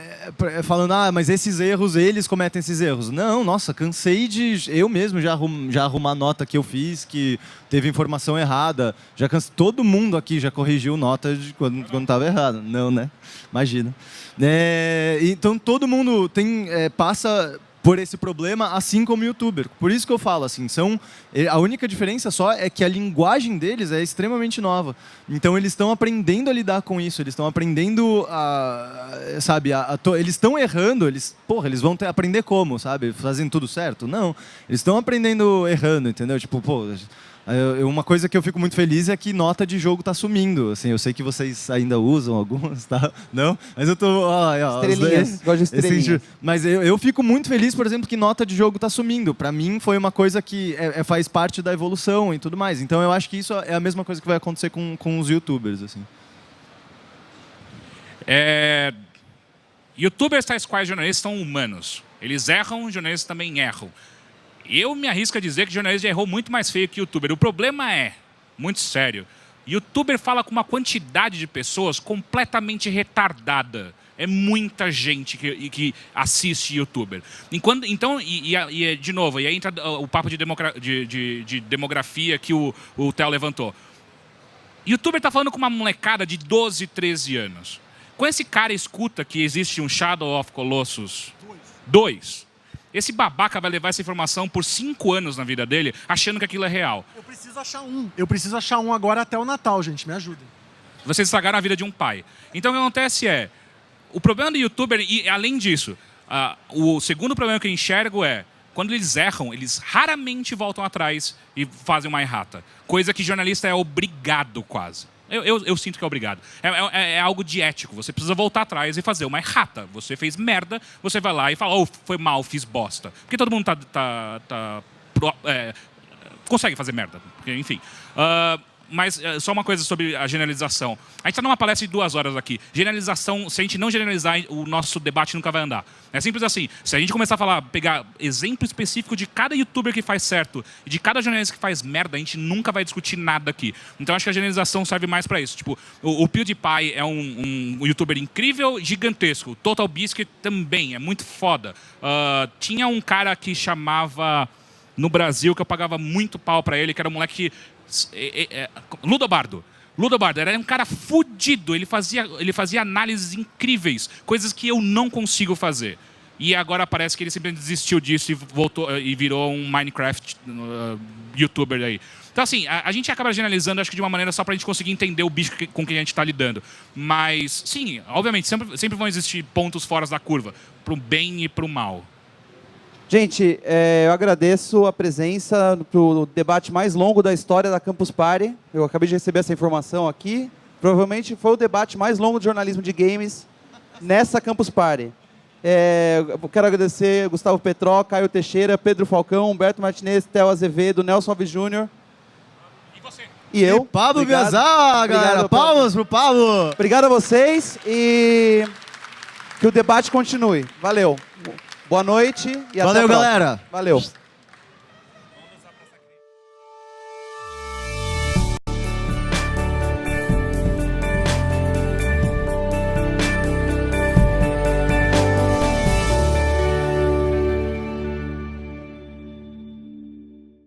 falando, mas esses erros, eles cometem esses erros. Não, nossa, cansei de eu mesmo já arrumar nota que eu fiz, que teve informação errada. Já cansei, todo mundo aqui já corrigiu nota de quando estava errado. Não, né? Imagina. Então, todo mundo passa por esse problema, assim como o youtuber. Por isso que eu falo, assim, a única diferença só é que a linguagem deles é extremamente nova. Então, eles estão aprendendo a lidar com isso, eles estão aprendendo eles estão errando, eles vão aprender como, sabe? Fazendo tudo certo? Não. Eles estão aprendendo errando, entendeu? Tipo, uma coisa que eu fico muito feliz é que nota de jogo tá sumindo. Assim, eu sei que vocês ainda usam algumas, tá? Não? Mas eu tô... Estrelinhas, gosto de estrelinhas. Mas eu fico muito feliz, por exemplo, que nota de jogo tá sumindo. Para mim, foi uma coisa que faz parte da evolução e tudo mais. Então, eu acho que isso é a mesma coisa que vai acontecer com os youtubers, assim. Youtubers, tais quais jornalistas, são humanos. Eles erram, jornalistas também erram. Eu me arrisco a dizer que o jornalista errou muito mais feio que o youtuber. O problema muito sério, youtuber fala com uma quantidade de pessoas completamente retardada. É muita gente que assiste youtuber. Então, de novo, e aí entra o papo de demografia que o Theo levantou. Youtuber está falando com uma molecada de 12, 13 anos. Quando esse cara escuta que existe um Shadow of Colossus 2, esse babaca vai levar essa informação por 5 anos na vida dele, achando que aquilo é real. Eu preciso achar um agora até o Natal, gente. Me ajudem. Vocês estragaram a vida de um pai. Então, o que acontece o problema do youtuber, e além disso, o segundo problema que eu enxergo quando eles erram, eles raramente voltam atrás e fazem uma errata. Coisa que jornalista é obrigado quase. Eu sinto que é obrigado. É algo de ético. Você precisa voltar atrás e fazer uma errata. Você fez merda, você vai lá e fala, foi mal, fiz bosta. Porque todo mundo consegue fazer merda. Porque, enfim. Mas só uma coisa sobre a generalização. A gente está numa palestra de 2 horas aqui. Generalização, se a gente não generalizar, o nosso debate nunca vai andar. É simples assim. Se a gente começar a falar, pegar exemplo específico de cada youtuber que faz certo e de cada jornalista que faz merda, a gente nunca vai discutir nada aqui. Então acho que a generalização serve mais para isso. Tipo, o PewDiePie é um youtuber incrível, gigantesco. O Total Biscuit também, é muito foda. Tinha um cara que chamava no Brasil, que eu pagava muito pau para ele, que era um moleque Ludobardo. Ludobardo era um cara fudido, ele fazia análises incríveis, coisas que eu não consigo fazer. E agora parece que ele simplesmente desistiu disso e voltou e virou um Minecraft youtuber aí. Então assim, a gente acaba generalizando, acho que de uma maneira só pra gente conseguir entender o bicho com quem a gente tá lidando. Mas sim, obviamente, sempre vão existir pontos fora da curva, pro bem e pro mal. Gente, eu agradeço a presença pro debate mais longo da história da Campus Party. Eu acabei de receber essa informação aqui. Provavelmente foi o debate mais longo de jornalismo de games nessa Campus Party. Eu quero agradecer Gustavo Petró, Caio Teixeira, Pedro Falcão, Humberto Martinez, Theo Azevedo, Nelson Alves Júnior. E você? E eu. Pablo Biazar, galera. Palmas pro Pablo. Obrigado a vocês e que o debate continue. Valeu. Boa noite e até a próxima. Valeu, galera. Valeu.